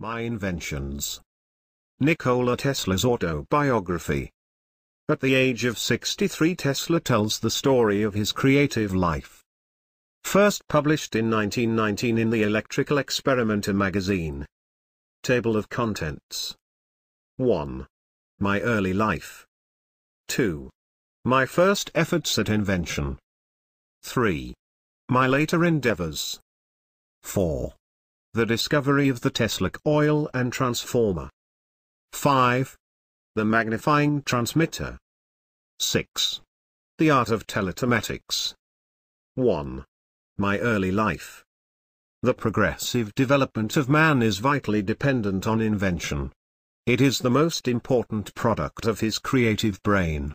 My Inventions. Nikola Tesla's autobiography. At the age of 63, Tesla tells the story of his creative life. First published in 1919 in the Electrical Experimenter magazine. Table of Contents. 1. My early life. 2. My first efforts at invention. 3. My later endeavors. 4. The discovery of the Tesla coil and transformer. 5. The magnifying transmitter. 6. The art of teletomatics. 1. My early life. The progressive development of man is vitally dependent on invention. It is the most important product of his creative brain.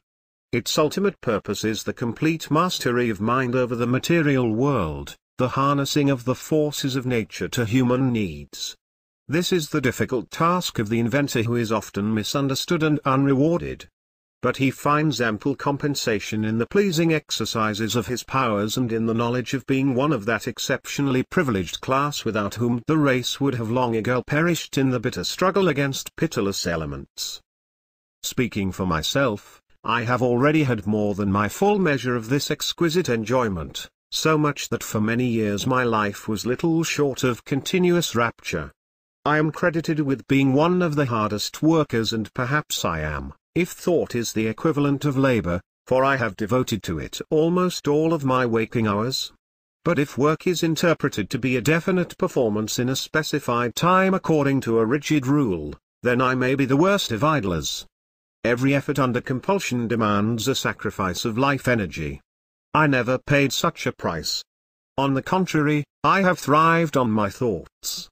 Its ultimate purpose is the complete mastery of mind over the material world, the harnessing of the forces of nature to human needs. This is the difficult task of the inventor, who is often misunderstood and unrewarded. But he finds ample compensation in the pleasing exercises of his powers and in the knowledge of being one of that exceptionally privileged class without whom the race would have long ago perished in the bitter struggle against pitiless elements. Speaking for myself, I have already had more than my full measure of this exquisite enjoyment, so much that for many years my life was little short of continuous rapture. I am credited with being one of the hardest workers, and perhaps I am, if thought is the equivalent of labor, for I have devoted to it almost all of my waking hours. But if work is interpreted to be a definite performance in a specified time according to a rigid rule, then I may be the worst of idlers. Every effort under compulsion demands a sacrifice of life energy. I never paid such a price. On the contrary, I have thrived on my thoughts.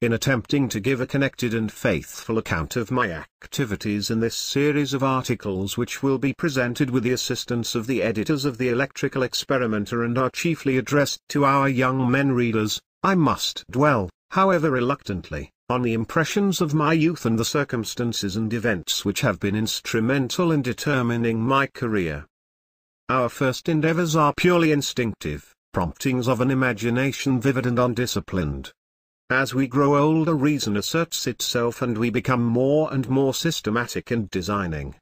In attempting to give a connected and faithful account of my activities in this series of articles, which will be presented with the assistance of the editors of the Electrical Experimenter and are chiefly addressed to our young men readers, I must dwell, however reluctantly, on the impressions of my youth and the circumstances and events which have been instrumental in determining my career. Our first endeavors are purely instinctive, promptings of an imagination vivid and undisciplined. As we grow older, reason asserts itself and we become more and more systematic and designing.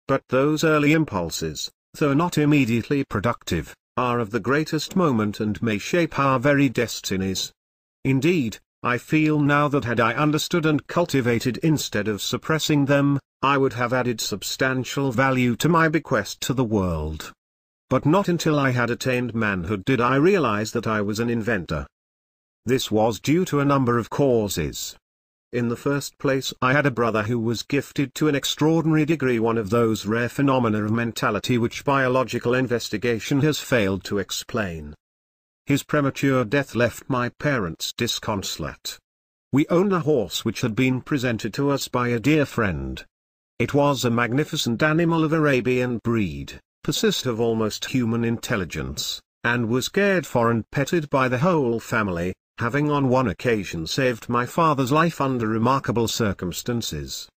But those early impulses, though not immediately productive, are of the greatest moment and may shape our very destinies. Indeed, I feel now that had I understood and cultivated instead of suppressing them, I would have added substantial value to my bequest to the world. But not until I had attained manhood did I realize that I was an inventor. This was due to a number of causes. In the first place, I had a brother who was gifted to an extraordinary degree, one of those rare phenomena of mentality which biological investigation has failed to explain. His premature death left my parents disconsolate. We owned a horse which had been presented to us by a dear friend. It was a magnificent animal of Arabian breed, possessed of almost human intelligence, and was cared for and petted by the whole family, having on one occasion saved my father's life under remarkable circumstances.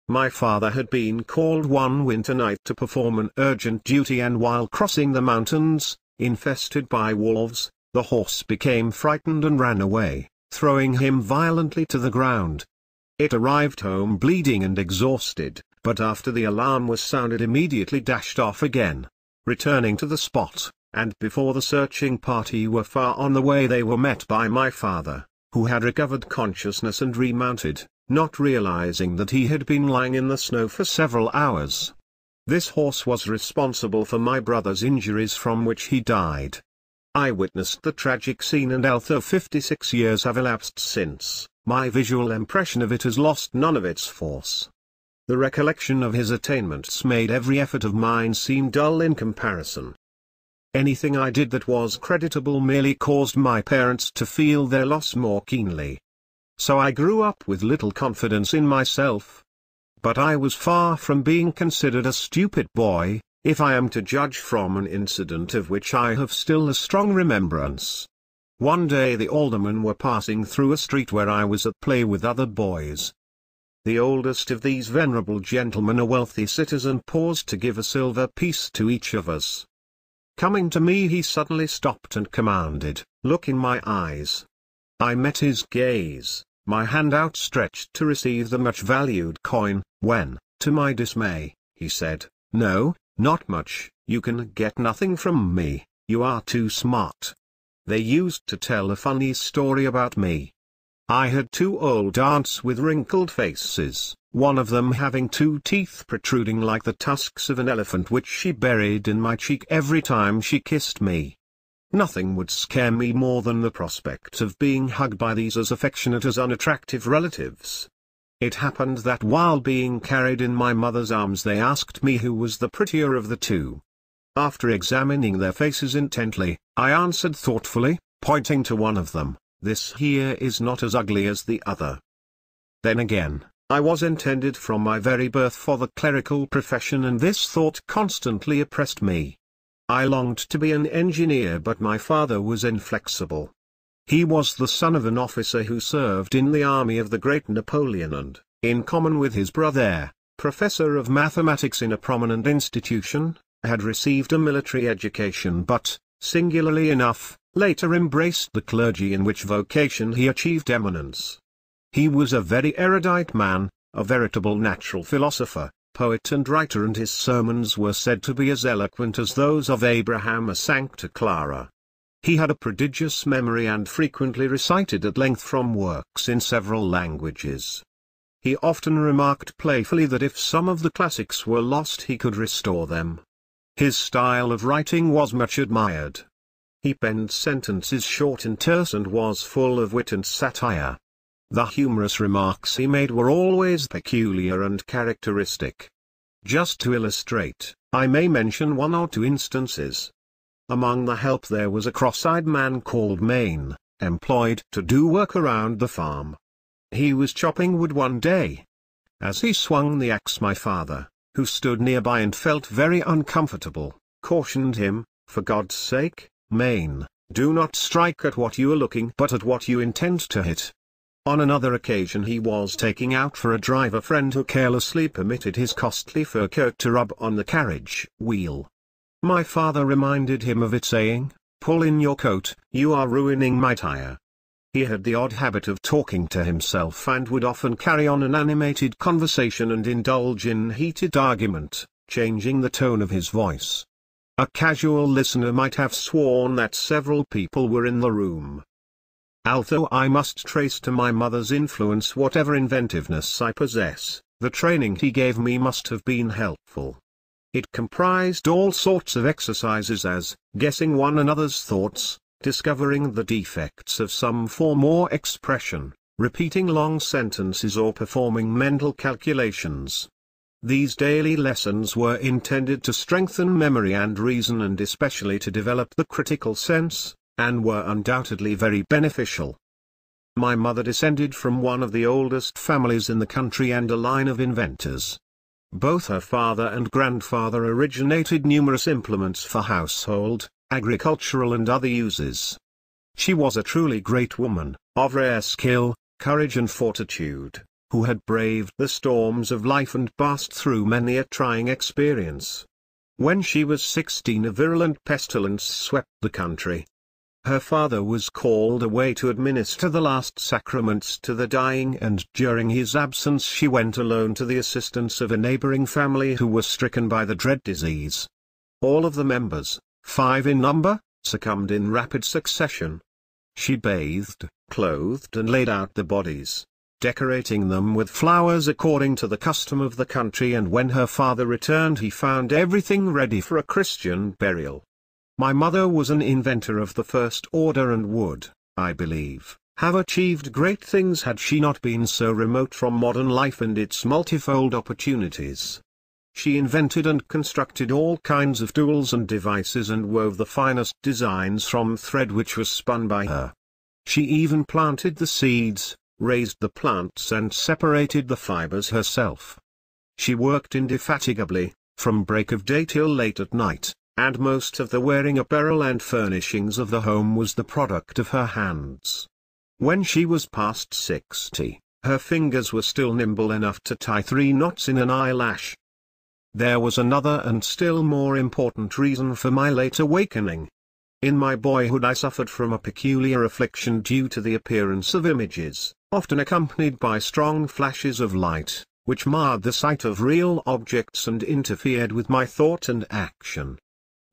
My father had been called one winter night to perform an urgent duty, and while crossing the mountains, infested by wolves, the horse became frightened and ran away, throwing him violently to the ground. It arrived home bleeding and exhausted, but after the alarm was sounded immediately dashed off again. Returning to the spot, and before the searching party were far on the way, they were met by my father, who had recovered consciousness and remounted, not realizing that he had been lying in the snow for several hours. This horse was responsible for my brother's injuries, from which he died. I witnessed the tragic scene, and although 56 years have elapsed since, my visual impression of it has lost none of its force. The recollection of his attainments made every effort of mine seem dull in comparison. Anything I did that was creditable merely caused my parents to feel their loss more keenly. So I grew up with little confidence in myself. But I was far from being considered a stupid boy, if I am to judge from an incident of which I have still a strong remembrance. One day the aldermen were passing through a street where I was at play with other boys. The oldest of these venerable gentlemen, a wealthy citizen, paused to give a silver piece to each of us. Coming to me, he suddenly stopped and commanded, "Look in my eyes." I met his gaze, my hand outstretched to receive the much-valued coin, when, to my dismay, he said, "No, not much, you can get nothing from me, you are too smart." They used to tell a funny story about me. I had two old aunts with wrinkled faces, one of them having two teeth protruding like the tusks of an elephant, which she buried in my cheek every time she kissed me. Nothing would scare me more than the prospect of being hugged by these as affectionate as unattractive relatives. It happened that while being carried in my mother's arms they asked me who was the prettier of the two. After examining their faces intently, I answered thoughtfully, pointing to one of them, "This here is not as ugly as the other." Then again, I was intended from my very birth for the clerical profession, and this thought constantly oppressed me. I longed to be an engineer, but my father was inflexible. He was the son of an officer who served in the army of the great Napoleon and, in common with his brother, professor of mathematics in a prominent institution, had received a military education but, singularly enough, later embraced the clergy, in which vocation he achieved eminence. He was a very erudite man, a veritable natural philosopher, poet and writer, and his sermons were said to be as eloquent as those of Abraham or Sancta Clara. He had a prodigious memory and frequently recited at length from works in several languages. He often remarked playfully that if some of the classics were lost he could restore them. His style of writing was much admired. He penned sentences short and terse and was full of wit and satire. The humorous remarks he made were always peculiar and characteristic. Just to illustrate, I may mention one or two instances. Among the help there was a cross-eyed man called Maine, employed to do work around the farm. He was chopping wood one day. As he swung the axe, my father, who stood nearby and felt very uncomfortable, cautioned him, "For God's sake, Maine, do not strike at what you are looking but at what you intend to hit." On another occasion he was taking out for a drive a friend who carelessly permitted his costly fur coat to rub on the carriage wheel. My father reminded him of it, saying, "Pull in your coat, you are ruining my tire." He had the odd habit of talking to himself and would often carry on an animated conversation and indulge in heated argument, changing the tone of his voice. A casual listener might have sworn that several people were in the room. Although I must trace to my mother's influence whatever inventiveness I possess, the training he gave me must have been helpful. It comprised all sorts of exercises, as guessing one another's thoughts, discovering the defects of some form or expression, repeating long sentences, or performing mental calculations. These daily lessons were intended to strengthen memory and reason, and especially to develop the critical sense, and were undoubtedly very beneficial. My mother descended from one of the oldest families in the country and a line of inventors. Both her father and grandfather originated numerous implements for household, agricultural and other uses. She was a truly great woman, of rare skill, courage and fortitude, who had braved the storms of life and passed through many a trying experience. When she was 16 a virulent pestilence swept the country. Her father was called away to administer the last sacraments to the dying, and during his absence she went alone to the assistance of a neighboring family who were stricken by the dread disease. All of the members, 5 in number, succumbed in rapid succession. She bathed, clothed and laid out the bodies, decorating them with flowers according to the custom of the country, and when her father returned he found everything ready for a Christian burial. My mother was an inventor of the first order and would, I believe, have achieved great things had she not been so remote from modern life and its multifold opportunities. She invented and constructed all kinds of tools and devices and wove the finest designs from thread which was spun by her. She even planted the seeds, raised the plants and separated the fibers herself. She worked indefatigably, from break of day till late at night, and most of the wearing apparel and furnishings of the home was the product of her hands. When she was past 60, her fingers were still nimble enough to tie 3 knots in an eyelash. There was another and still more important reason for my late awakening. In my boyhood I suffered from a peculiar affliction due to the appearance of images, often accompanied by strong flashes of light, which marred the sight of real objects and interfered with my thought and action.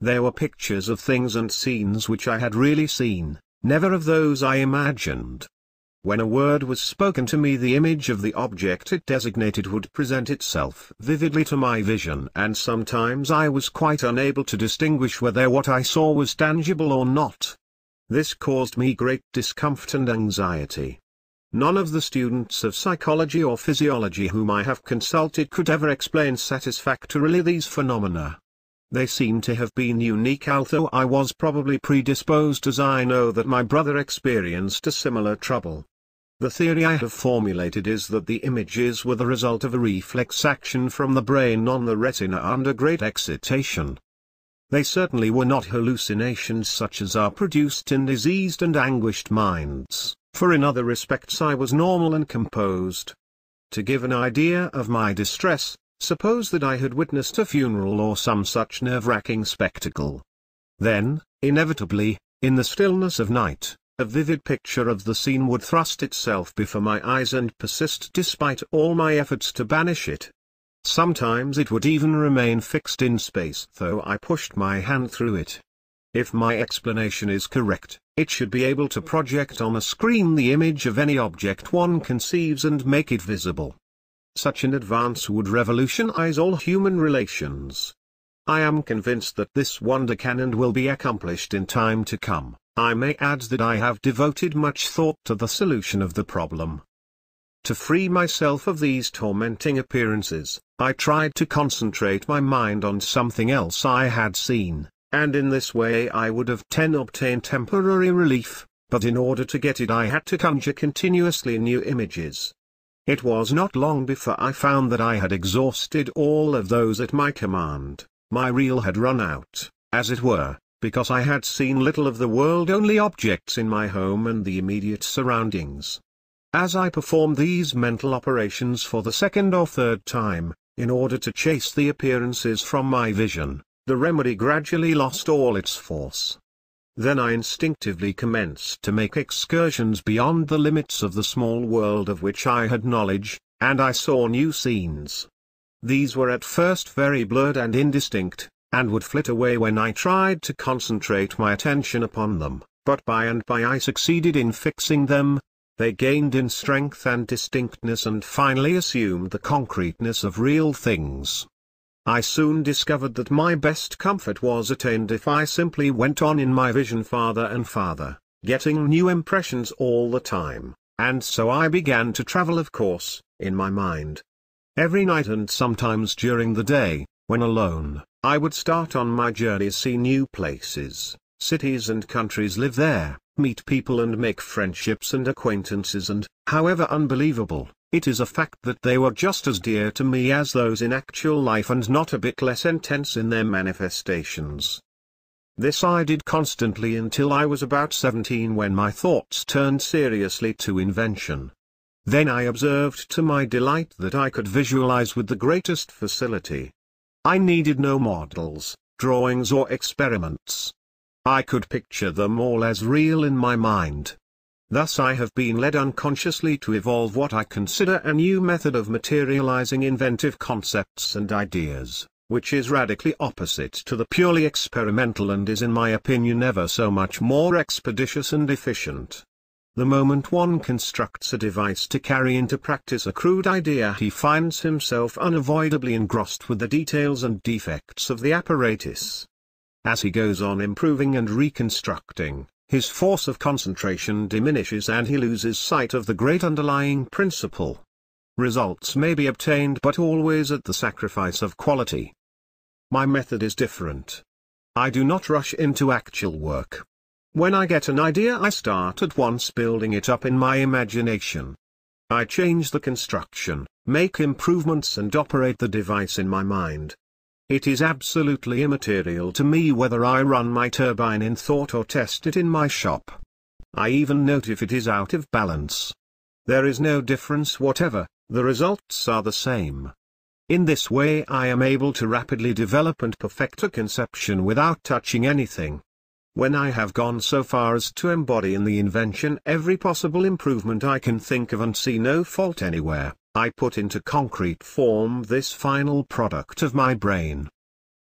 There were pictures of things and scenes which I had really seen, never of those I imagined. When a word was spoken to me, the image of the object it designated would present itself vividly to my vision, and sometimes I was quite unable to distinguish whether what I saw was tangible or not. This caused me great discomfort and anxiety. None of the students of psychology or physiology whom I have consulted could ever explain satisfactorily these phenomena. They seem to have been unique, although I was probably predisposed, as I know that my brother experienced a similar trouble. The theory I have formulated is that the images were the result of a reflex action from the brain on the retina under great excitation. They certainly were not hallucinations such as are produced in diseased and anguished minds, for in other respects I was normal and composed. To give an idea of my distress, suppose that I had witnessed a funeral or some such nerve-wracking spectacle. Then, inevitably, in the stillness of night, a vivid picture of the scene would thrust itself before my eyes and persist despite all my efforts to banish it. Sometimes it would even remain fixed in space though I pushed my hand through it. If my explanation is correct, it should be able to project on a screen the image of any object one conceives and make it visible. Such an advance would revolutionize all human relations. I am convinced that this wonder can and will be accomplished in time to come. I may add that I have devoted much thought to the solution of the problem. To free myself of these tormenting appearances, I tried to concentrate my mind on something else I had seen, and in this way I would have obtained temporary relief, but in order to get it I had to conjure continuously new images. It was not long before I found that I had exhausted all of those at my command. My reel had run out, as it were, because I had seen little of the world, only objects in my home and the immediate surroundings. As I performed these mental operations for the second or third time, in order to chase the appearances from my vision, the remedy gradually lost all its force. Then I instinctively commenced to make excursions beyond the limits of the small world of which I had knowledge, and I saw new scenes. These were at first very blurred and indistinct, and would flit away when I tried to concentrate my attention upon them, but by and by I succeeded in fixing them. They gained in strength and distinctness and finally assumed the concreteness of real things. I soon discovered that my best comfort was attained if I simply went on in my vision farther and farther, getting new impressions all the time, and so I began to travel, of course, in my mind. Every night and sometimes during the day, when alone, I would start on my journey, see new places, cities and countries, live there, meet people and make friendships and acquaintances, and, however unbelievable, it is a fact that they were just as dear to me as those in actual life and not a bit less intense in their manifestations. This I did constantly until I was about 17, when my thoughts turned seriously to invention. Then I observed to my delight that I could visualize with the greatest facility. I needed no models, drawings or experiments. I could picture them all as real in my mind. Thus I have been led unconsciously to evolve what I consider a new method of materializing inventive concepts and ideas, which is radically opposite to the purely experimental and is in my opinion ever so much more expeditious and efficient. The moment one constructs a device to carry into practice a crude idea, he finds himself unavoidably engrossed with the details and defects of the apparatus. As he goes on improving and reconstructing, his force of concentration diminishes and he loses sight of the great underlying principle. Results may be obtained, but always at the sacrifice of quality. My method is different. I do not rush into actual work. When I get an idea, I start at once building it up in my imagination. I change the construction, make improvements and operate the device in my mind. It is absolutely immaterial to me whether I run my turbine in thought or test it in my shop. I even note if it is out of balance. There is no difference whatever, the results are the same. In this way I am able to rapidly develop and perfect a conception without touching anything. When I have gone so far as to embody in the invention every possible improvement I can think of and see no fault anywhere, I put into concrete form this final product of my brain.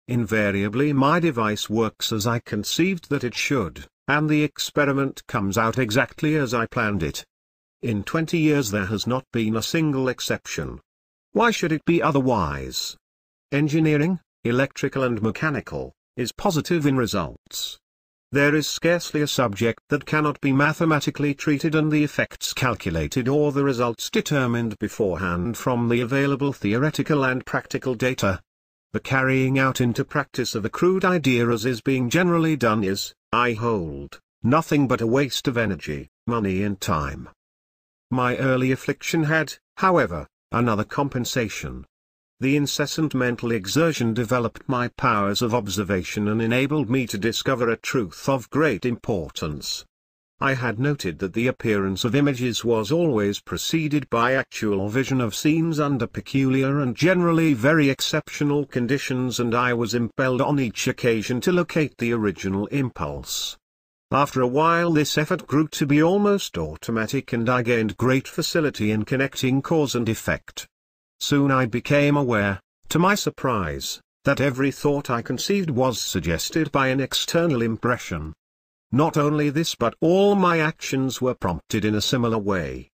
Invariably my device works as I conceived that it should, and the experiment comes out exactly as I planned it. In 20 years there has not been a single exception. Why should it be otherwise? Engineering, electrical and mechanical, is positive in results. There is scarcely a subject that cannot be mathematically treated and the effects calculated or the results determined beforehand from the available theoretical and practical data. The carrying out into practice of a crude idea as is being generally done is, I hold, nothing but a waste of energy, money and time. My early affliction had, however, another compensation. The incessant mental exertion developed my powers of observation and enabled me to discover a truth of great importance. I had noted that the appearance of images was always preceded by actual vision of scenes under peculiar and generally very exceptional conditions, and I was impelled on each occasion to locate the original impulse. After a while this effort grew to be almost automatic and I gained great facility in connecting cause and effect. Soon I became aware, to my surprise, that every thought I conceived was suggested by an external impression. Not only this but all my actions were prompted in a similar way.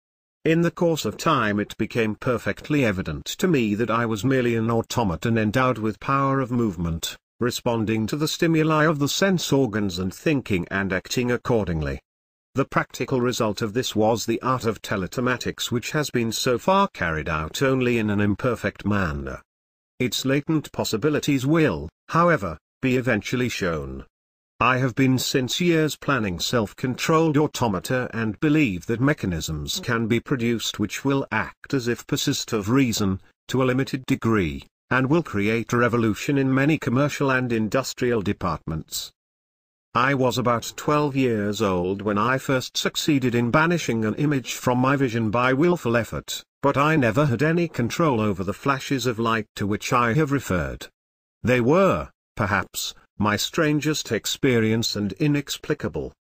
In the course of time it became perfectly evident to me that I was merely an automaton endowed with power of movement, responding to the stimuli of the sense organs and thinking and acting accordingly. The practical result of this was the art of teletymatics, which has been so far carried out only in an imperfect manner. Its latent possibilities will, however, be eventually shown. I have been since years planning self-controlled automata and believe that mechanisms can be produced which will act as if possessed of reason, to a limited degree, and will create a revolution in many commercial and industrial departments. I was about 12 years old when I first succeeded in banishing an image from my vision by willful effort, but I never had any control over the flashes of light to which I have referred. They were, perhaps, my strangest experience and inexplicable.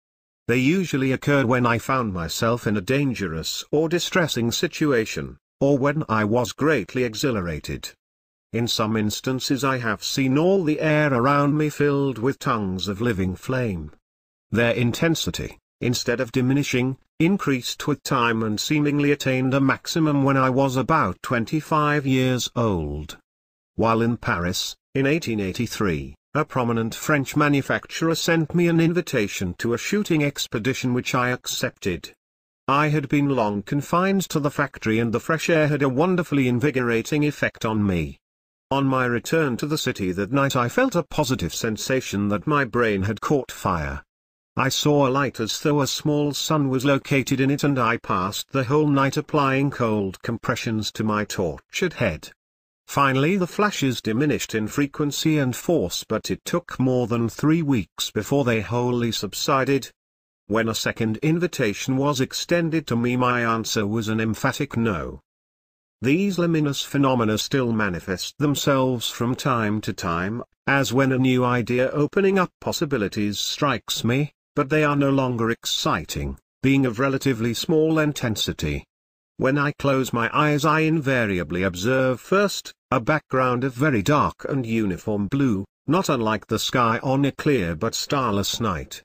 They usually occurred when I found myself in a dangerous or distressing situation, or when I was greatly exhilarated. In some instances I have seen all the air around me filled with tongues of living flame. Their intensity, instead of diminishing, increased with time and seemingly attained a maximum when I was about 25 years old. While in Paris, in 1883, a prominent French manufacturer sent me an invitation to a shooting expedition which I accepted. I had been long confined to the factory and the fresh air had a wonderfully invigorating effect on me. On my return to the city that night I felt a positive sensation that my brain had caught fire. I saw a light as though a small sun was located in it, and I passed the whole night applying cold compressions to my tortured head. Finally the flashes diminished in frequency and force, but it took more than 3 weeks before they wholly subsided. When a second invitation was extended to me my answer was an emphatic no. These luminous phenomena still manifest themselves from time to time, as when a new idea opening up possibilities strikes me, but they are no longer exciting, being of relatively small intensity. When I close my eyes I invariably observe first, a background of very dark and uniform blue, not unlike the sky on a clear but starless night.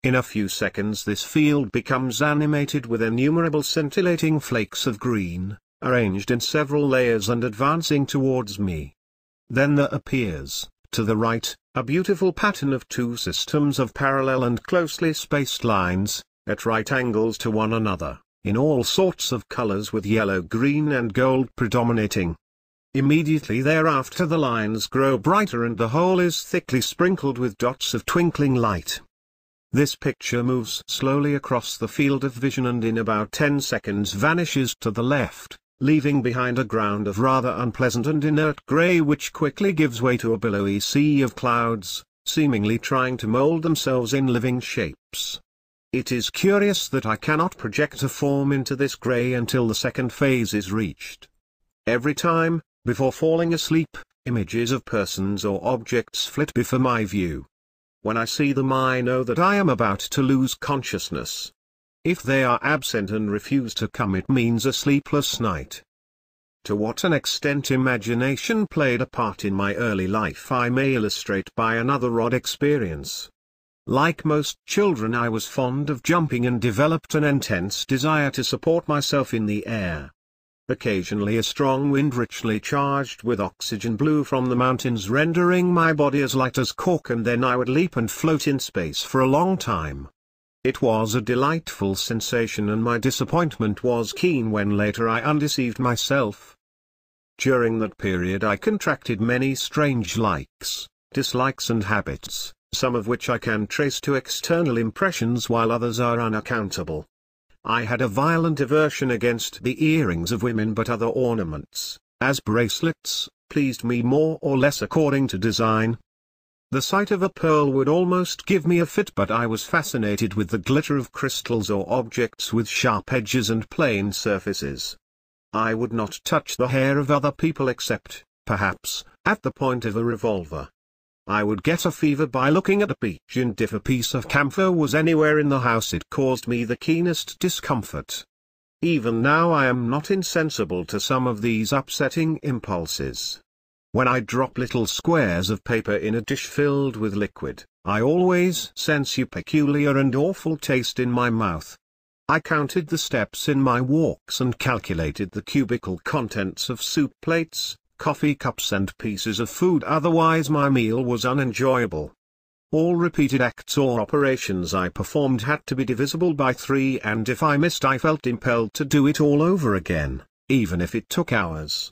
In a few seconds this field becomes animated with innumerable scintillating flakes of green, arranged in several layers and advancing towards me. Then there appears, to the right, a beautiful pattern of 2 systems of parallel and closely spaced lines, at right angles to one another, in all sorts of colors with yellow, green and gold predominating. Immediately thereafter the lines grow brighter and the whole is thickly sprinkled with dots of twinkling light. This picture moves slowly across the field of vision and in about 10 seconds vanishes to the left, leaving behind a ground of rather unpleasant and inert gray which quickly gives way to a billowy sea of clouds, seemingly trying to mold themselves in living shapes. It is curious that I cannot project a form into this gray until the second phase is reached. Every time, before falling asleep, images of persons or objects flit before my view. When I see them I know that I am about to lose consciousness. If they are absent and refuse to come it means a sleepless night. To what an extent imagination played a part in my early life I may illustrate by another odd experience. Like most children I was fond of jumping and developed an intense desire to support myself in the air. Occasionally a strong wind richly charged with oxygen blew from the mountains rendering my body as light as cork, and then I would leap and float in space for a long time. It was a delightful sensation, and my disappointment was keen when later I undeceived myself. During that period I contracted many strange likes, dislikes and habits, some of which I can trace to external impressions while others are unaccountable. I had a violent aversion against the earrings of women, but other ornaments, as bracelets, pleased me more or less according to design. The sight of a pearl would almost give me a fit, but I was fascinated with the glitter of crystals or objects with sharp edges and plain surfaces. I would not touch the hair of other people except, perhaps, at the point of a revolver. I would get a fever by looking at a peach, and if a piece of camphor was anywhere in the house it caused me the keenest discomfort. Even now I am not insensible to some of these upsetting impulses. When I drop little squares of paper in a dish filled with liquid, I always sense a peculiar and awful taste in my mouth. I counted the steps in my walks and calculated the cubical contents of soup plates, coffee cups and pieces of food, otherwise my meal was unenjoyable. All repeated acts or operations I performed had to be divisible by 3, and if I missed I felt impelled to do it all over again, even if it took hours.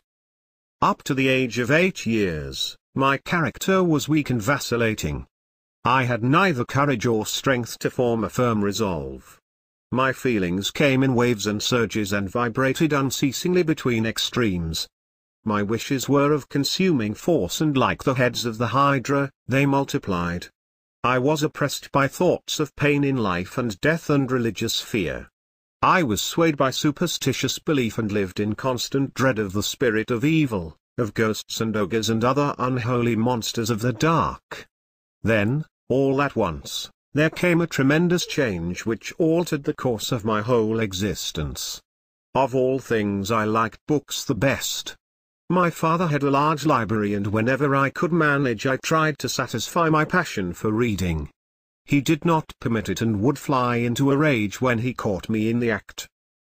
Up to the age of 8 years, my character was weak and vacillating. I had neither courage or strength to form a firm resolve. My feelings came in waves and surges and vibrated unceasingly between extremes. My wishes were of consuming force, and like the heads of the Hydra, they multiplied. I was oppressed by thoughts of pain in life and death and religious fear. I was swayed by superstitious belief and lived in constant dread of the spirit of evil, of ghosts and ogres and other unholy monsters of the dark. Then, all at once, there came a tremendous change which altered the course of my whole existence. Of all things I liked books the best. My father had a large library, and whenever I could manage I tried to satisfy my passion for reading. He did not permit it and would fly into a rage when he caught me in the act.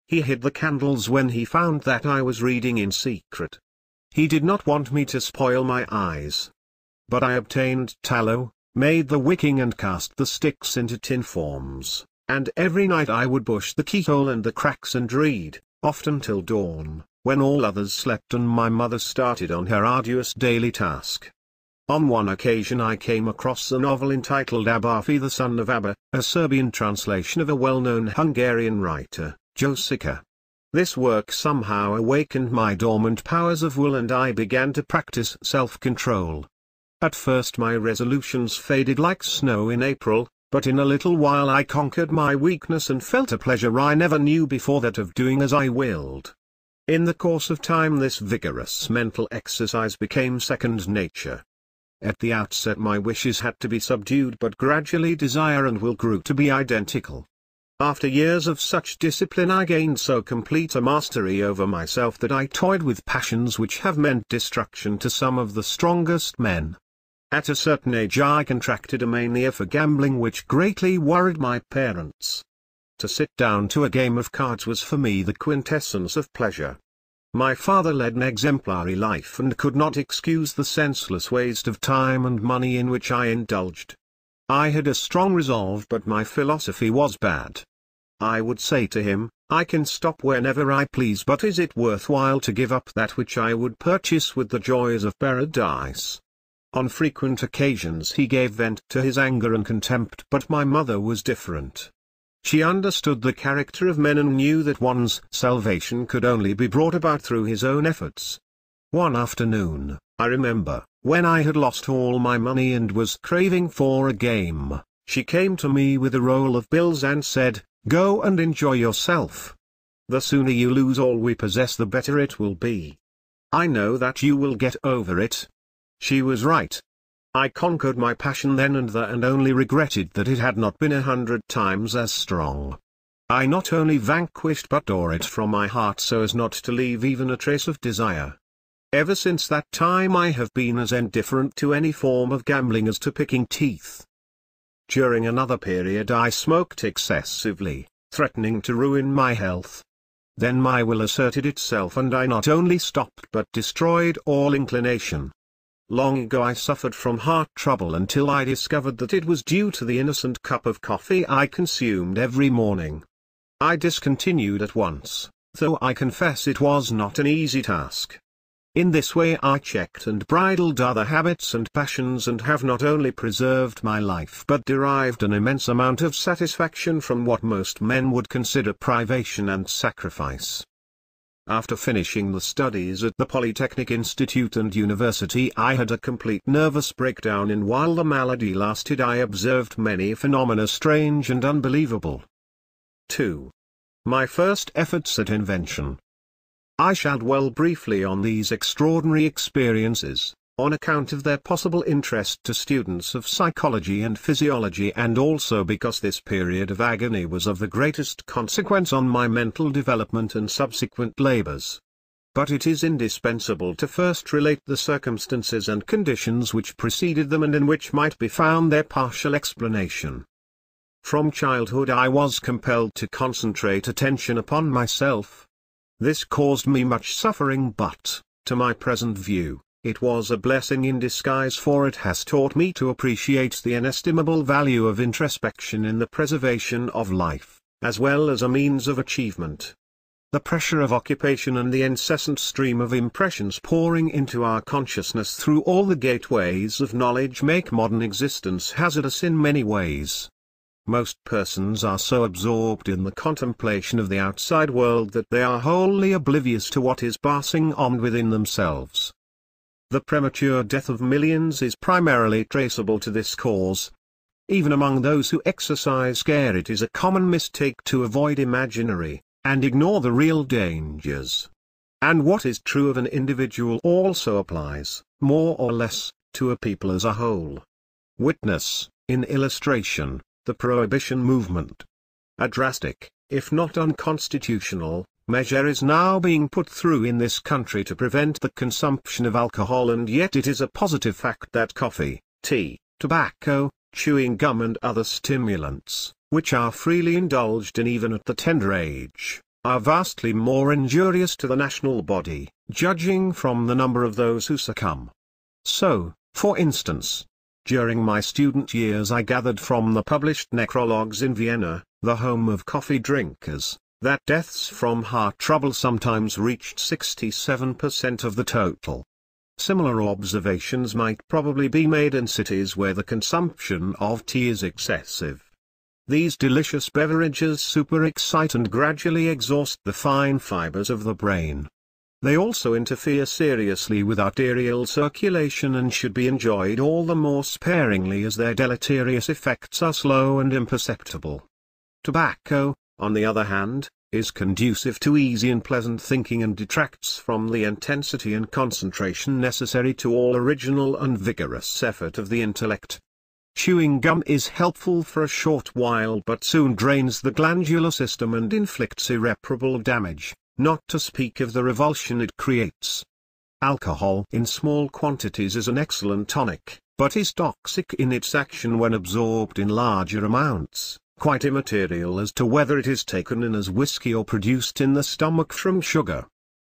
He hid the candles when he found that I was reading in secret. He did not want me to spoil my eyes. But I obtained tallow, made the wicking and cast the sticks into tin forms, and every night I would push the keyhole and the cracks and read, often till dawn, when all others slept and my mother started on her arduous daily task. On one occasion I came across a novel entitled Abafi the Son of Abba, a Serbian translation of a well-known Hungarian writer, Josica. This work somehow awakened my dormant powers of will, and I began to practice self-control. At first my resolutions faded like snow in April, but in a little while I conquered my weakness and felt a pleasure I never knew before, that of doing as I willed. In the course of time this vigorous mental exercise became second nature. At the outset my wishes had to be subdued, but gradually desire and will grew to be identical. After years of such discipline I gained so complete a mastery over myself that I toyed with passions which have meant destruction to some of the strongest men. At a certain age I contracted a mania for gambling which greatly worried my parents. To sit down to a game of cards was for me the quintessence of pleasure. My father led an exemplary life and could not excuse the senseless waste of time and money in which I indulged. I had a strong resolve, but my philosophy was bad. I would say to him, I can stop whenever I please, but is it worthwhile to give up that which I would purchase with the joys of paradise? On frequent occasions he gave vent to his anger and contempt, but my mother was different. She understood the character of men and knew that one's salvation could only be brought about through his own efforts. One afternoon, I remember, when I had lost all my money and was craving for a game, she came to me with a roll of bills and said, "Go and enjoy yourself. The sooner you lose all we possess the better it will be. I know that you will get over it." She was right. I conquered my passion then and there and only regretted that it had not been 100 times as strong. I not only vanquished but tore it from my heart so as not to leave even a trace of desire. Ever since that time I have been as indifferent to any form of gambling as to picking teeth. During another period I smoked excessively, threatening to ruin my health. Then my will asserted itself and I not only stopped but destroyed all inclination. Long ago I suffered from heart trouble until I discovered that it was due to the innocent cup of coffee I consumed every morning. I discontinued at once, though I confess it was not an easy task. In this way I checked and bridled other habits and passions and have not only preserved my life but derived an immense amount of satisfaction from what most men would consider privation and sacrifice. After finishing the studies at the Polytechnic Institute and University I had a complete nervous breakdown, and while the malady lasted I observed many phenomena strange and unbelievable. 2. My first efforts at invention. I shall dwell briefly on these extraordinary experiences, on account of their possible interest to students of psychology and physiology, and also because this period of agony was of the greatest consequence on my mental development and subsequent labors. But it is indispensable to first relate the circumstances and conditions which preceded them and in which might be found their partial explanation. From childhood I was compelled to concentrate attention upon myself. This caused me much suffering, but, to my present view, it was a blessing in disguise, for it has taught me to appreciate the inestimable value of introspection in the preservation of life, as well as a means of achievement. The pressure of occupation and the incessant stream of impressions pouring into our consciousness through all the gateways of knowledge make modern existence hazardous in many ways. Most persons are so absorbed in the contemplation of the outside world that they are wholly oblivious to what is passing on within themselves. The premature death of millions is primarily traceable to this cause. Even among those who exercise care it is a common mistake to avoid imaginary, and ignore the real dangers. And what is true of an individual also applies, more or less, to a people as a whole. Witness, in illustration, the prohibition movement. A drastic, if not unconstitutional, measure is now being put through in this country to prevent the consumption of alcohol, and yet it is a positive fact that coffee, tea, tobacco, chewing gum and other stimulants, which are freely indulged in even at the tender age, are vastly more injurious to the national body, judging from the number of those who succumb. So, for instance, during my student years I gathered from the published necrologues in Vienna, the home of coffee drinkers, that deaths from heart trouble sometimes reached 67% of the total. Similar observations might probably be made in cities where the consumption of tea is excessive. These delicious beverages superexcite and gradually exhaust the fine fibers of the brain. They also interfere seriously with arterial circulation and should be enjoyed all the more sparingly as their deleterious effects are slow and imperceptible. Tobacco, on the other hand, is conducive to easy and pleasant thinking and detracts from the intensity and concentration necessary to all original and vigorous effort of the intellect. Chewing gum is helpful for a short while but soon drains the glandular system and inflicts irreparable damage, not to speak of the revulsion it creates. Alcohol in small quantities is an excellent tonic, but is toxic in its action when absorbed in larger amounts, quite immaterial as to whether it is taken in as whiskey or produced in the stomach from sugar.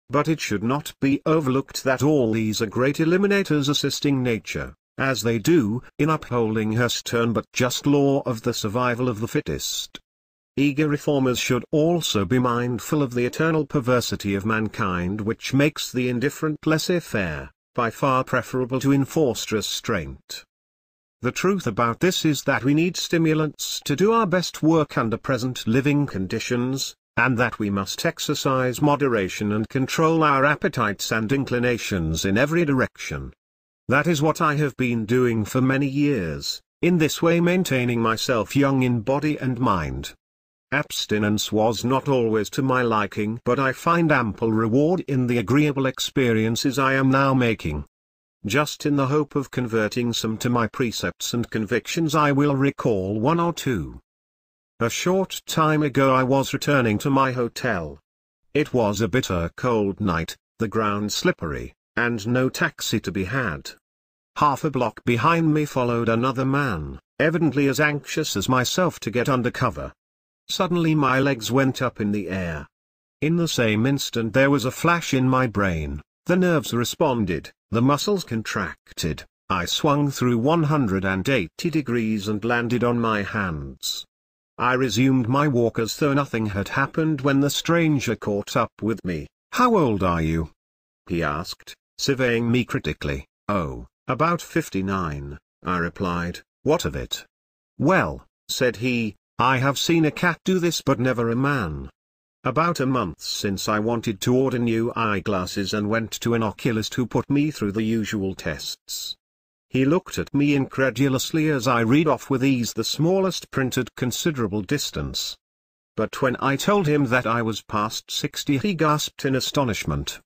But it should not be overlooked that all these are great eliminators, assisting nature, as they do, in upholding her stern but just law of the survival of the fittest. Eager reformers should also be mindful of the eternal perversity of mankind, which makes the indifferent laissez-faire by far preferable to enforced restraint. The truth about this is that we need stimulants to do our best work under present living conditions, and that we must exercise moderation and control our appetites and inclinations in every direction. That is what I have been doing for many years, in this way maintaining myself young in body and mind. Abstinence was not always to my liking, but I find ample reward in the agreeable experiences I am now making. Just in the hope of converting some to my precepts and convictions, I will recall one or two. A short time ago I was returning to my hotel. It was a bitter cold night, the ground slippery, and no taxi to be had. Half a block behind me followed another man, evidently as anxious as myself to get under cover. Suddenly my legs went up in the air. In the same instant there was a flash in my brain, the nerves responded, the muscles contracted, I swung through 180 degrees and landed on my hands. I resumed my walk as though nothing had happened when the stranger caught up with me. "How old are you?" he asked, surveying me critically. "Oh, about 59, I replied. "What of it?" "Well," said he, "I have seen a cat do this but never a man. About a month since I wanted to order new eyeglasses and went to an oculist who put me through the usual tests. He looked at me incredulously as I read off with ease the smallest print at considerable distance. But when I told him that I was past 60, he gasped in astonishment.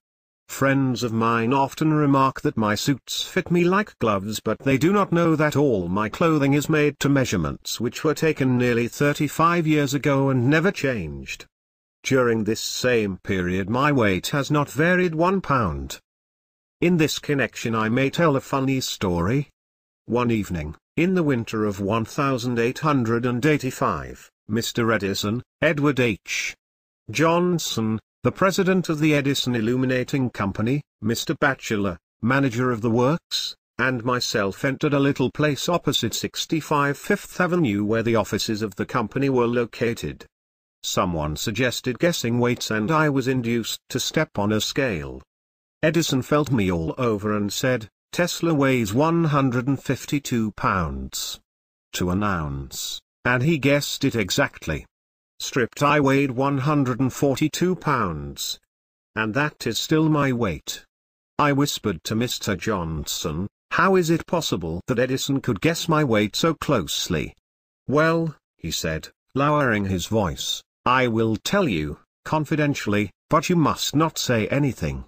Friends of mine often remark that my suits fit me like gloves, but they do not know that all my clothing is made to measurements which were taken nearly 35 years ago and never changed. During this same period my weight has not varied 1 pound. In this connection I may tell a funny story. One evening, in the winter of 1885, Mr. Edison, Edward H. Johnson, the president of the Edison Illuminating Company, Mr. Batchelor, manager of the works, and myself entered a little place opposite 65 Fifth Avenue where the offices of the company were located. Someone suggested guessing weights and I was induced to step on a scale. Edison felt me all over and said, "Tesla weighs 152 pounds. To an ounce," and he guessed it exactly. Stripped I weighed 142 pounds. And that is still my weight. I whispered to Mr. Johnson, "How is it possible that Edison could guess my weight so closely?" "Well," he said, lowering his voice, "I will tell you, confidentially, but you must not say anything.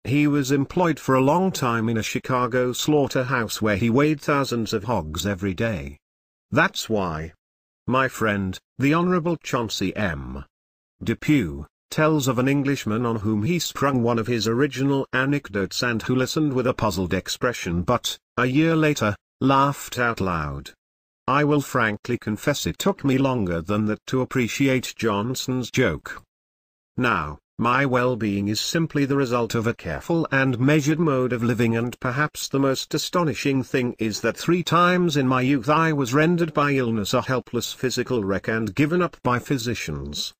He was employed for a long time in a Chicago slaughterhouse where he weighed thousands of hogs every day. That's why. My friend, the Honorable Chauncey M. Depew, tells of an Englishman on whom he sprung one of his original anecdotes and who listened with a puzzled expression but, a year later, laughed out loud. I will frankly confess it took me longer than that to appreciate Johnson's joke. Now, my well-being is simply the result of a careful and measured mode of living, and perhaps the most astonishing thing is that 3 times in my youth I was rendered by illness a helpless physical wreck and given up by physicians.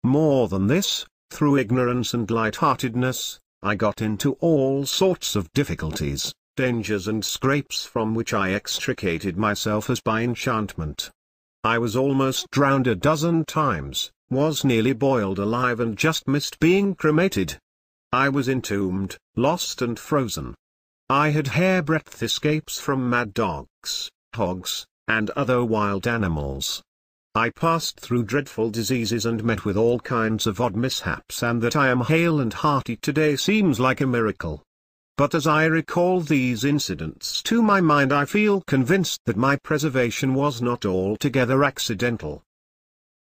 More than this, through ignorance and light-heartedness, I got into all sorts of difficulties, dangers and scrapes from which I extricated myself as by enchantment. I was almost drowned a dozen times, was nearly boiled alive and just missed being cremated. I was entombed, lost and frozen. I had hairbreadth escapes from mad dogs, hogs, and other wild animals. I passed through dreadful diseases and met with all kinds of odd mishaps, and that I am hale and hearty today seems like a miracle. But as I recall these incidents to my mind, I feel convinced that my preservation was not altogether accidental.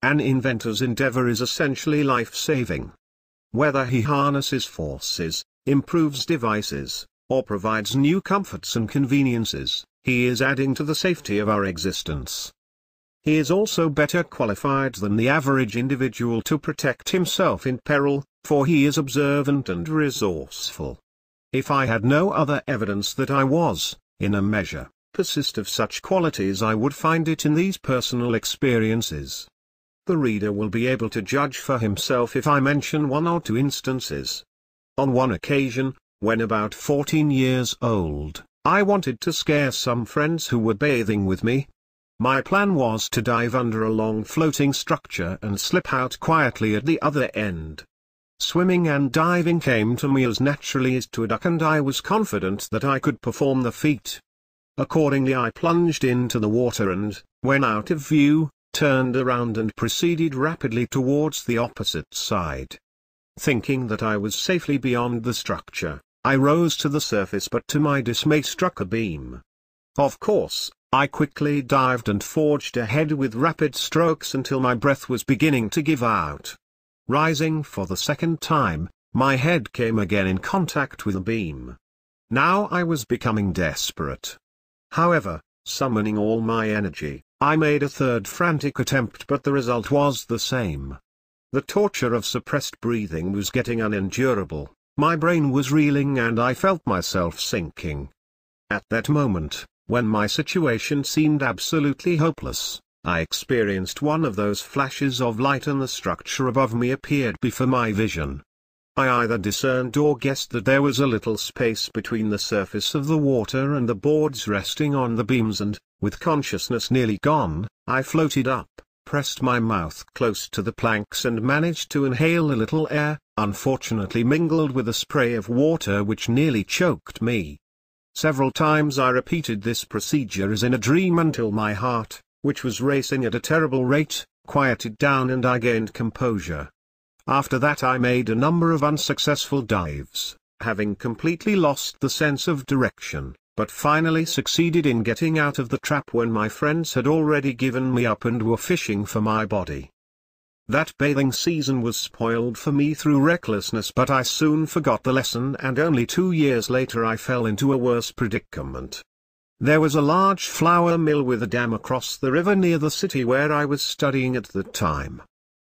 An inventor's endeavor is essentially life-saving. Whether he harnesses forces, improves devices, or provides new comforts and conveniences, he is adding to the safety of our existence. He is also better qualified than the average individual to protect himself in peril, for he is observant and resourceful. If I had no other evidence that I was, in a measure, possessed of such qualities, I would find it in these personal experiences. The reader will be able to judge for himself if I mention 1 or 2 instances. On one occasion, when about 14 years old, I wanted to scare some friends who were bathing with me. My plan was to dive under a long floating structure and slip out quietly at the other end. Swimming and diving came to me as naturally as to a duck, and I was confident that I could perform the feat. Accordingly I plunged into the water and, when out of view, turned around and proceeded rapidly towards the opposite side. Thinking that I was safely beyond the structure, I rose to the surface but to my dismay struck a beam. Of course, I quickly dived and forged ahead with rapid strokes until my breath was beginning to give out. Rising for the second time, my head came again in contact with a beam. Now I was becoming desperate. However, summoning all my energy, I made a third frantic attempt but the result was the same. The torture of suppressed breathing was getting unendurable, my brain was reeling and I felt myself sinking. At that moment, when my situation seemed absolutely hopeless, I experienced one of those flashes of light and the structure above me appeared before my vision. I either discerned or guessed that there was a little space between the surface of the water and the boards resting on the beams and, with consciousness nearly gone, I floated up, pressed my mouth close to the planks and managed to inhale a little air, unfortunately mingled with a spray of water which nearly choked me. Several times I repeated this procedure as in a dream until my heart, which was racing at a terrible rate, quieted down and I gained composure. After that I made a number of unsuccessful dives, having completely lost the sense of direction, but finally succeeded in getting out of the trap when my friends had already given me up and were fishing for my body. That bathing season was spoiled for me through recklessness, but I soon forgot the lesson and only 2 years later I fell into a worse predicament. There was a large flour mill with a dam across the river near the city where I was studying at the time.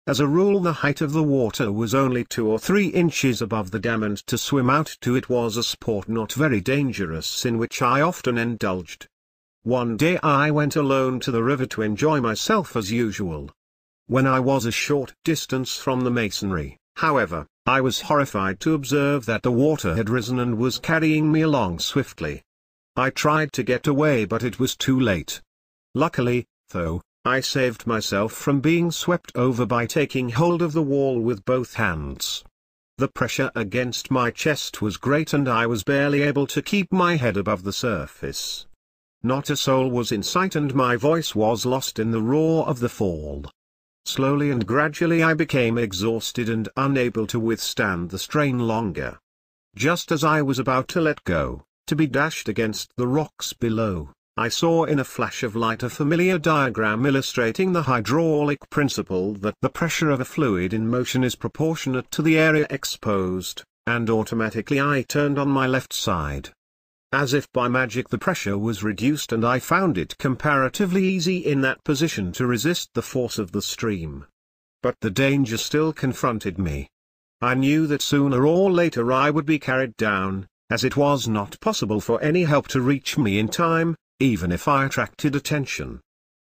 As a rule the height of the water was only 2 or 3 inches above the dam and to swim out to it was a sport not very dangerous in which I often indulged. One day I went alone to the river to enjoy myself as usual. When I was a short distance from the masonry, however, I was horrified to observe that the water had risen and was carrying me along swiftly. I tried to get away but it was too late. Luckily, though, I saved myself from being swept over by taking hold of the wall with both hands. The pressure against my chest was great and I was barely able to keep my head above the surface. Not a soul was in sight and my voice was lost in the roar of the fall. Slowly and gradually I became exhausted and unable to withstand the strain longer. Just as I was about to let go, to be dashed against the rocks below, I saw in a flash of light a familiar diagram illustrating the hydraulic principle that the pressure of a fluid in motion is proportionate to the area exposed, and automatically I turned on my left side. As if by magic the pressure was reduced and I found it comparatively easy in that position to resist the force of the stream. But the danger still confronted me. I knew that sooner or later I would be carried down, as it was not possible for any help to reach me in time, even if I attracted attention.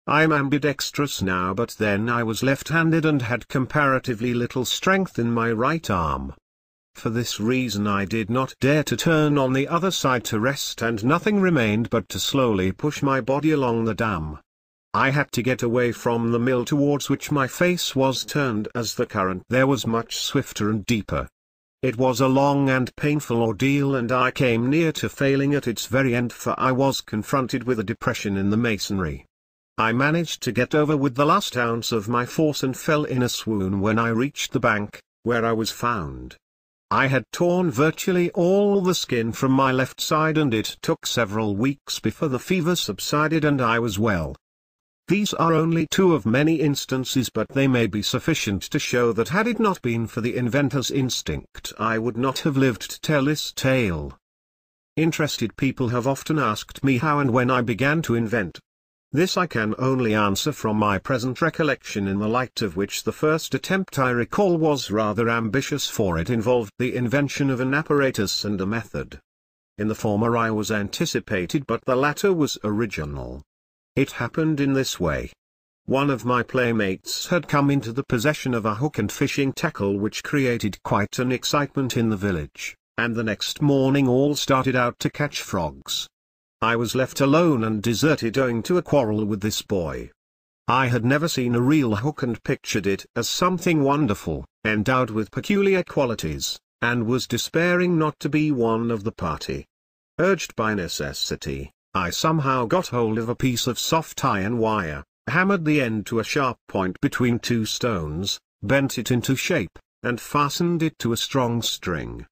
I am ambidextrous now but then I was left-handed and had comparatively little strength in my right arm. For this reason I did not dare to turn on the other side to rest and nothing remained but to slowly push my body along the dam. I had to get away from the mill towards which my face was turned as the current there was much swifter and deeper. It was a long and painful ordeal and I came near to failing at its very end for I was confronted with a depression in the masonry. I managed to get over with the last ounce of my force and fell in a swoon when I reached the bank, where I was found. I had torn virtually all the skin from my left side and it took several weeks before the fever subsided and I was well. These are only 2 of many instances but they may be sufficient to show that had it not been for the inventor's instinct I would not have lived to tell this tale. Interested people have often asked me how and when I began to invent. This I can only answer from my present recollection, in the light of which the first attempt I recall was rather ambitious, for it involved the invention of an apparatus and a method. In the former I was anticipated but the latter was original. It happened in this way. One of my playmates had come into the possession of a hook and fishing tackle which created quite an excitement in the village, and the next morning all started out to catch frogs. I was left alone and deserted owing to a quarrel with this boy. I had never seen a real hook and pictured it as something wonderful, endowed with peculiar qualities, and was despairing not to be one of the party. Urged by necessity, I somehow got hold of a piece of soft iron wire, hammered the end to a sharp point between 2 stones, bent it into shape, and fastened it to a strong string.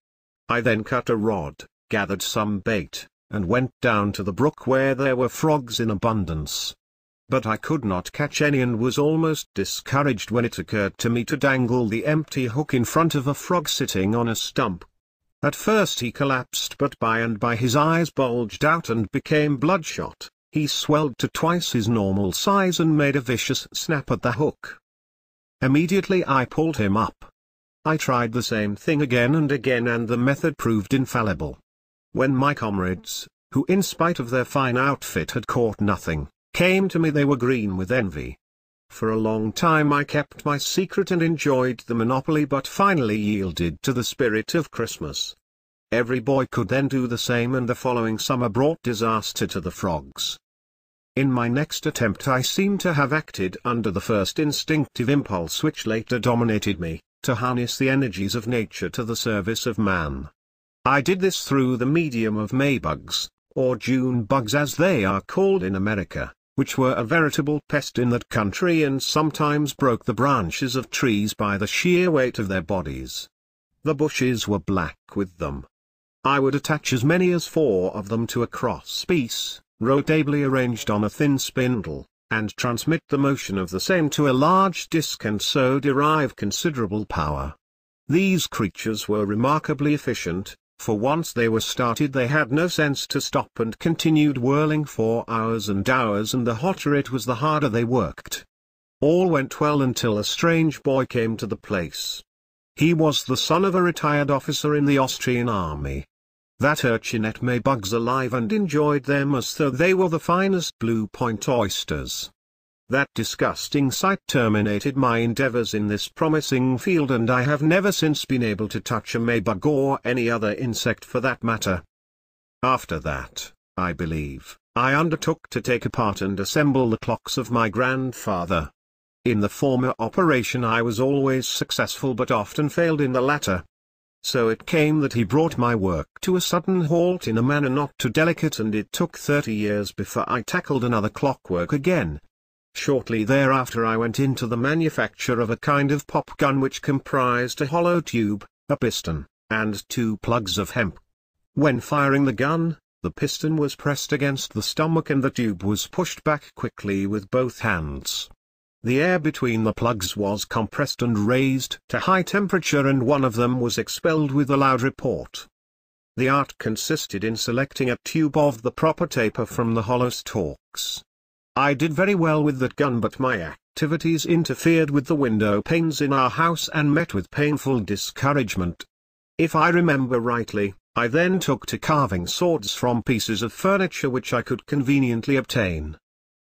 I then cut a rod, gathered some bait, and went down to the brook where there were frogs in abundance. But I could not catch any and was almost discouraged when it occurred to me to dangle the empty hook in front of a frog sitting on a stump. At first he collapsed, but by and by his eyes bulged out and became bloodshot. He swelled to twice his normal size and made a vicious snap at the hook. Immediately I pulled him up. I tried the same thing again and again, and the method proved infallible. When my comrades, who in spite of their fine outfit had caught nothing, came to me, they were green with envy. For a long time I kept my secret and enjoyed the monopoly, but finally yielded to the spirit of Christmas. Every boy could then do the same, and the following summer brought disaster to the frogs. In my next attempt I seem to have acted under the first instinctive impulse which later dominated me, to harness the energies of nature to the service of man. I did this through the medium of Maybugs, or June bugs as they are called in America, which were a veritable pest in that country and sometimes broke the branches of trees by the sheer weight of their bodies. The bushes were black with them. I would attach as many as 4 of them to a cross piece, rotably arranged on a thin spindle, and transmit the motion of the same to a large disc, and so derive considerable power. These creatures were remarkably efficient, for once they were started they had no sense to stop and continued whirling for hours and hours, and the hotter it was the harder they worked. All went well until a strange boy came to the place. He was the son of a retired officer in the Austrian army. That urchin ate Maybugs alive and enjoyed them as though they were the finest Blue Point oysters. That disgusting sight terminated my endeavors in this promising field, and I have never since been able to touch a Maybug or any other insect for that matter. After that, I believe, I undertook to take apart and assemble the clocks of my grandfather. In the former operation I was always successful, but often failed in the latter. So it came that he brought my work to a sudden halt in a manner not too delicate, and it took 30 years before I tackled another clockwork again. Shortly thereafter I went into the manufacture of a kind of pop gun which comprised a hollow tube, a piston, and 2 plugs of hemp. When firing the gun, the piston was pressed against the stomach and the tube was pushed back quickly with both hands. The air between the plugs was compressed and raised to high temperature, and one of them was expelled with a loud report. The art consisted in selecting a tube of the proper taper from the hollow stalks. I did very well with that gun, but my activities interfered with the window panes in our house and met with painful discouragement. If I remember rightly, I then took to carving swords from pieces of furniture which I could conveniently obtain.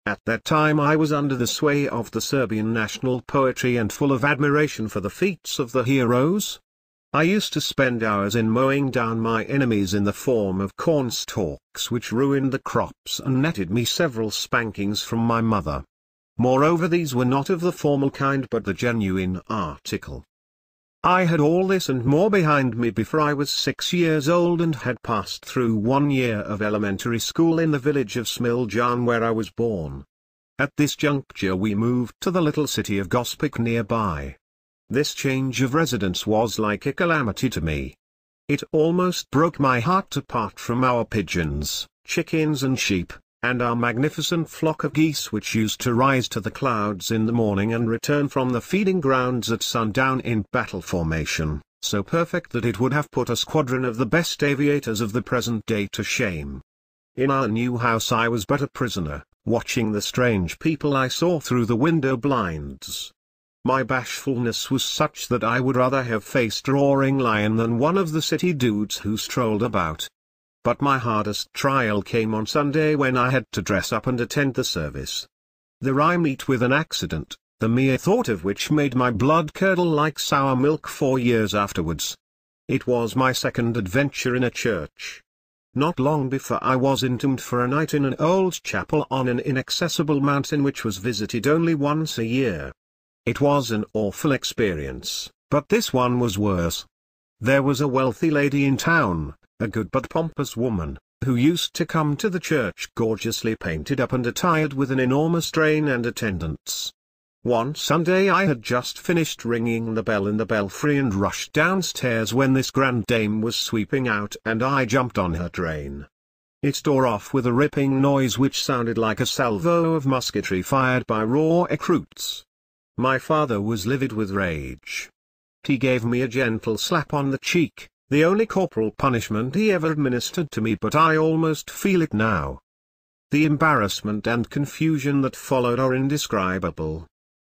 At that time I was under the sway of the Serbian national poetry and full of admiration for the feats of the heroes. I used to spend hours in mowing down my enemies in the form of corn stalks which ruined the crops and netted me several spankings from my mother. Moreover, these were not of the formal kind but the genuine article. I had all this and more behind me before I was 6 years old, and had passed through 1 year of elementary school in the village of Smiljan where I was born. At this juncture we moved to the little city of Gospic nearby. This change of residence was like a calamity to me. It almost broke my heart to part from our pigeons, chickens and sheep, and our magnificent flock of geese which used to rise to the clouds in the morning and return from the feeding grounds at sundown in battle formation, so perfect that it would have put a squadron of the best aviators of the present day to shame. In our new house I was but a prisoner, watching the strange people I saw through the window blinds. My bashfulness was such that I would rather have faced a roaring lion than one of the city dudes who strolled about. But my hardest trial came on Sunday when I had to dress up and attend the service. There I meet with an accident, the mere thought of which made my blood curdle like sour milk 4 years afterwards. It was my second adventure in a church. Not long before I was entombed for a night in an old chapel on an inaccessible mountain which was visited only once a year. It was an awful experience, but this one was worse. There was a wealthy lady in town, a good but pompous woman, who used to come to the church gorgeously painted up and attired with an enormous train and attendants. One Sunday I had just finished ringing the bell in the belfry and rushed downstairs when this grand dame was sweeping out and I jumped on her train. It tore off with a ripping noise which sounded like a salvo of musketry fired by raw recruits. My father was livid with rage. He gave me a gentle slap on the cheek, the only corporal punishment he ever administered to me, but I almost feel it now. The embarrassment and confusion that followed are indescribable.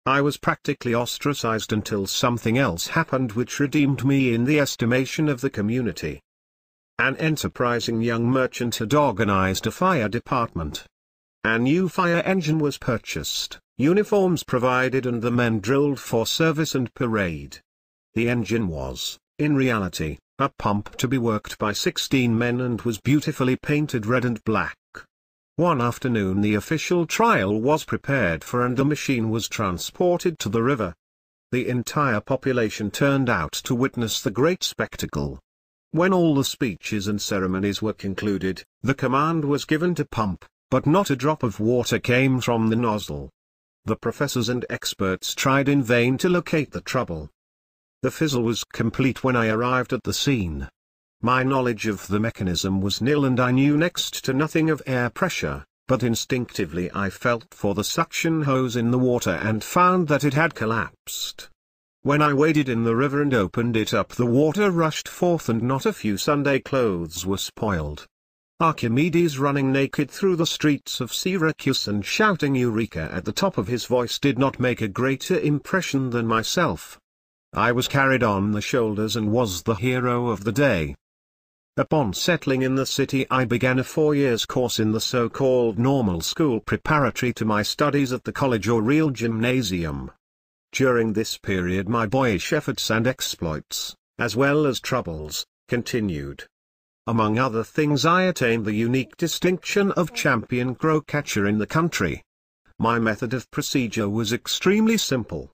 I was practically ostracized until something else happened which redeemed me in the estimation of the community. An enterprising young merchant had organized a fire department. A new fire engine was purchased, uniforms provided, and the men drilled for service and parade. The engine was, in reality, a pump to be worked by 16 men and was beautifully painted red and black. One afternoon the official trial was prepared for and the machine was transported to the river. The entire population turned out to witness the great spectacle. When all the speeches and ceremonies were concluded, the command was given to pump, but not a drop of water came from the nozzle. The professors and experts tried in vain to locate the trouble. The fizzle was complete when I arrived at the scene. My knowledge of the mechanism was nil and I knew next to nothing of air pressure, but instinctively I felt for the suction hose in the water and found that it had collapsed. When I waded in the river and opened it up, the water rushed forth and not a few Sunday clothes were spoiled. Archimedes running naked through the streets of Syracuse and shouting Eureka at the top of his voice did not make a greater impression than myself. I was carried on the shoulders and was the hero of the day. Upon settling in the city I began a 4-year course in the so-called normal school preparatory to my studies at the college or real gymnasium. During this period my boyish efforts and exploits, as well as troubles, continued. Among other things I attained the unique distinction of champion crow catcher in the country. My method of procedure was extremely simple.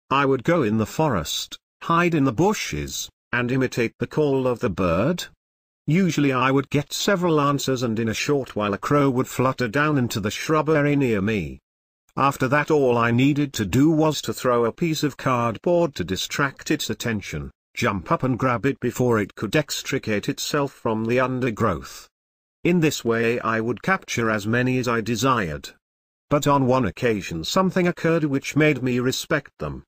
I would go in the forest, hide in the bushes, and imitate the call of the bird. Usually I would get several answers and in a short while a crow would flutter down into the shrubbery near me. After that all I needed to do was to throw a piece of cardboard to distract its attention, jump up and grab it before it could extricate itself from the undergrowth. In this way I would capture as many as I desired. But on one occasion something occurred which made me respect them.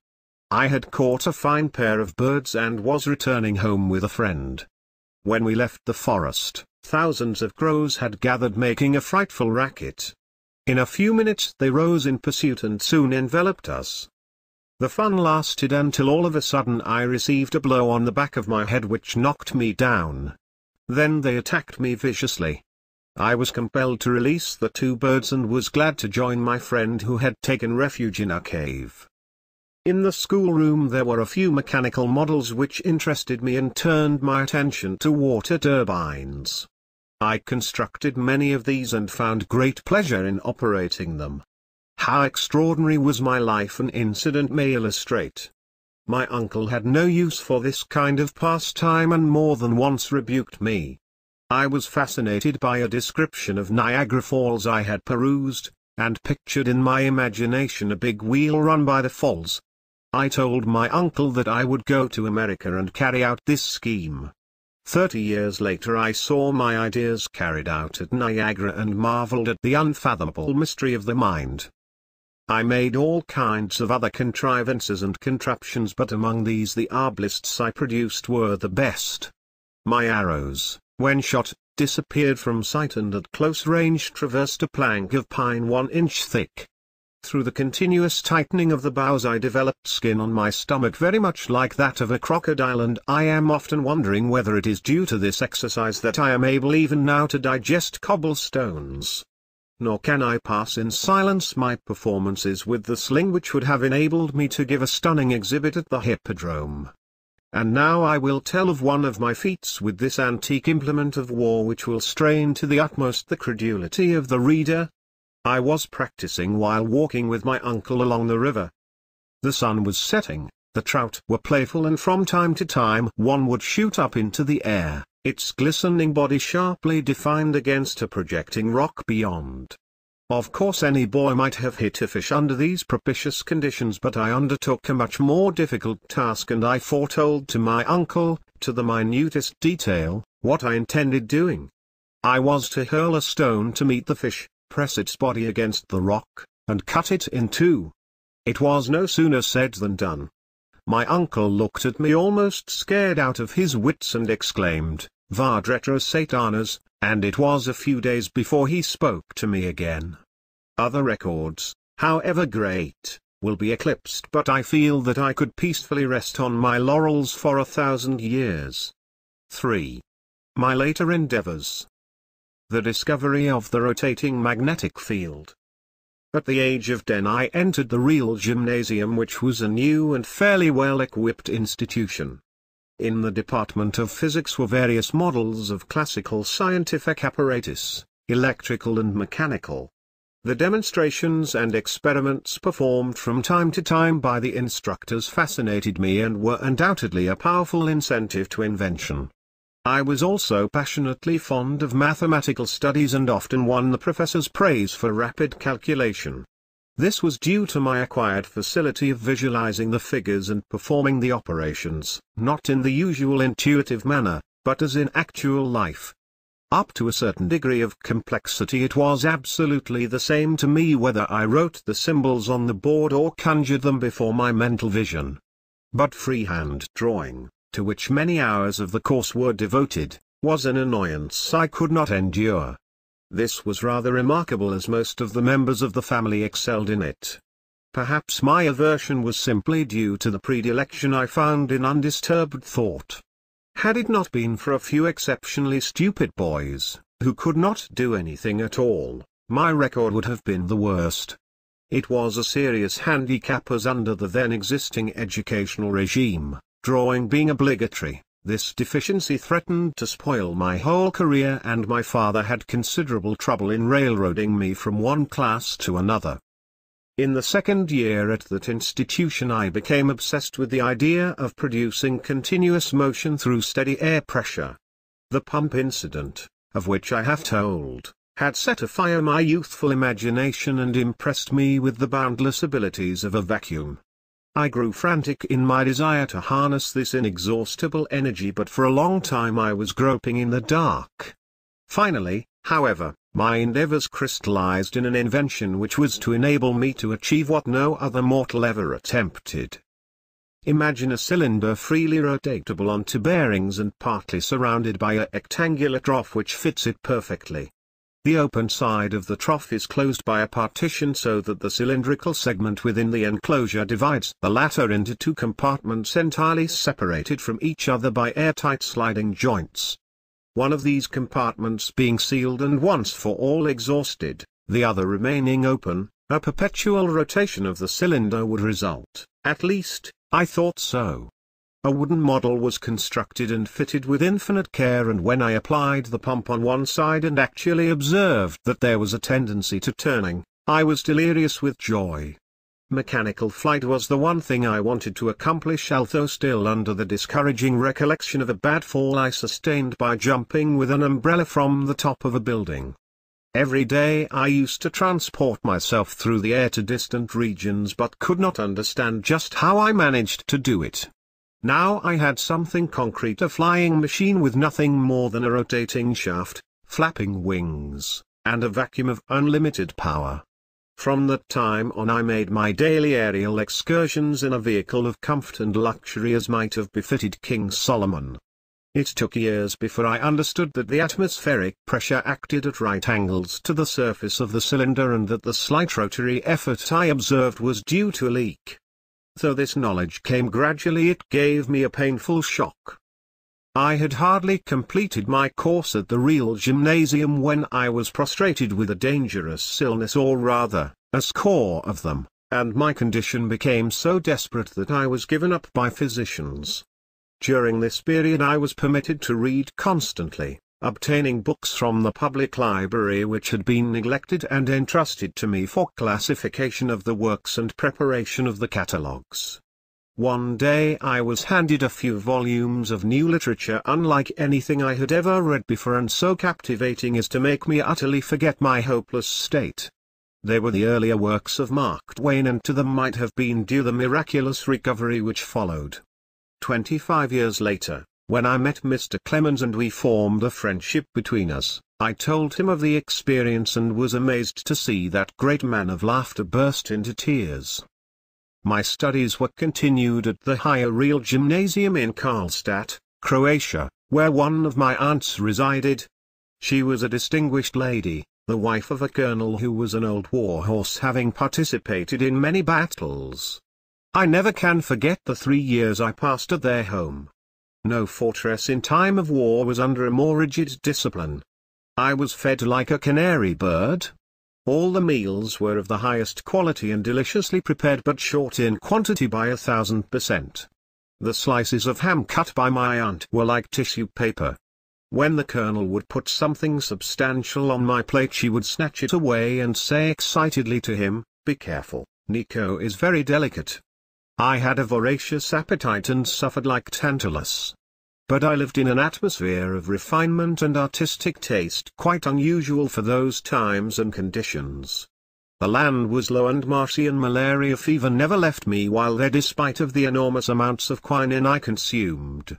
I had caught a fine pair of birds and was returning home with a friend. When we left the forest, thousands of crows had gathered making a frightful racket. In a few minutes they rose in pursuit and soon enveloped us. The fun lasted until all of a sudden I received a blow on the back of my head which knocked me down. Then they attacked me viciously. I was compelled to release the 2 birds and was glad to join my friend who had taken refuge in a cave. In the schoolroom there were a few mechanical models which interested me and turned my attention to water turbines. I constructed many of these and found great pleasure in operating them. How extraordinary was my life an incident may illustrate. My uncle had no use for this kind of pastime and more than once rebuked me. I was fascinated by a description of Niagara Falls I had perused, and pictured in my imagination a big wheel run by the falls. I told my uncle that I would go to America and carry out this scheme. 30 years later I saw my ideas carried out at Niagara and marveled at the unfathomable mystery of the mind. I made all kinds of other contrivances and contraptions, but among these the arbalists I produced were the best. My arrows, when shot, disappeared from sight and at close range traversed a plank of pine 1 inch thick. Through the continuous tightening of the boughs I developed skin on my stomach very much like that of a crocodile, and I am often wondering whether it is due to this exercise that I am able even now to digest cobblestones. Nor can I pass in silence my performances with the sling which would have enabled me to give a stunning exhibit at the Hippodrome. And now I will tell of one of my feats with this antique implement of war which will strain to the utmost the credulity of the reader. I was practicing while walking with my uncle along the river. The sun was setting, the trout were playful, and from time to time one would shoot up into the air, its glistening body sharply defined against a projecting rock beyond. Of course any boy might have hit a fish under these propitious conditions, but I undertook a much more difficult task, and I foretold to my uncle, to the minutest detail, what I intended doing. I was to hurl a stone to meet the fish, press its body against the rock, and cut it in two. It was no sooner said than done. My uncle looked at me almost scared out of his wits and exclaimed, "Vad retro Satanas," and it was a few days before he spoke to me again. Other records, however great, will be eclipsed, but I feel that I could peacefully rest on my laurels for 1,000 years. 3. My later endeavors. The discovery of the rotating magnetic field. At the age of 10 I entered the Real Gymnasium, which was a new and fairly well-equipped institution. In the department of physics were various models of classical scientific apparatus, electrical and mechanical. The demonstrations and experiments performed from time to time by the instructors fascinated me and were undoubtedly a powerful incentive to invention. I was also passionately fond of mathematical studies and often won the professor's praise for rapid calculation. This was due to my acquired facility of visualizing the figures and performing the operations, not in the usual intuitive manner, but as in actual life. Up to a certain degree of complexity it was absolutely the same to me whether I wrote the symbols on the board or conjured them before my mental vision. But freehand drawing, to which many hours of the course were devoted, was an annoyance I could not endure. This was rather remarkable, as most of the members of the family excelled in it. Perhaps my aversion was simply due to the predilection I found in undisturbed thought. Had it not been for a few exceptionally stupid boys, who could not do anything at all, my record would have been the worst. It was a serious handicap, as under the then existing educational regime, drawing being obligatory, this deficiency threatened to spoil my whole career, and my father had considerable trouble in railroading me from one class to another. In the second year at that institution I became obsessed with the idea of producing continuous motion through steady air pressure. The pump incident, of which I have told, had set afire my youthful imagination and impressed me with the boundless abilities of a vacuum. I grew frantic in my desire to harness this inexhaustible energy, but for a long time I was groping in the dark. Finally, however, my endeavors crystallized in an invention which was to enable me to achieve what no other mortal ever attempted. Imagine a cylinder freely rotatable onto bearings and partly surrounded by a rectangular trough which fits it perfectly. The open side of the trough is closed by a partition so that the cylindrical segment within the enclosure divides the latter into two compartments entirely separated from each other by airtight sliding joints. One of these compartments being sealed and once for all exhausted, the other remaining open, a perpetual rotation of the cylinder would result. At least, I thought so. A wooden model was constructed and fitted with infinite care, and when I applied the pump on one side and actually observed that there was a tendency to turning, I was delirious with joy. Mechanical flight was the one thing I wanted to accomplish, although still under the discouraging recollection of a bad fall I sustained by jumping with an umbrella from the top of a building. Every day I used to transport myself through the air to distant regions, but could not understand just how I managed to do it. Now I had something concrete, a flying machine with nothing more than a rotating shaft, flapping wings, and a vacuum of unlimited power. From that time on I made my daily aerial excursions in a vehicle of comfort and luxury as might have befitted King Solomon. It took years before I understood that the atmospheric pressure acted at right angles to the surface of the cylinder, and that the slight rotary effort I observed was due to a leak. Though this knowledge came gradually, it gave me a painful shock. I had hardly completed my course at the Real Gymnasium when I was prostrated with a dangerous illness, or rather, a score of them, and my condition became so desperate that I was given up by physicians. During this period I was permitted to read constantly, obtaining books from the public library which had been neglected and entrusted to me for classification of the works and preparation of the catalogues. One day I was handed a few volumes of new literature unlike anything I had ever read before, and so captivating as to make me utterly forget my hopeless state. They were the earlier works of Mark Twain, and to them might have been due the miraculous recovery which followed. 25 years later, when I met Mr. Clemens and we formed a friendship between us, I told him of the experience and was amazed to see that great man of laughter burst into tears. My studies were continued at the Higher Real Gymnasium in Karlstad, Croatia, where one of my aunts resided. She was a distinguished lady, the wife of a colonel who was an old warhorse, having participated in many battles. I never can forget the 3 years I passed at their home. No fortress in time of war was under a more rigid discipline. I was fed like a canary bird. All the meals were of the highest quality and deliciously prepared, but short in quantity by 1000%. The slices of ham cut by my aunt were like tissue paper. When the colonel would put something substantial on my plate, she would snatch it away and say excitedly to him, "Be careful, Nico is very delicate." I had a voracious appetite and suffered like Tantalus. But I lived in an atmosphere of refinement and artistic taste quite unusual for those times and conditions. The land was low and marshy, and malaria fever never left me while there, despite of the enormous amounts of quinine I consumed.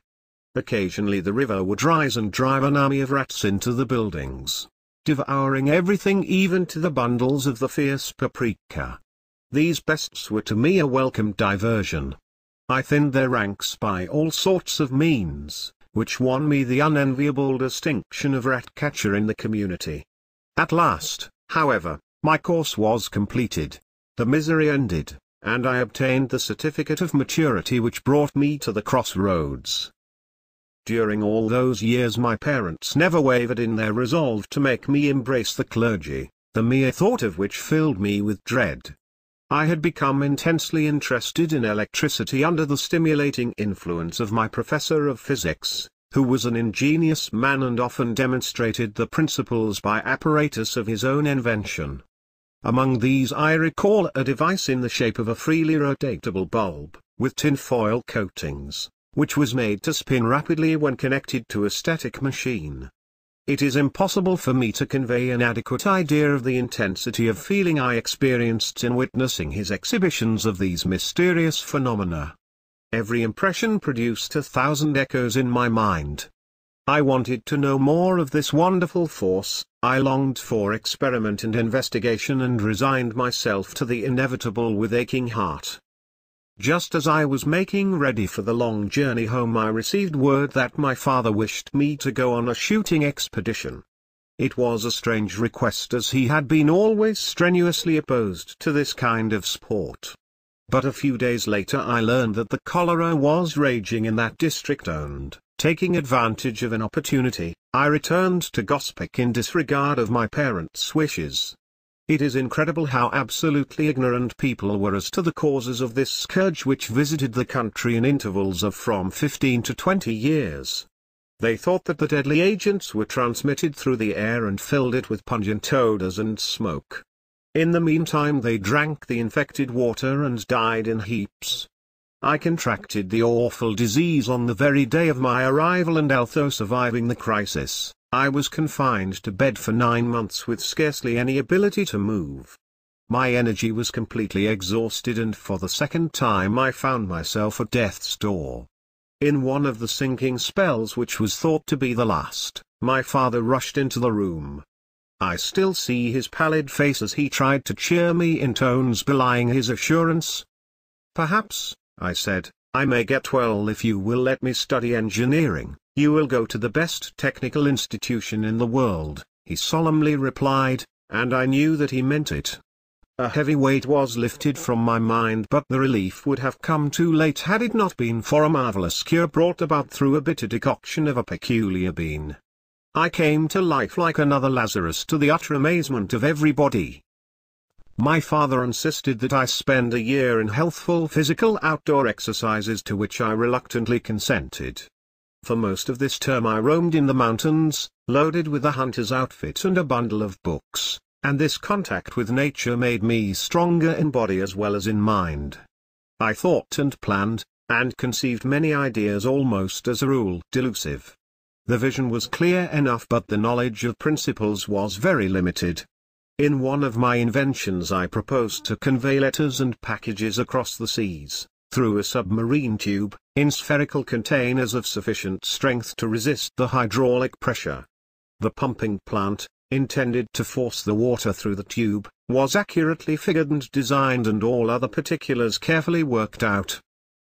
Occasionally the river would rise and drive an army of rats into the buildings, devouring everything, even to the bundles of the fierce paprika. These pests were to me a welcome diversion. I thinned their ranks by all sorts of means, which won me the unenviable distinction of rat catcher in the community. At last, however, my course was completed, the misery ended, and I obtained the certificate of maturity which brought me to the crossroads. During all those years my parents never wavered in their resolve to make me embrace the clergy, the mere thought of which filled me with dread. I had become intensely interested in electricity under the stimulating influence of my professor of physics, who was an ingenious man and often demonstrated the principles by apparatus of his own invention. Among these I recall a device in the shape of a freely rotatable bulb, with tinfoil coatings, which was made to spin rapidly when connected to a static machine. It is impossible for me to convey an adequate idea of the intensity of feeling I experienced in witnessing his exhibitions of these mysterious phenomena. Every impression produced 1,000 echoes in my mind. I wanted to know more of this wonderful force, I longed for experiment and investigation, and resigned myself to the inevitable with aching heart. Just as I was making ready for the long journey home, I received word that my father wished me to go on a shooting expedition. It was a strange request, as he had been always strenuously opposed to this kind of sport. But a few days later I learned that the cholera was raging in that district, and, taking advantage of an opportunity, I returned to Gospic in disregard of my parents' wishes. It is incredible how absolutely ignorant people were as to the causes of this scourge, which visited the country in intervals of from 15 to 20 years. They thought that the deadly agents were transmitted through the air and filled it with pungent odors and smoke. In the meantime they drank the infected water and died in heaps. I contracted the awful disease on the very day of my arrival, and although surviving the crisis, I was confined to bed for 9 months with scarcely any ability to move. My energy was completely exhausted, and for the second time I found myself at death's door. In one of the sinking spells, which was thought to be the last, my father rushed into the room. I still see his pallid face as he tried to cheer me in tones belying his assurance. "Perhaps," I said, "I may get well if you will let me study engineering. You will go to the best technical institution in the world," he solemnly replied, and I knew that he meant it. A heavy weight was lifted from my mind, but the relief would have come too late had it not been for a marvelous cure brought about through a bitter decoction of a peculiar bean. I came to life like another Lazarus, to the utter amazement of everybody. My father insisted that I spend a year in healthful physical outdoor exercises, to which I reluctantly consented. For most of this term I roamed in the mountains, loaded with a hunter's outfit and a bundle of books, and this contact with nature made me stronger in body as well as in mind. I thought and planned, and conceived many ideas, almost as a rule delusive. The vision was clear enough, but the knowledge of principles was very limited. In one of my inventions I proposed to convey letters and packages across the seas, through a submarine tube, in spherical containers of sufficient strength to resist the hydraulic pressure. The pumping plant, intended to force the water through the tube, was accurately figured and designed, and all other particulars carefully worked out.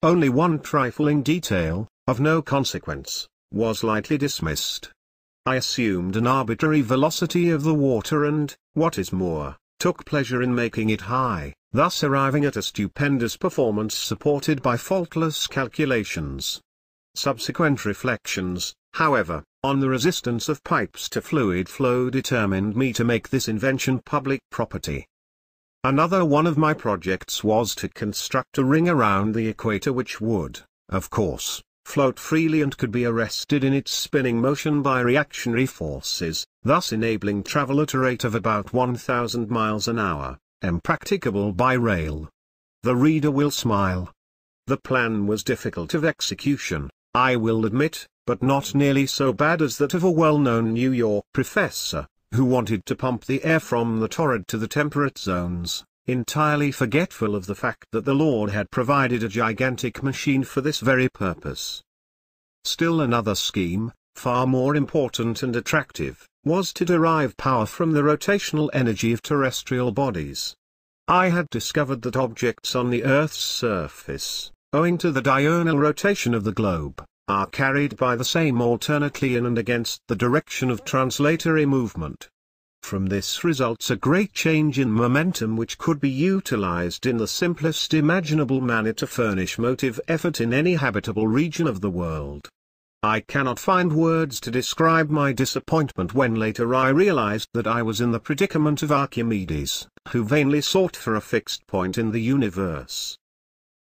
Only one trifling detail, of no consequence, was lightly dismissed. I assumed an arbitrary velocity of the water and, what is more, took pleasure in making it high, thus arriving at a stupendous performance supported by faultless calculations. Subsequent reflections, however, on the resistance of pipes to fluid flow determined me to make this invention public property. Another one of my projects was to construct a ring around the equator which would, of course, float freely and could be arrested in its spinning motion by reactionary forces, thus enabling travel at a rate of about 1,000 miles an hour, impracticable by rail. The reader will smile. The plan was difficult of execution, I will admit, but not nearly so bad as that of a well-known New York professor, who wanted to pump the air from the torrid to the temperate zones, entirely forgetful of the fact that the Lord had provided a gigantic machine for this very purpose. Still another scheme, far more important and attractive, was to derive power from the rotational energy of terrestrial bodies. I had discovered that objects on the Earth's surface, owing to the diurnal rotation of the globe, are carried by the same alternately in and against the direction of translatory movement. From this results a great change in momentum which could be utilized in the simplest imaginable manner to furnish motive effort in any habitable region of the world. I cannot find words to describe my disappointment when later I realized that I was in the predicament of Archimedes, who vainly sought for a fixed point in the universe.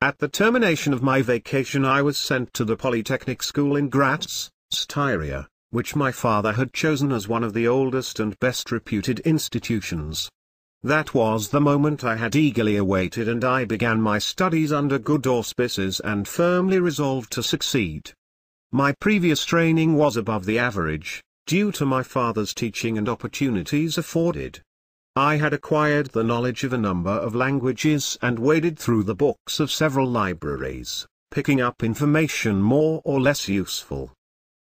At the termination of my vacation I was sent to the Polytechnic School in Graz, Styria, which my father had chosen as one of the oldest and best reputed institutions. That was the moment I had eagerly awaited, and I began my studies under good auspices and firmly resolved to succeed. My previous training was above the average, due to my father's teaching and opportunities afforded. I had acquired the knowledge of a number of languages and waded through the books of several libraries, picking up information more or less useful.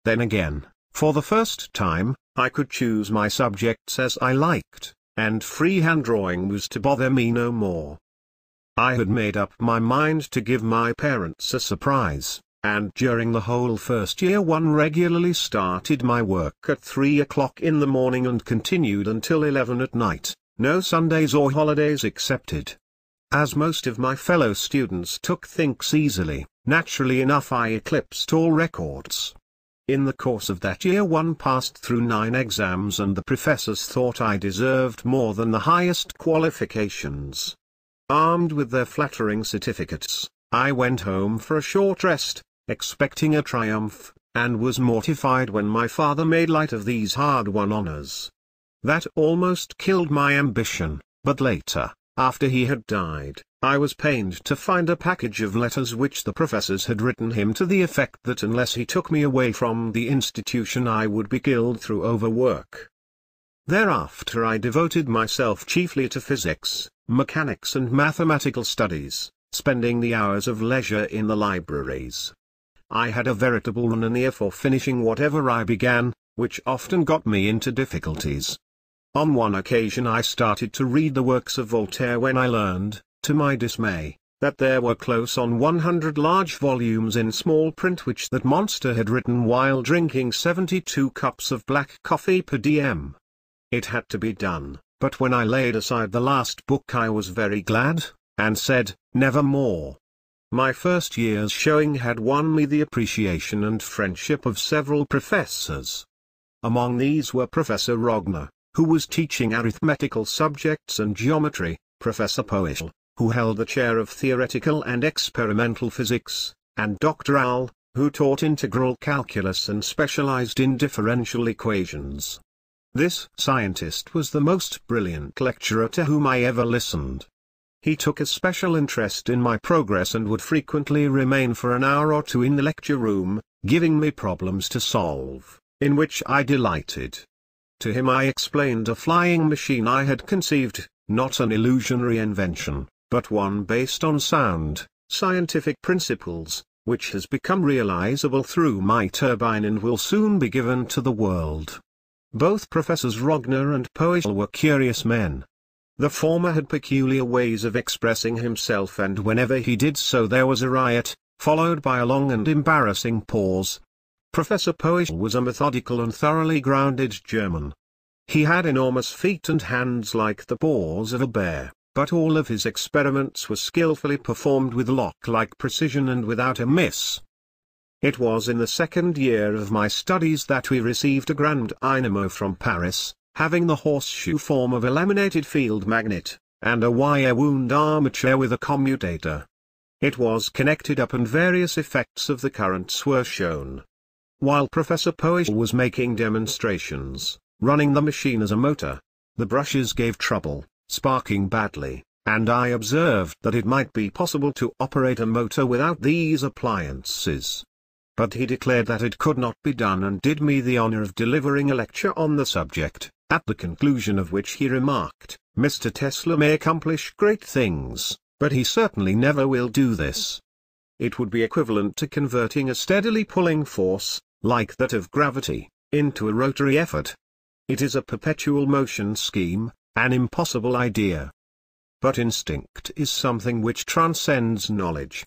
Then again, for the first time, I could choose my subjects as I liked, and freehand drawing was to bother me no more. I had made up my mind to give my parents a surprise, and during the whole first year regularly started my work at 3 o'clock in the morning and continued until 11 at night, no Sundays or holidays excepted. As most of my fellow students took things easily, naturally enough I eclipsed all records. In the course of that year one passed through 9 exams, and the professors thought I deserved more than the highest qualifications. Armed with their flattering certificates, I went home for a short rest, expecting a triumph, and was mortified when my father made light of these hard-won honors. That almost killed my ambition, but later, after he had died, I was pained to find a package of letters which the professors had written him to the effect that unless he took me away from the institution I would be killed through overwork. Thereafter I devoted myself chiefly to physics, mechanics and mathematical studies, spending the hours of leisure in the libraries. I had a veritable mania for finishing whatever I began, which often got me into difficulties. On one occasion I started to read the works of Voltaire when I learned, to my dismay, that there were close on 100 large volumes in small print which that monster had written while drinking 72 cups of black coffee per diem. It had to be done, but when I laid aside the last book I was very glad, and said, never more. My first year's showing had won me the appreciation and friendship of several professors. Among these were Professor Rogner, who was teaching arithmetical subjects and geometry, Professor Poeschl, who held the chair of theoretical and experimental physics, and Dr. Al, who taught integral calculus and specialized in differential equations. This scientist was the most brilliant lecturer to whom I ever listened. He took a special interest in my progress and would frequently remain for an hour or two in the lecture room, giving me problems to solve, in which I delighted. To him I explained a flying machine I had conceived, not an illusionary invention, but one based on sound, scientific principles, which has become realizable through my turbine and will soon be given to the world. Both Professors Rogner and Poeschl were curious men. The former had peculiar ways of expressing himself, and whenever he did so there was a riot, followed by a long and embarrassing pause. Professor Poeschl was a methodical and thoroughly grounded German. He had enormous feet and hands like the paws of a bear, but all of his experiments were skillfully performed with lock-like precision and without a miss. It was in the second year of my studies that we received a grand dynamo from Paris, having the horseshoe form of a laminated field magnet, and a wire-wound armature with a commutator. It was connected up and various effects of the currents were shown. While Professor Poeschl was making demonstrations, running the machine as a motor, the brushes gave trouble, sparking badly, and I observed that it might be possible to operate a motor without these appliances. But he declared that it could not be done and did me the honor of delivering a lecture on the subject, at the conclusion of which he remarked, "Mr. Tesla may accomplish great things, but he certainly never will do this. It would be equivalent to converting a steadily pulling force, like that of gravity, into a rotary effort. It is a perpetual motion scheme, an impossible idea." But instinct is something which transcends knowledge.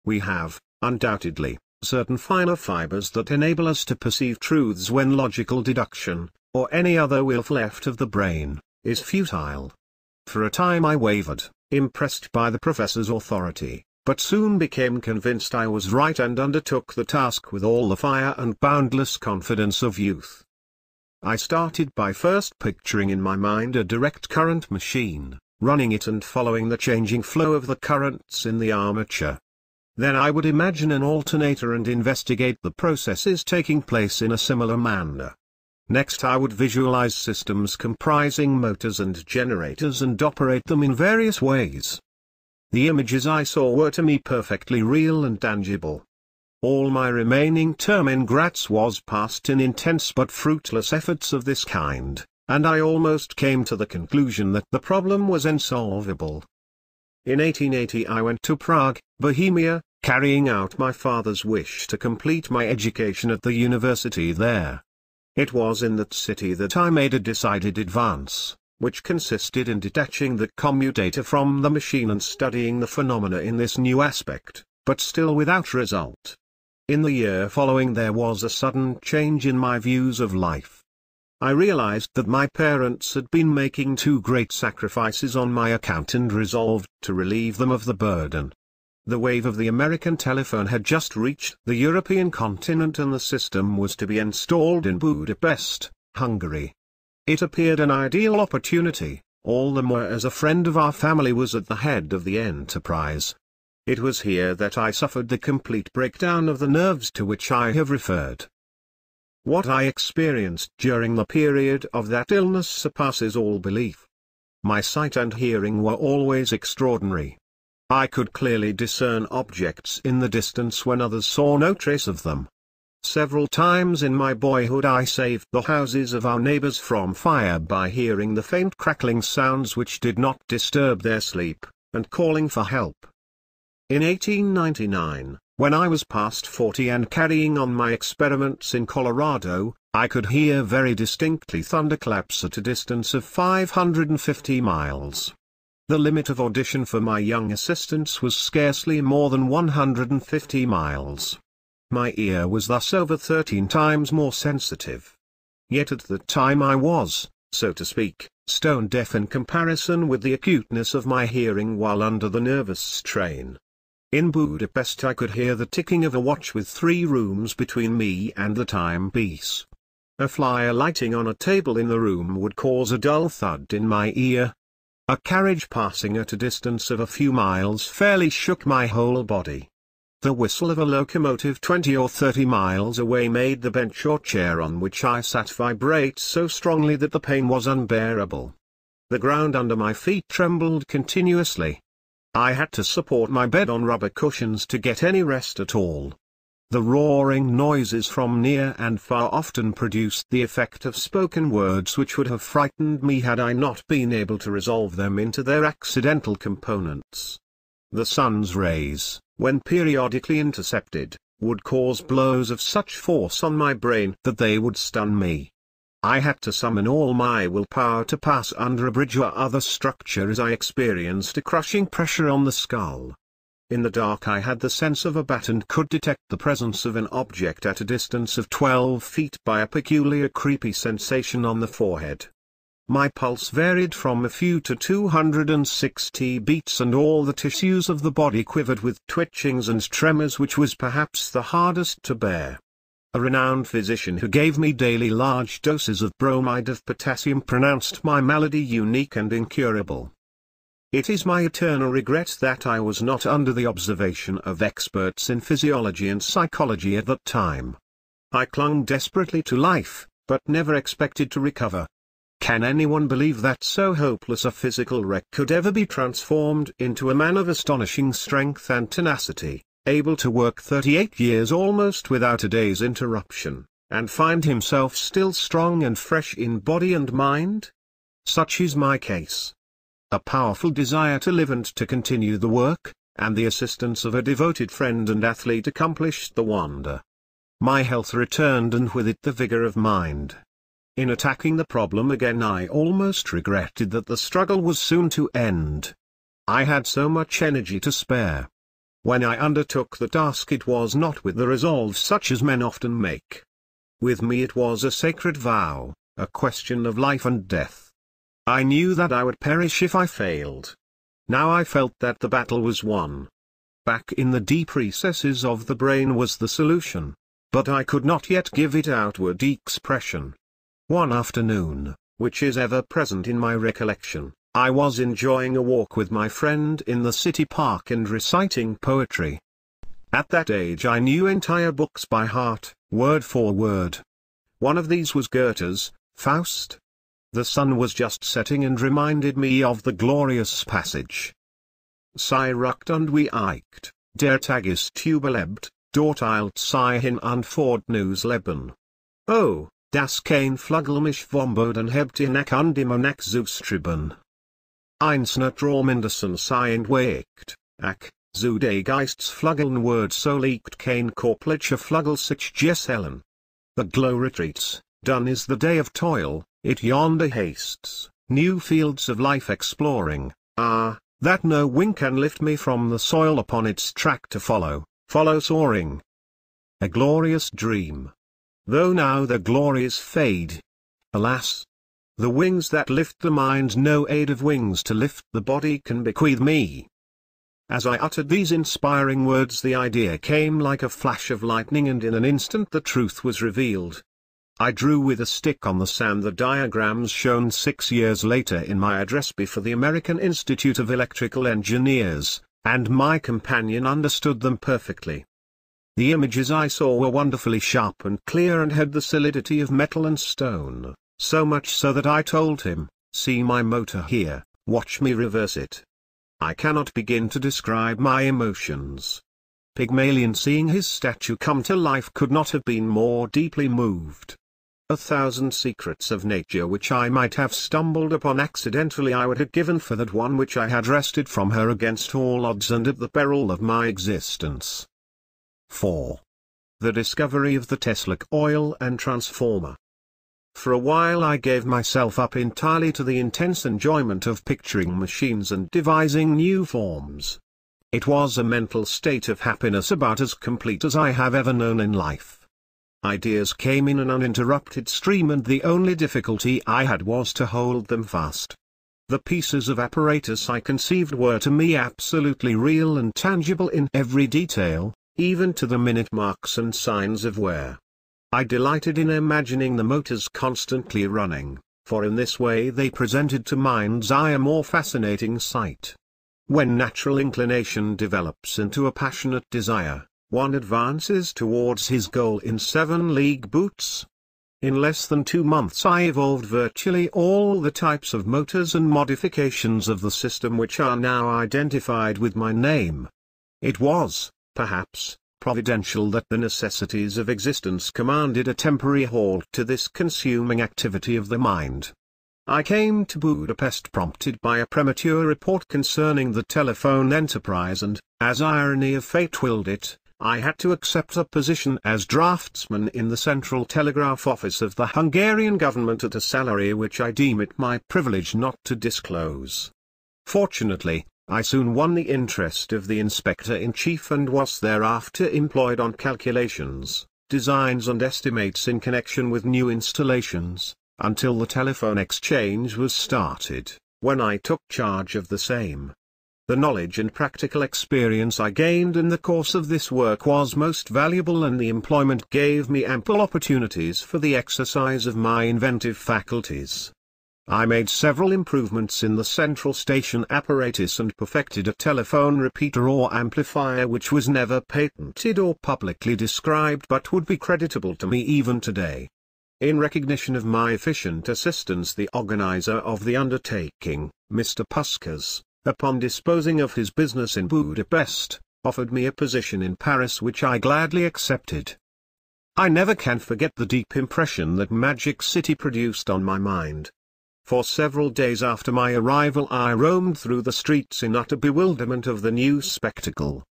We have, undoubtedly, certain finer fibers that enable us to perceive truths when logical deduction, or any other willful effort of the brain, is futile. For a time I wavered, impressed by the professor's authority, but soon became convinced I was right and undertook the task with all the fire and boundless confidence of youth. I started by first picturing in my mind a direct current machine, running it and following the changing flow of the currents in the armature. Then I would imagine an alternator and investigate the processes taking place in a similar manner. Next I would visualize systems comprising motors and generators and operate them in various ways. The images I saw were to me perfectly real and tangible. All my remaining term in Graz was passed in intense but fruitless efforts of this kind, and I almost came to the conclusion that the problem was insolvable. In 1880 I went to Prague, Bohemia, carrying out my father's wish to complete my education at the university there. It was in that city that I made a decided advance, which consisted in detaching the commutator from the machine and studying the phenomena in this new aspect, but still without result. In the year following there was a sudden change in my views of life. I realized that my parents had been making too great sacrifices on my account and resolved to relieve them of the burden. The wave of the American telephone had just reached the European continent and the system was to be installed in Budapest, Hungary. It appeared an ideal opportunity, all the more as a friend of our family was at the head of the enterprise. It was here that I suffered the complete breakdown of the nerves to which I have referred. What I experienced during the period of that illness surpasses all belief. My sight and hearing were always extraordinary. I could clearly discern objects in the distance when others saw no trace of them. Several times in my boyhood I saved the houses of our neighbors from fire by hearing the faint crackling sounds which did not disturb their sleep, and calling for help. In 1899, when I was past 40 and carrying on my experiments in Colorado, I could hear very distinctly thunderclaps at a distance of 550 miles. The limit of audition for my young assistants was scarcely more than 150 miles. My ear was thus over 13 times more sensitive. Yet at the time I was, so to speak, stone deaf in comparison with the acuteness of my hearing while under the nervous strain. In Budapest I could hear the ticking of a watch with 3 rooms between me and the timepiece. A fly alighting on a table in the room would cause a dull thud in my ear. A carriage passing at a distance of a few miles fairly shook my whole body. The whistle of a locomotive 20 or 30 miles away made the bench or chair on which I sat vibrate so strongly that the pain was unbearable. The ground under my feet trembled continuously. I had to support my bed on rubber cushions to get any rest at all. The roaring noises from near and far often produced the effect of spoken words which would have frightened me had I not been able to resolve them into their accidental components. The sun's rays, when periodically intercepted, would cause blows of such force on my brain that they would stun me. I had to summon all my willpower to pass under a bridge or other structure as I experienced a crushing pressure on the skull. In the dark I had the sense of a bat and could detect the presence of an object at a distance of 12 feet by a peculiar creepy sensation on the forehead. My pulse varied from a few to 260 beats and all the tissues of the body quivered with twitchings and tremors, which was perhaps the hardest to bear. A renowned physician who gave me daily large doses of bromide of potassium pronounced my malady unique and incurable. It is my eternal regret that I was not under the observation of experts in physiology and psychology at that time. I clung desperately to life, but never expected to recover. Can anyone believe that so hopeless a physical wreck could ever be transformed into a man of astonishing strength and tenacity, able to work 38 years almost without a day's interruption, and find himself still strong and fresh in body and mind? Such is my case. A powerful desire to live and to continue the work, and the assistance of a devoted friend and athlete accomplished the wonder. My health returned and with it the vigor of mind. In attacking the problem again I almost regretted that the struggle was soon to end. I had so much energy to spare. When I undertook the task it was not with the resolve such as men often make. With me it was a sacred vow, a question of life and death. I knew that I would perish if I failed. Now I felt that the battle was won. Back in the deep recesses of the brain was the solution, but I could not yet give it outward expression. One afternoon, which is ever present in my recollection, I was enjoying a walk with my friend in the city park and reciting poetry. At that age I knew entire books by heart, word for word. One of these was Goethe's Faust. The sun was just setting and reminded me of the glorious passage. Sei ruckt und wie eicht, der Tag ist überlebt, dort eilt sei hin und fort neues Leben. Oh, das kein Flügel mich vom Boden hebt hinweg und immer nach zustreben. Eins nur mindestens sei entwegt, ach, zu de Geistsflügeln word so liegt kein körperlicher Flügel sich gesellen. The glow retreats, done is the day of toil. It yonder hastes, new fields of life exploring, that no wing can lift me from the soil upon its track to follow soaring. A glorious dream. Though now the glories fade. Alas! The wings that lift the mind no aid of wings to lift the body can bequeath me. As I uttered these inspiring words the idea came like a flash of lightning and in an instant the truth was revealed. I drew with a stick on the sand the diagrams shown 6 years later in my address before the American Institute of Electrical Engineers, and my companion understood them perfectly. The images I saw were wonderfully sharp and clear and had the solidity of metal and stone, so much so that I told him, "See my motor here, watch me reverse it." I cannot begin to describe my emotions. Pygmalion seeing his statue come to life could not have been more deeply moved. 1,000 secrets of nature which I might have stumbled upon accidentally I would have given for that one which I had wrested from her against all odds and at the peril of my existence. 4. The discovery of the Tesla coil and transformer. For a while I gave myself up entirely to the intense enjoyment of picturing machines and devising new forms. It was a mental state of happiness about as complete as I have ever known in life. Ideas came in an uninterrupted stream and the only difficulty I had was to hold them fast. The pieces of apparatus I conceived were to me absolutely real and tangible in every detail, even to the minute marks and signs of wear. I delighted in imagining the motors constantly running, for in this way they presented to mind's eye a more fascinating sight. When natural inclination develops into a passionate desire, one advances towards his goal in 7-league boots. In less than 2 months I evolved virtually all the types of motors and modifications of the system which are now identified with my name. It was, perhaps, providential that the necessities of existence commanded a temporary halt to this consuming activity of the mind. I came to Budapest prompted by a premature report concerning the telephone enterprise and, as irony of fate willed it, I had to accept a position as draftsman in the Central Telegraph Office of the Hungarian government at a salary which I deem it my privilege not to disclose. Fortunately, I soon won the interest of the Inspector-in-Chief and was thereafter employed on calculations, designs and estimates in connection with new installations, until the telephone exchange was started, when I took charge of the same. The knowledge and practical experience I gained in the course of this work was most valuable, and the employment gave me ample opportunities for the exercise of my inventive faculties. I made several improvements in the central station apparatus and perfected a telephone repeater or amplifier which was never patented or publicly described but would be creditable to me even today. In recognition of my efficient assistance, the organizer of the undertaking, Mr. Puskas, upon disposing of his business in Budapest, offered me a position in Paris which I gladly accepted. I never can forget the deep impression that Magic City produced on my mind. For several days after my arrival I roamed through the streets in utter bewilderment of the new spectacle.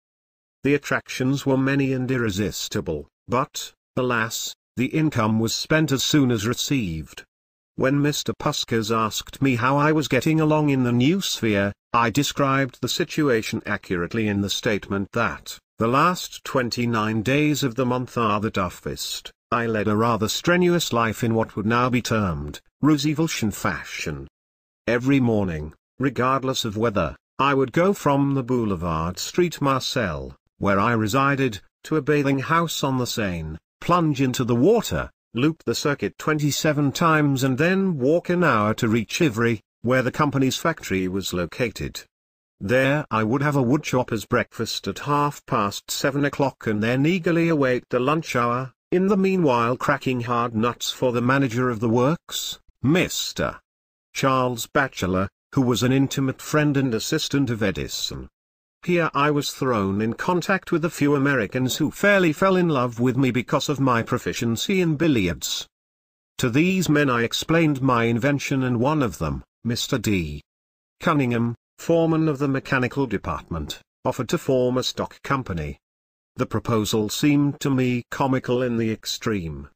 The attractions were many and irresistible, but, alas, the income was spent as soon as received. When Mr. Puskas asked me how I was getting along in the new sphere, I described the situation accurately in the statement that, the last 29 days of the month are the toughest. I led a rather strenuous life in what would now be termed Roosevelt fashion. Every morning, regardless of weather, I would go from the Boulevard Street Marcel, where I resided, to a bathing house on the Seine, plunge into the water, loop the circuit 27 times and then walk an hour to reach Ivry, where the company's factory was located. There I would have a woodchopper's breakfast at 7:30 o'clock and then eagerly await the lunch hour, in the meanwhile cracking hard nuts for the manager of the works, Mr. Charles Batchelor, who was an intimate friend and assistant of Edison. Here I was thrown in contact with a few Americans who fairly fell in love with me because of my proficiency in billiards. To these men I explained my invention, and one of them, Mr. D. Cunningham, foreman of the mechanical department, offered to form a stock company. The proposal seemed to me comical in the extreme.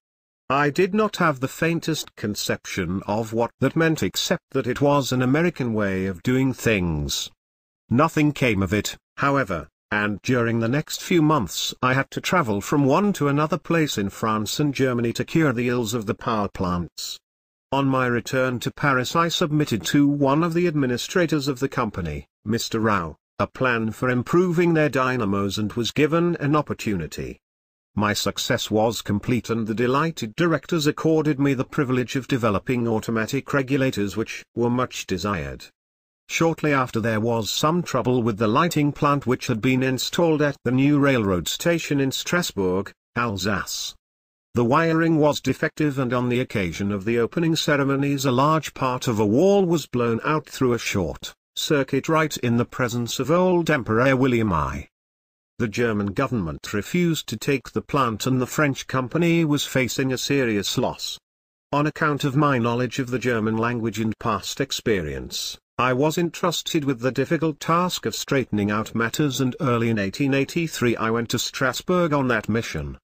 I did not have the faintest conception of what that meant except that it was an American way of doing things. Nothing came of it, however, and during the next few months I had to travel from one to another place in France and Germany to cure the ills of the power plants. On my return to Paris I submitted to one of the administrators of the company, Mr. Rao, a plan for improving their dynamos and was given an opportunity. My success was complete and the delighted directors accorded me the privilege of developing automatic regulators which were much desired. Shortly after there was some trouble with the lighting plant which had been installed at the new railroad station in Strasbourg, Alsace. The wiring was defective and on the occasion of the opening ceremonies a large part of a wall was blown out through a short circuit right in the presence of old Emperor William I. The German government refused to take the plant and the French company was facing a serious loss. On account of my knowledge of the German language and past experience, I was entrusted with the difficult task of straightening out matters, and early in 1883 I went to Strasbourg on that mission.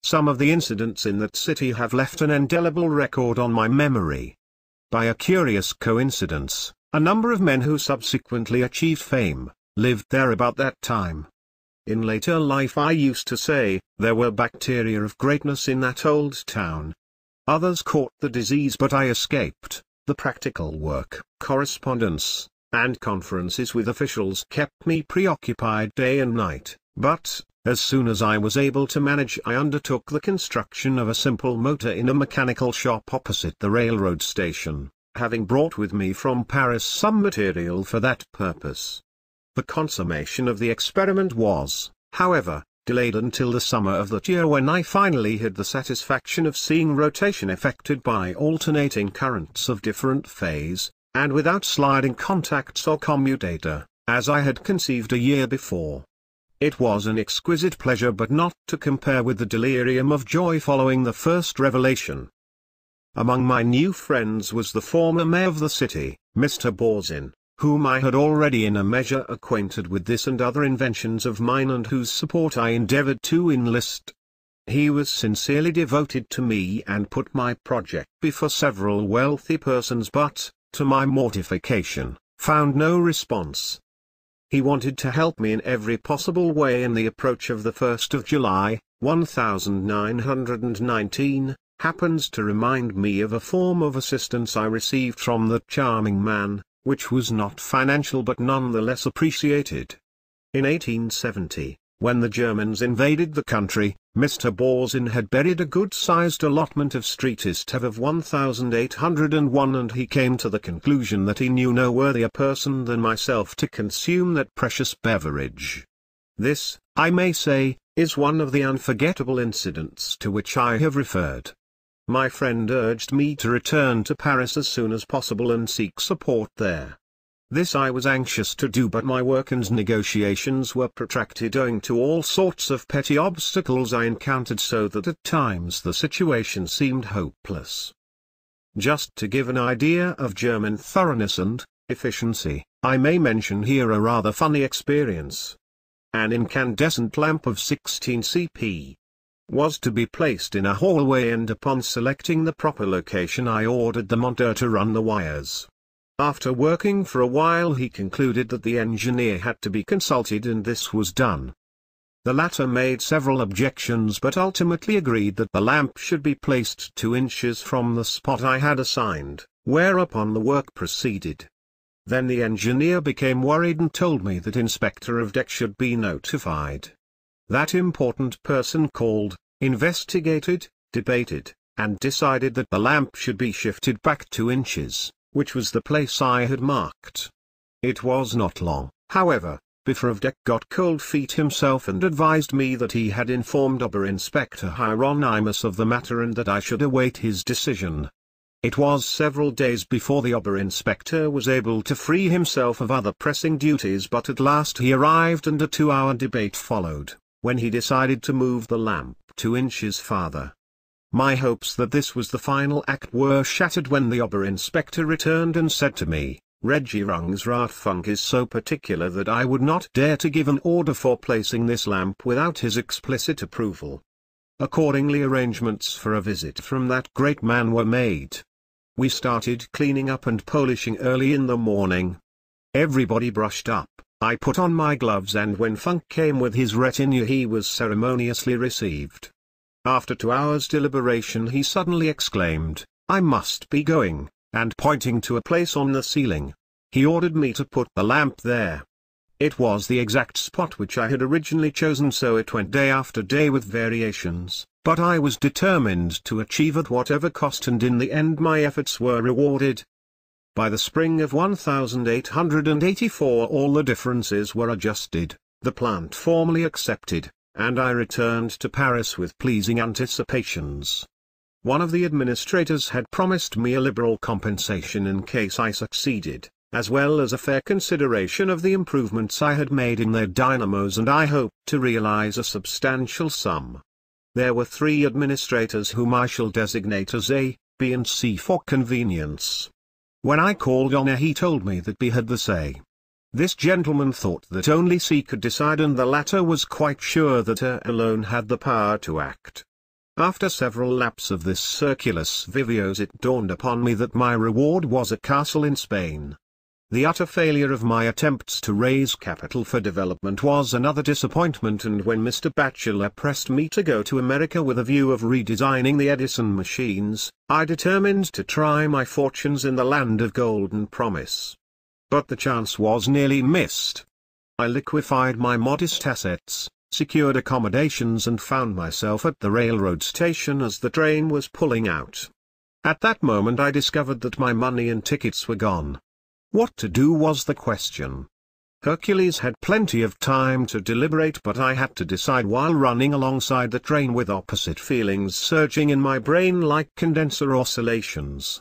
Some of the incidents in that city have left an indelible record on my memory. By a curious coincidence, a number of men who subsequently achieved fame, lived there about that time. In later life I used to say, there were bacteria of greatness in that old town. Others caught the disease but I escaped. The practical work, correspondence, and conferences with officials kept me preoccupied day and night, but, as soon as I was able to manage I undertook the construction of a simple motor in a mechanical shop opposite the railroad station, having brought with me from Paris some material for that purpose. The consummation of the experiment was, however, delayed until the summer of that year, when I finally had the satisfaction of seeing rotation effected by alternating currents of different phase, and without sliding contacts or commutator, as I had conceived a year before. It was an exquisite pleasure, but not to compare with the delirium of joy following the first revelation. Among my new friends was the former mayor of the city, Mr. Borzin, whom I had already in a measure acquainted with this and other inventions of mine, and whose support I endeavored to enlist. He was sincerely devoted to me and put my project before several wealthy persons, but, to my mortification, found no response. He wanted to help me in every possible way, and the approach of the 1st of July, 1919, happens to remind me of a form of assistance I received from the charming man, which was not financial but none the less appreciated. In 1870, when the Germans invaded the country, Mr. Borzin had buried a good-sized allotment of street estate of 1,801, and he came to the conclusion that he knew no worthier person than myself to consume that precious beverage. This, I may say, is one of the unforgettable incidents to which I have referred. My friend urged me to return to Paris as soon as possible and seek support there. This I was anxious to do, but my work and negotiations were protracted owing to all sorts of petty obstacles I encountered, so that at times the situation seemed hopeless. Just to give an idea of German thoroughness and efficiency, I may mention here a rather funny experience. An incandescent lamp of 16 cp. was to be placed in a hallway, and upon selecting the proper location I ordered the monteur to run the wires. After working for a while he concluded that the engineer had to be consulted, and this was done. The latter made several objections, but ultimately agreed that the lamp should be placed 2 inches from the spot I had assigned, whereupon the work proceeded. Then the engineer became worried and told me that Inspector of Deck should be notified. That important person called, investigated, debated, and decided that the lamp should be shifted back 2 inches, which was the place I had marked. It was not long, however, before of Deck got cold feet himself and advised me that he had informed Oberinspector Hieronymus of the matter and that I should await his decision. It was several days before the Oberinspector was able to free himself of other pressing duties, but at last he arrived and a 2-hour debate followed, when he decided to move the lamp 2 inches farther. My hopes that this was the final act were shattered when the Oberinspector returned and said to me, "Regierungsratfunk is so particular that I would not dare to give an order for placing this lamp without his explicit approval." Accordingly, arrangements for a visit from that great man were made. We started cleaning up and polishing early in the morning. Everybody brushed up, I put on my gloves, and when Funk came with his retinue he was ceremoniously received. After 2 hours' deliberation he suddenly exclaimed, "I must be going," and pointing to a place on the ceiling, he ordered me to put the lamp there. It was the exact spot which I had originally chosen, so it went day after day with variations, but I was determined to achieve at whatever cost, and in the end my efforts were rewarded. By the spring of 1884 all the differences were adjusted, the plant formally accepted, and I returned to Paris with pleasing anticipations. One of the administrators had promised me a liberal compensation in case I succeeded, as well as a fair consideration of the improvements I had made in their dynamos, and I hoped to realize a substantial sum. There were 3 administrators whom I shall designate as A, B and C for convenience. When I called on A, he told me that B had the say. This gentleman thought that only C could decide, and the latter was quite sure that A alone had the power to act. After several laps of this circulus vivos it dawned upon me that my reward was a castle in Spain. The utter failure of my attempts to raise capital for development was another disappointment, and when Mr. Batchelor pressed me to go to America with a view of redesigning the Edison machines, I determined to try my fortunes in the land of golden promise. But the chance was nearly missed. I liquefied my modest assets, secured accommodations, and found myself at the railroad station as the train was pulling out. At that moment I discovered that my money and tickets were gone. What to do was the question. Hercules had plenty of time to deliberate, but I had to decide while running alongside the train with opposite feelings surging in my brain like condenser oscillations.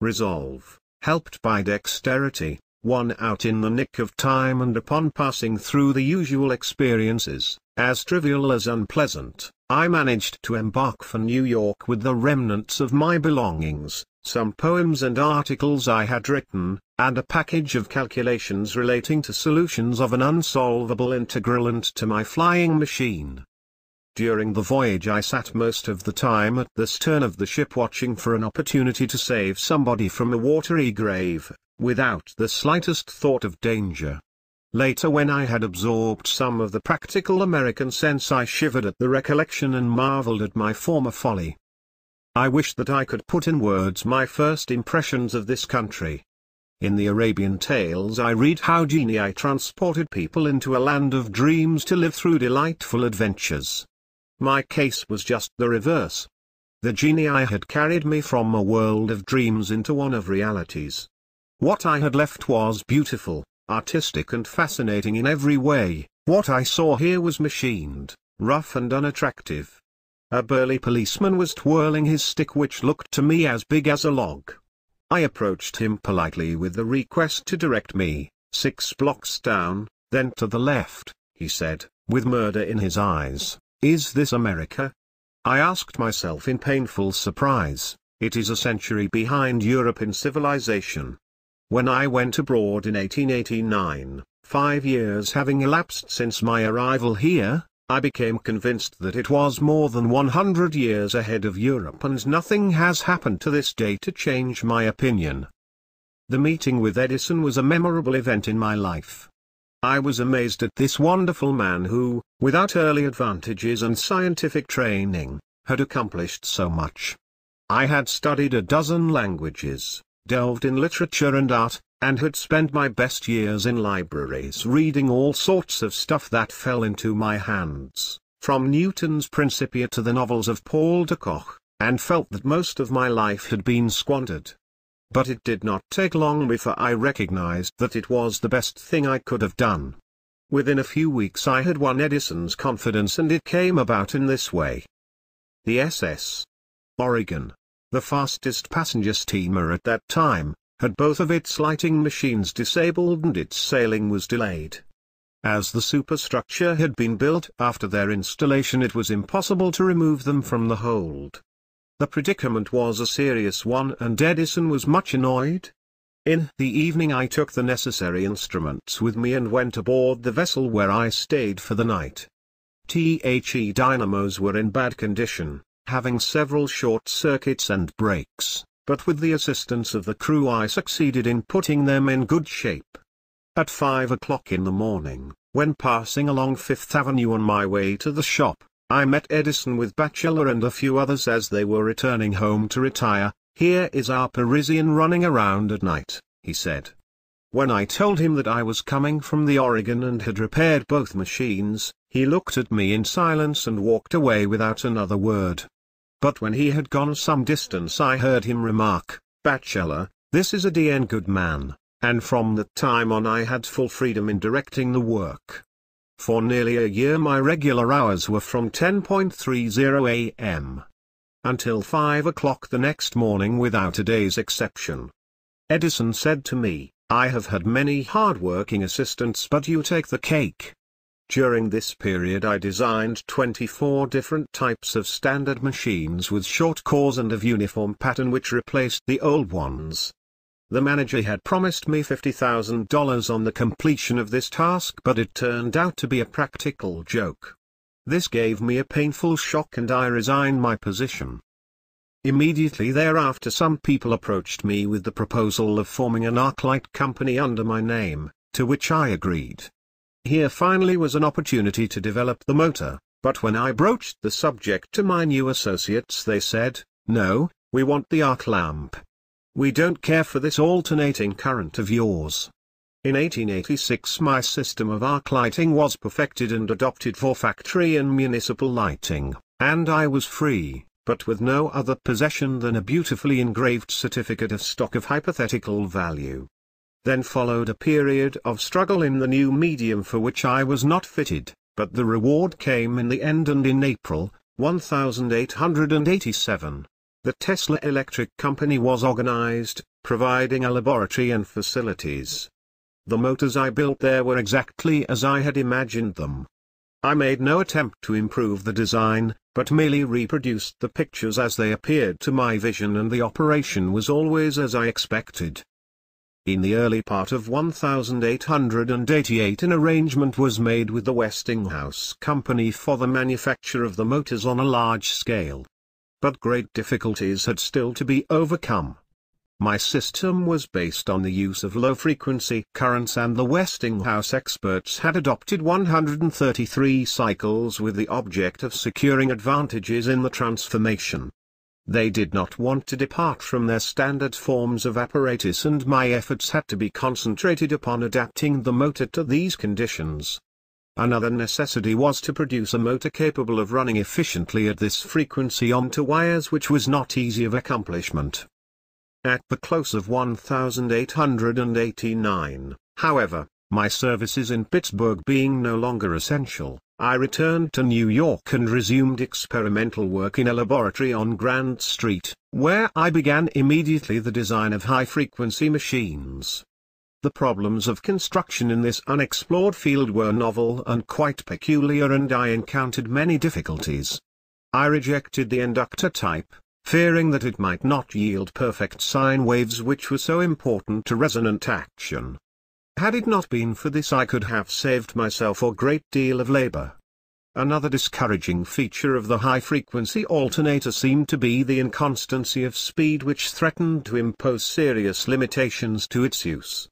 Resolve, helped by dexterity, one out in the nick of time, and upon passing through the usual experiences, as trivial as unpleasant, I managed to embark for New York with the remnants of my belongings, some poems and articles I had written, and a package of calculations relating to solutions of an unsolvable integral and to my flying machine. During the voyage I sat most of the time at the stern of the ship watching for an opportunity to save somebody from a watery grave, without the slightest thought of danger. Later, when I had absorbed some of the practical American sense, I shivered at the recollection and marveled at my former folly. I wish that I could put in words my first impressions of this country. In the Arabian Tales I read how genii transported people into a land of dreams to live through delightful adventures. My case was just the reverse. The genii had carried me from a world of dreams into one of realities. What I had left was beautiful, artistic and fascinating in every way. What I saw here was machined, rough and unattractive. A burly policeman was twirling his stick, which looked to me as big as a log. I approached him politely with the request to direct me 6 blocks down, then to the left. He said, with murder in his eyes, "Is this America?" I asked myself in painful surprise. It is a century behind Europe in civilization. When I went abroad in 1889, 5 years having elapsed since my arrival here, I became convinced that it was more than 100 years ahead of Europe, and nothing has happened to this day to change my opinion. The meeting with Edison was a memorable event in my life. I was amazed at this wonderful man who, without early advantages and scientific training, had accomplished so much. I had studied a dozen languages, delved in literature and art, and had spent my best years in libraries reading all sorts of stuff that fell into my hands, from Newton's Principia to the novels of Paul de Koch, and felt that most of my life had been squandered. But it did not take long before I recognized that it was the best thing I could have done. Within a few weeks I had won Edison's confidence, and it came about in this way. The SS Oregon, the fastest passenger steamer at that time, had both of its lighting machines disabled and its sailing was delayed. As the superstructure had been built after their installation, it was impossible to remove them from the hold. The predicament was a serious one, and Edison was much annoyed. In the evening I took the necessary instruments with me and went aboard the vessel, where I stayed for the night. The dynamos were in bad condition, having several short circuits and breaks, but with the assistance of the crew I succeeded in putting them in good shape. At 5 o'clock in the morning, when passing along Fifth Avenue on my way to the shop, I met Edison with Batchelor and a few others as they were returning home to retire. "Here is our Parisian running around at night," he said. When I told him that I was coming from the Oregon and had repaired both machines, he looked at me in silence and walked away without another word. But when he had gone some distance I heard him remark, "Batchelor, this is a d*n good man," and from that time on I had full freedom in directing the work. For nearly a year my regular hours were from 10:30 a.m. until 5 o'clock the next morning without a day's exception. Edison said to me, "I have had many hard-working assistants, but you take the cake." During this period I designed 24 different types of standard machines with short cores and of uniform pattern, which replaced the old ones. The manager had promised me $50,000 on the completion of this task, but it turned out to be a practical joke. This gave me a painful shock and I resigned my position. Immediately thereafter some people approached me with the proposal of forming an ArcLight company under my name, to which I agreed. Here finally was an opportunity to develop the motor, but when I broached the subject to my new associates they said, "No, we want the arc lamp. We don't care for this alternating current of yours." In 1886 my system of arc lighting was perfected and adopted for factory and municipal lighting, and I was free, but with no other possession than a beautifully engraved certificate of stock of hypothetical value. Then followed a period of struggle in the new medium for which I was not fitted, but the reward came in the end, and in April 1887, the Tesla Electric Company was organized, providing a laboratory and facilities. The motors I built there were exactly as I had imagined them. I made no attempt to improve the design, but merely reproduced the pictures as they appeared to my vision, and the operation was always as I expected. In the early part of 1888 an arrangement was made with the Westinghouse Company for the manufacture of the motors on a large scale. But great difficulties had still to be overcome. My system was based on the use of low-frequency currents, and the Westinghouse experts had adopted 133 cycles with the object of securing advantages in the transformation. They did not want to depart from their standard forms of apparatus, and my efforts had to be concentrated upon adapting the motor to these conditions. Another necessity was to produce a motor capable of running efficiently at this frequency onto wires, which was not easy of accomplishment. At the close of 1889, however, my services in Pittsburgh being no longer essential, I returned to New York and resumed experimental work in a laboratory on Grand Street, where I began immediately the design of high-frequency machines. The problems of construction in this unexplored field were novel and quite peculiar, and I encountered many difficulties. I rejected the inductor type, fearing that it might not yield perfect sine waves, which were so important to resonant action. Had it not been for this, I could have saved myself a great deal of labor. Another discouraging feature of the high-frequency alternator seemed to be the inconstancy of speed, which threatened to impose serious limitations to its use.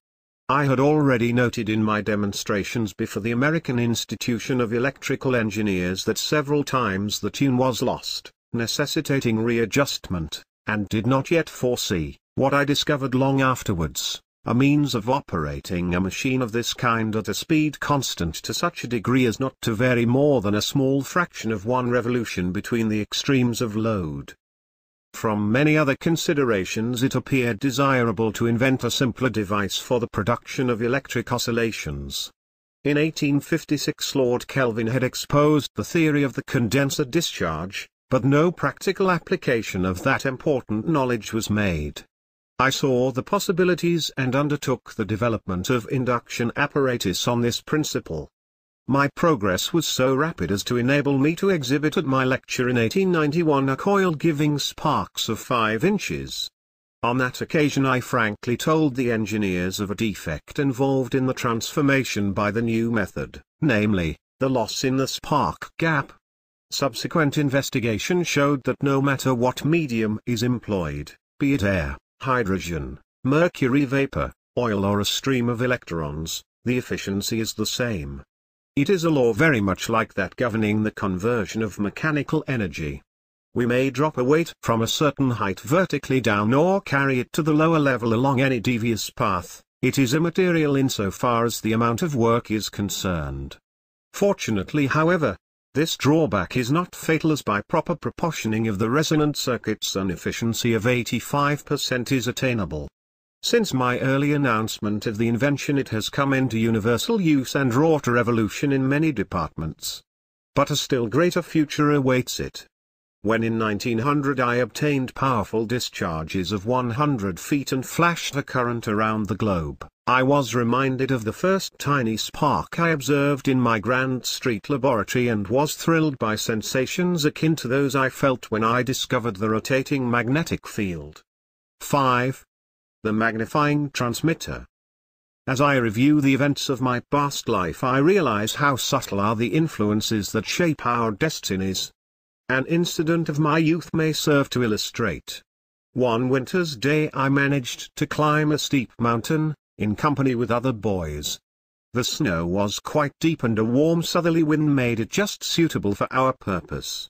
I had already noted in my demonstrations before the American Institution of Electrical Engineers that several times the tune was lost, necessitating readjustment, and did not yet foresee, what I discovered long afterwards, a means of operating a machine of this kind at a speed constant to such a degree as not to vary more than a small fraction of one revolution between the extremes of load. From many other considerations, it appeared desirable to invent a simpler device for the production of electric oscillations. In 1856 Lord Kelvin had exposed the theory of the condenser discharge, but no practical application of that important knowledge was made. I saw the possibilities and undertook the development of induction apparatus on this principle. My progress was so rapid as to enable me to exhibit at my lecture in 1891 a coil giving sparks of 5 inches. On that occasion I frankly told the engineers of a defect involved in the transformation by the new method, namely, the loss in the spark gap. Subsequent investigation showed that no matter what medium is employed, be it air, hydrogen, mercury vapor, oil, or a stream of electrons, the efficiency is the same. It is a law very much like that governing the conversion of mechanical energy. We may drop a weight from a certain height vertically down or carry it to the lower level along any devious path. It is immaterial insofar as the amount of work is concerned. Fortunately, however, this drawback is not fatal, as by proper proportioning of the resonant circuits an efficiency of 85% is attainable. Since my early announcement of the invention, it has come into universal use and wrought a revolution in many departments. But a still greater future awaits it. When in 1900 I obtained powerful discharges of 100 feet and flashed a current around the globe, I was reminded of the first tiny spark I observed in my Grand Street laboratory, and was thrilled by sensations akin to those I felt when I discovered the rotating magnetic field. 5. The magnifying transmitter. As I review the events of my past life, I realize how subtle are the influences that shape our destinies. An incident of my youth may serve to illustrate. One winter's day I managed to climb a steep mountain, in company with other boys. The snow was quite deep and a warm southerly wind made it just suitable for our purpose.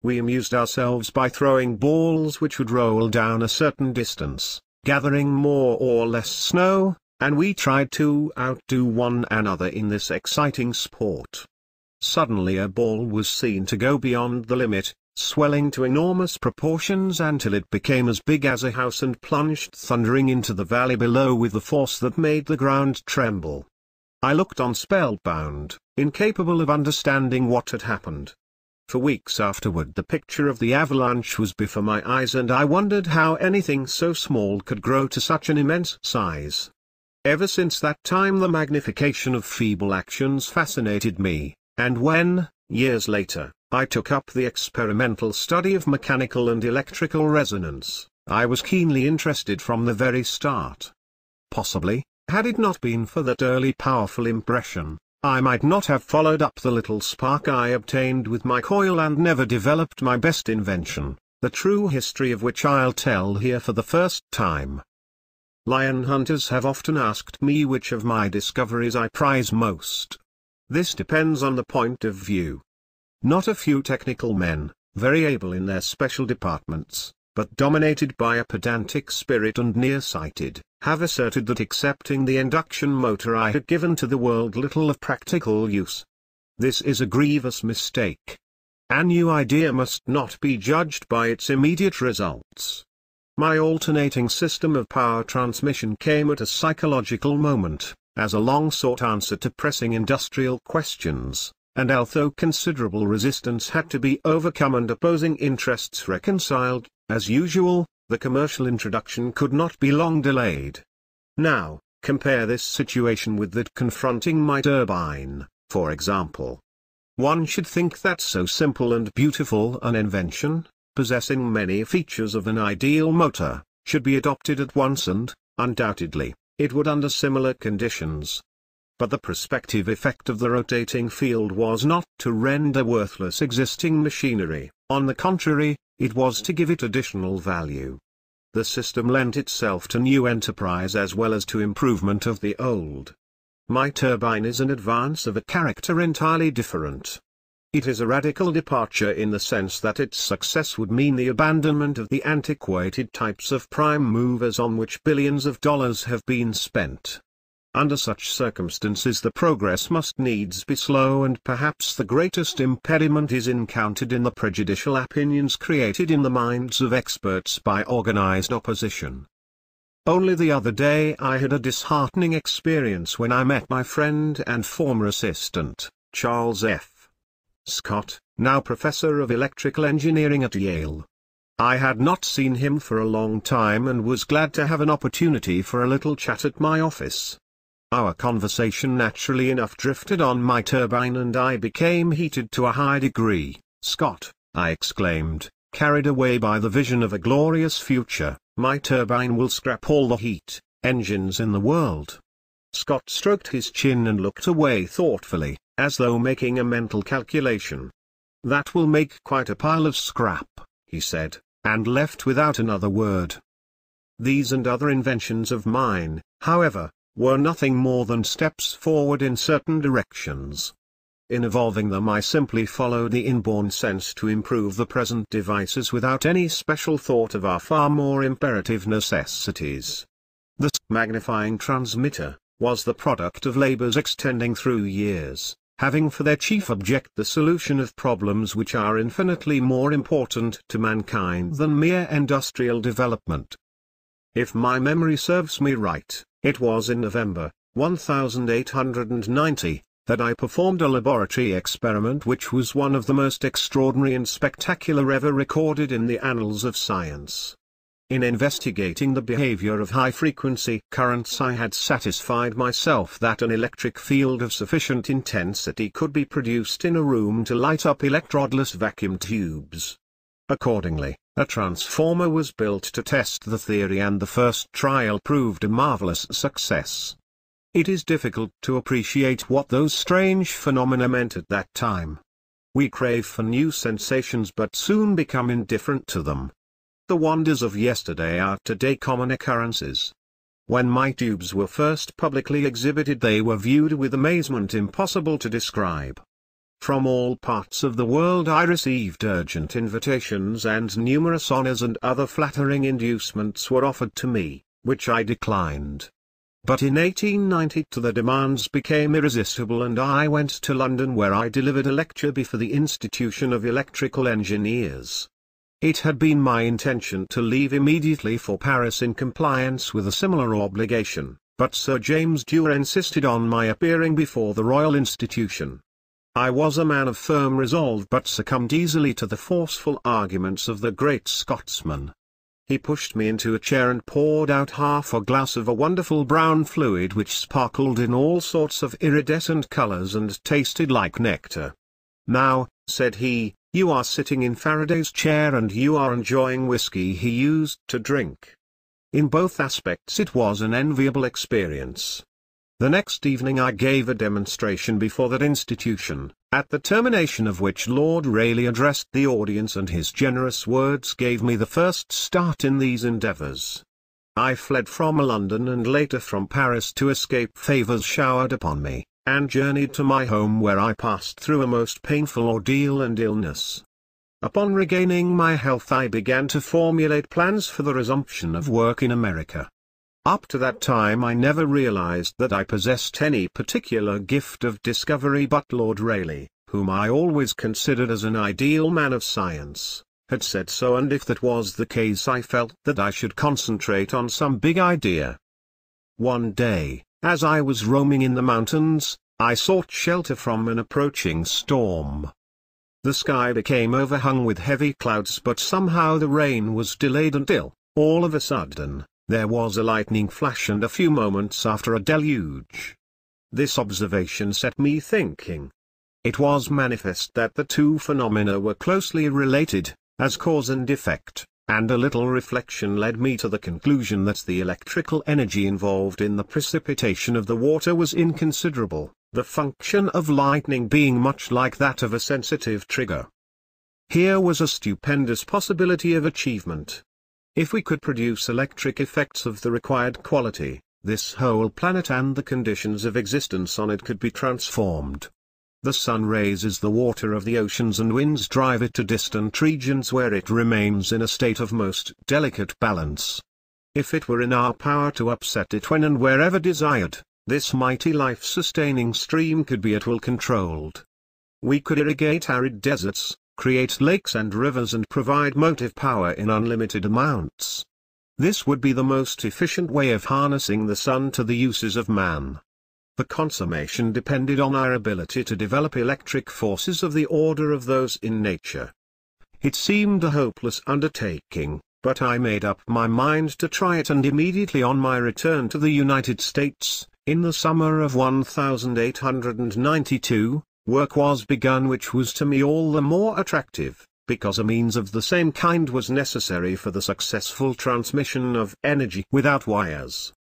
We amused ourselves by throwing balls which would roll down a certain distance, gathering more or less snow, and we tried to outdo one another in this exciting sport. Suddenly a ball was seen to go beyond the limit, swelling to enormous proportions until it became as big as a house and plunged thundering into the valley below with the force that made the ground tremble. I looked on spellbound, incapable of understanding what had happened. For weeks afterward the picture of the avalanche was before my eyes, and I wondered how anything so small could grow to such an immense size. Ever since that time the magnification of feeble actions fascinated me, and when, years later, I took up the experimental study of mechanical and electrical resonance, I was keenly interested from the very start. Possibly, had it not been for that early powerful impression, I might not have followed up the little spark I obtained with my coil and never developed my best invention, the true history of which I'll tell here for the first time. Lion hunters have often asked me which of my discoveries I prize most. This depends on the point of view. Not a few technical men, very able in their special departments, but dominated by a pedantic spirit and nearsighted, have asserted that excepting the induction motor I had given to the world little of practical use. This is a grievous mistake. A new idea must not be judged by its immediate results. My alternating system of power transmission came at a psychological moment, as a long-sought answer to pressing industrial questions, and although considerable resistance had to be overcome and opposing interests reconciled, as usual, the commercial introduction could not be long delayed. Now, compare this situation with that confronting my turbine, for example. One should think that so simple and beautiful an invention, possessing many features of an ideal motor, should be adopted at once and, undoubtedly, it would under similar conditions. But the prospective effect of the rotating field was not to render worthless existing machinery, on the contrary, it was to give it additional value. The system lent itself to new enterprise as well as to improvement of the old. My turbine is an advance of a character entirely different. It is a radical departure in the sense that its success would mean the abandonment of the antiquated types of prime movers on which billions of dollars have been spent. Under such circumstances the progress must needs be slow, and perhaps the greatest impediment is encountered in the prejudicial opinions created in the minds of experts by organized opposition. Only the other day I had a disheartening experience when I met my friend and former assistant, Charles F. Scott, now professor of electrical engineering at Yale. I had not seen him for a long time and was glad to have an opportunity for a little chat at my office. Our conversation naturally enough drifted on my turbine and I became heated to a high degree. "Scott," I exclaimed, carried away by the vision of a glorious future, "my turbine will scrap all the heat engines in the world." Scott stroked his chin and looked away thoughtfully, as though making a mental calculation. "That will make quite a pile of scrap," he said, and left without another word. These and other inventions of mine, however, were nothing more than steps forward in certain directions. In evolving them I simply followed the inborn sense to improve the present devices without any special thought of our far more imperative necessities. The magnifying transmitter was the product of labors extending through years, having for their chief object the solution of problems which are infinitely more important to mankind than mere industrial development. If my memory serves me right, it was in November 1890 that I performed a laboratory experiment which was one of the most extraordinary and spectacular ever recorded in the annals of science. In investigating the behavior of high-frequency currents I had satisfied myself that an electric field of sufficient intensity could be produced in a room to light up electrodless vacuum tubes. Accordingly, a transformer was built to test the theory and the first trial proved a marvelous success. It is difficult to appreciate what those strange phenomena meant at that time. We crave for new sensations but soon become indifferent to them. The wonders of yesterday are today common occurrences. When my tubes were first publicly exhibited they were viewed with amazement impossible to describe. From all parts of the world I received urgent invitations and numerous honors and other flattering inducements were offered to me, which I declined. But in 1890 the demands became irresistible and I went to London where I delivered a lecture before the Institution of Electrical Engineers. It had been my intention to leave immediately for Paris in compliance with a similar obligation, but Sir James Dewar insisted on my appearing before the Royal Institution. I was a man of firm resolve but succumbed easily to the forceful arguments of the great Scotsman. He pushed me into a chair and poured out half a glass of a wonderful brown fluid which sparkled in all sorts of iridescent colors and tasted like nectar. "Now," said he, "you are sitting in Faraday's chair and you are enjoying whiskey he used to drink." In both aspects it was an enviable experience. The next evening I gave a demonstration before that institution, at the termination of which Lord Rayleigh addressed the audience, and his generous words gave me the first start in these endeavors. I fled from London and later from Paris to escape favors showered upon me, and journeyed to my home, where I passed through a most painful ordeal and illness. Upon regaining my health I began to formulate plans for the resumption of work in America. Up to that time I never realized that I possessed any particular gift of discovery, but Lord Rayleigh, whom I always considered as an ideal man of science, had said so, and if that was the case I felt that I should concentrate on some big idea. One day, as I was roaming in the mountains, I sought shelter from an approaching storm. The sky became overhung with heavy clouds, but somehow the rain was delayed until, all of a sudden, there was a lightning flash, and a few moments after a deluge. This observation set me thinking. It was manifest that the two phenomena were closely related, as cause and effect, and a little reflection led me to the conclusion that the electrical energy involved in the precipitation of the water was inconsiderable, the function of lightning being much like that of a sensitive trigger. Here was a stupendous possibility of achievement. If we could produce electric effects of the required quality, this whole planet and the conditions of existence on it could be transformed. The sun raises the water of the oceans, and winds drive it to distant regions where it remains in a state of most delicate balance. If it were in our power to upset it when and wherever desired, this mighty life-sustaining stream could be at will controlled. We could irrigate arid deserts, create lakes and rivers, and provide motive power in unlimited amounts. This would be the most efficient way of harnessing the sun to the uses of man. The consummation depended on our ability to develop electric forces of the order of those in nature. It seemed a hopeless undertaking, but I made up my mind to try it, and immediately on my return to the United States, in the summer of 1892, work was begun, which was to me all the more attractive, because a means of the same kind was necessary for the successful transmission of energy without wires.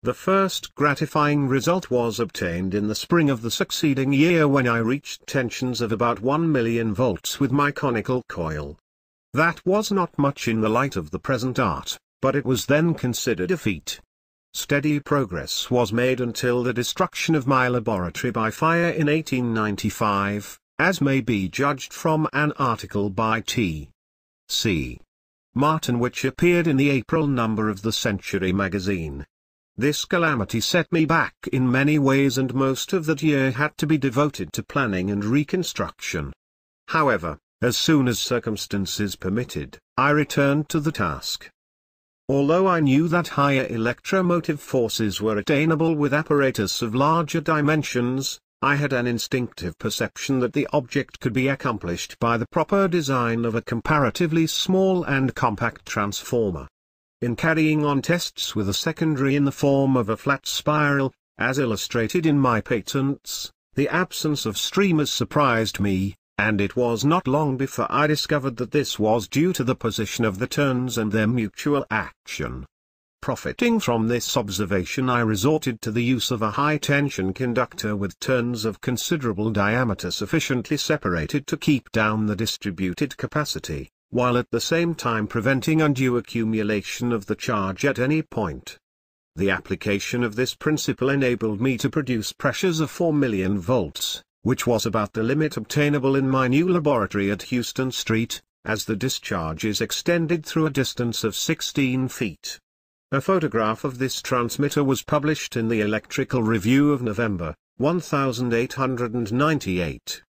The first gratifying result was obtained in the spring of the succeeding year, when I reached tensions of about 1,000,000 volts with my conical coil. That was not much in the light of the present art, but it was then considered a feat. Steady progress was made until the destruction of my laboratory by fire in 1895, as may be judged from an article by T.C. Martin which appeared in the April number of the Century magazine. This calamity set me back in many ways, and most of that year had to be devoted to planning and reconstruction. However, as soon as circumstances permitted, I returned to the task. Although I knew that higher electromotive forces were attainable with apparatus of larger dimensions, I had an instinctive perception that the object could be accomplished by the proper design of a comparatively small and compact transformer. In carrying on tests with a secondary in the form of a flat spiral, as illustrated in my patents, the absence of streamers surprised me, and it was not long before I discovered that this was due to the position of the turns and their mutual action. Profiting from this observation, I resorted to the use of a high-tension conductor with turns of considerable diameter sufficiently separated to keep down the distributed capacity, while at the same time preventing undue accumulation of the charge at any point. The application of this principle enabled me to produce pressures of 4,000,000 volts, which was about the limit obtainable in my new laboratory at Houston Street, as the discharges extended through a distance of 16 feet. A photograph of this transmitter was published in the Electrical Review of November, 1898.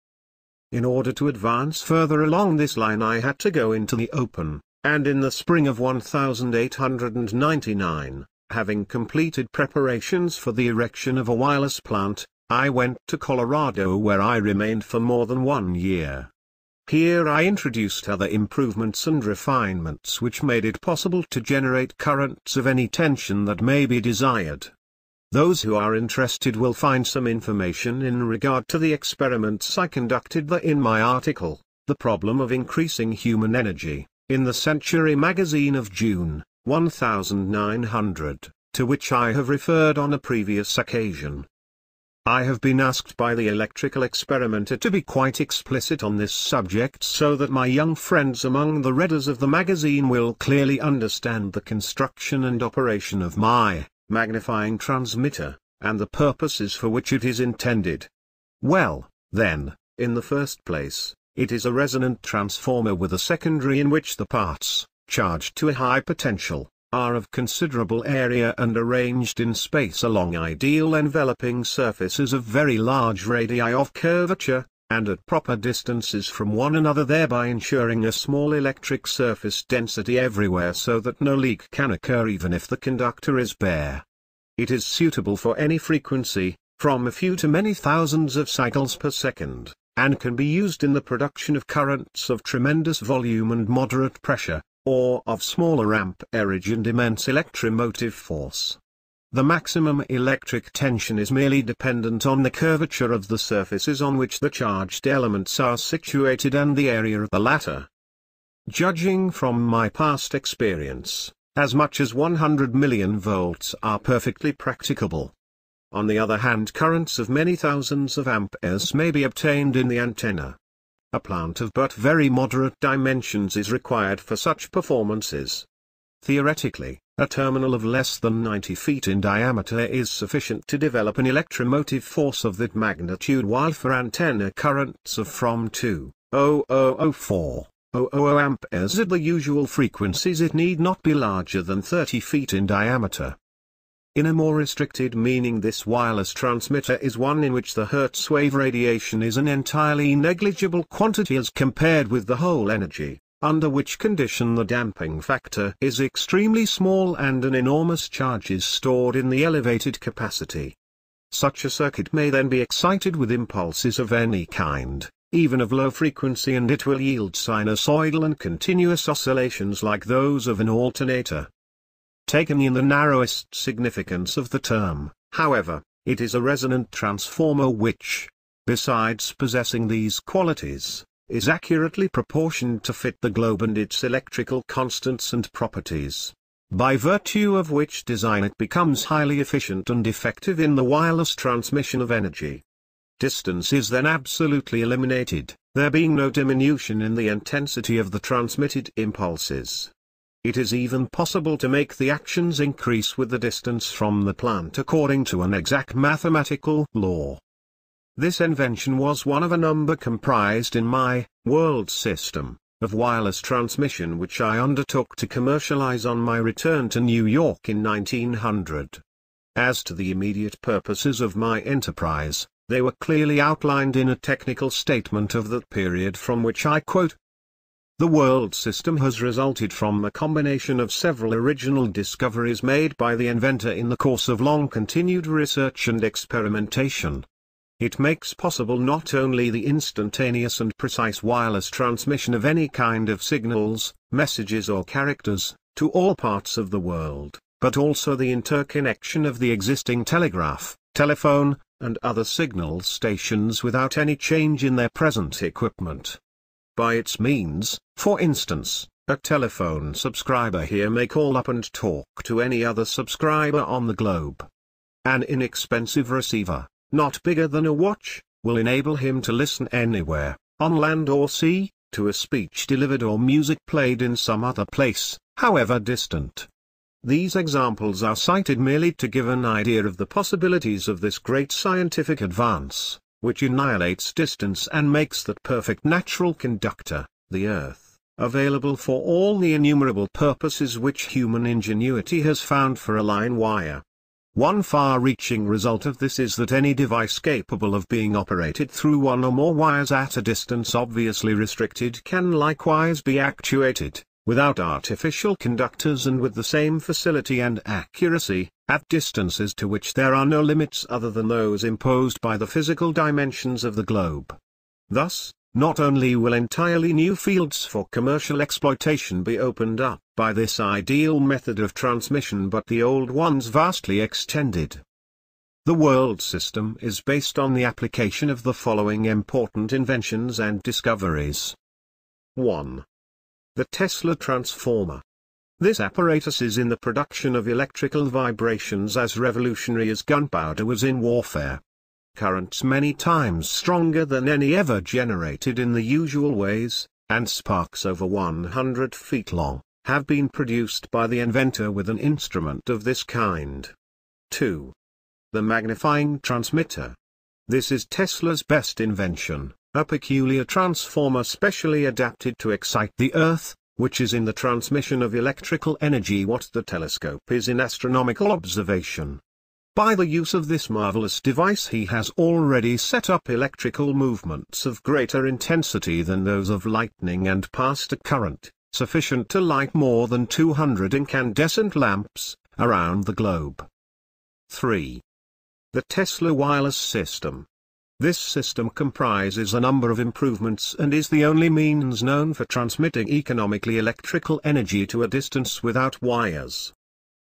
In order to advance further along this line I had to go into the open, and in the spring of 1899, having completed preparations for the erection of a wireless plant, I went to Colorado, where I remained for more than 1 year. Here I introduced other improvements and refinements which made it possible to generate currents of any tension that may be desired. Those who are interested will find some information in regard to the experiments I conducted in my article, The Problem of Increasing Human Energy, in the Century magazine of June, 1900, to which I have referred on a previous occasion. I have been asked by the electrical experimenter to be quite explicit on this subject so that my young friends among the readers of the magazine will clearly understand the construction and operation of my magnifying transmitter, and the purposes for which it is intended. Well, then, in the first place, it is a resonant transformer with a secondary in which the parts, charged to a high potential, are of considerable area and arranged in space along ideal enveloping surfaces of very large radii of curvature, and at proper distances from one another, thereby ensuring a small electric surface density everywhere so that no leak can occur even if the conductor is bare. It is suitable for any frequency, from a few to many thousands of cycles per second, and can be used in the production of currents of tremendous volume and moderate pressure, or of smaller amperage and immense electromotive force. The maximum electric tension is merely dependent on the curvature of the surfaces on which the charged elements are situated and the area of the latter. Judging from my past experience, as much as 100 million volts are perfectly practicable. On the other hand, currents of many thousands of amperes may be obtained in the antenna. A plant of but very moderate dimensions is required for such performances. Theoretically, a terminal of less than 90 feet in diameter is sufficient to develop an electromotive force of that magnitude, while for antenna currents of from 2,000–4,000 amperes at the usual frequencies it need not be larger than 30 feet in diameter. In a more restricted meaning, this wireless transmitter is one in which the Hertz wave radiation is an entirely negligible quantity as compared with the whole energy, under which condition the damping factor is extremely small and an enormous charge is stored in the elevated capacity. Such a circuit may then be excited with impulses of any kind, even of low frequency, and it will yield sinusoidal and continuous oscillations like those of an alternator. Taken in the narrowest significance of the term, however, it is a resonant transformer which, besides possessing these qualities, is accurately proportioned to fit the globe and its electrical constants and properties, by virtue of which design it becomes highly efficient and effective in the wireless transmission of energy. Distance is then absolutely eliminated, there being no diminution in the intensity of the transmitted impulses. It is even possible to make the actions increase with the distance from the plant according to an exact mathematical law. This invention was one of a number comprised in my world system of wireless transmission which I undertook to commercialize on my return to New York in 1900. As to the immediate purposes of my enterprise, they were clearly outlined in a technical statement of that period from which I quote. The world system has resulted from a combination of several original discoveries made by the inventor in the course of long continued research and experimentation. It makes possible not only the instantaneous and precise wireless transmission of any kind of signals, messages or characters, to all parts of the world, but also the interconnection of the existing telegraph, telephone, and other signal stations without any change in their present equipment. By its means, for instance, a telephone subscriber here may call up and talk to any other subscriber on the globe. An inexpensive receiver, not bigger than a watch, will enable him to listen anywhere, on land or sea, to a speech delivered or music played in some other place, however distant. These examples are cited merely to give an idea of the possibilities of this great scientific advance, which annihilates distance and makes that perfect natural conductor, the Earth, available for all the innumerable purposes which human ingenuity has found for a line wire. One far-reaching result of this is that any device capable of being operated through one or more wires at a distance obviously restricted can likewise be actuated, without artificial conductors and with the same facility and accuracy, at distances to which there are no limits other than those imposed by the physical dimensions of the globe. Thus, Not only will entirely new fields for commercial exploitation be opened up by this ideal method of transmission, but the old ones vastly extended. The world system is based on the application of the following important inventions and discoveries. 1. The Tesla transformer. This apparatus is in the production of electrical vibrations as revolutionary as gunpowder was in warfare. Currents many times stronger than any ever generated in the usual ways, and sparks over 100 feet long, have been produced by the inventor with an instrument of this kind. 2. The magnifying transmitter. This is Tesla's best invention, a peculiar transformer specially adapted to excite the Earth, which is in the transmission of electrical energy what the telescope is in astronomical observation. By the use of this marvelous device he has already set up electrical movements of greater intensity than those of lightning and passed a current, sufficient to light more than 200 incandescent lamps, around the globe. 3. The Tesla wireless system. This system comprises a number of improvements and is the only means known for transmitting economically electrical energy to a distance without wires.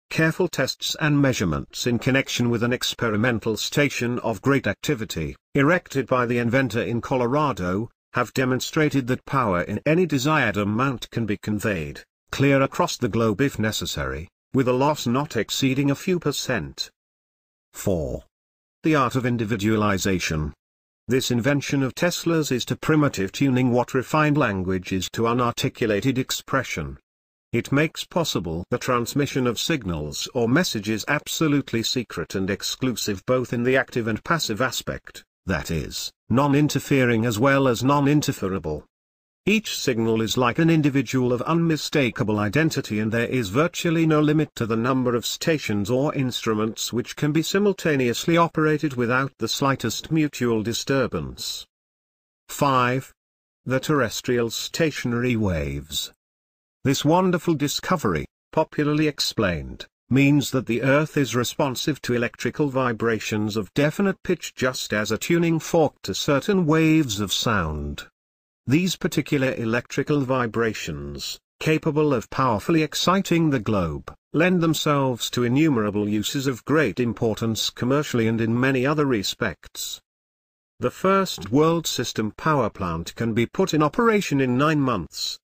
Careful tests and measurements in connection with an experimental station of great activity, erected by the inventor in Colorado, have demonstrated that power in any desired amount can be conveyed, clear across the globe if necessary, with a loss not exceeding a few %. 4. The art of individualization. This invention of Tesla's is to primitive tuning what refined language is to unarticulated expression. It makes possible the transmission of signals or messages absolutely secret and exclusive both in the active and passive aspect, that is, non-interfering as well as non-interferable. Each signal is like an individual of unmistakable identity and there is virtually no limit to the number of stations or instruments which can be simultaneously operated without the slightest mutual disturbance. 5. The terrestrial stationary waves. This wonderful discovery, popularly explained, means that the Earth is responsive to electrical vibrations of definite pitch just as a tuning fork to certain waves of sound. These particular electrical vibrations, capable of powerfully exciting the globe, lend themselves to innumerable uses of great importance commercially and in many other respects. The first world system power plant can be put in operation in 9 months.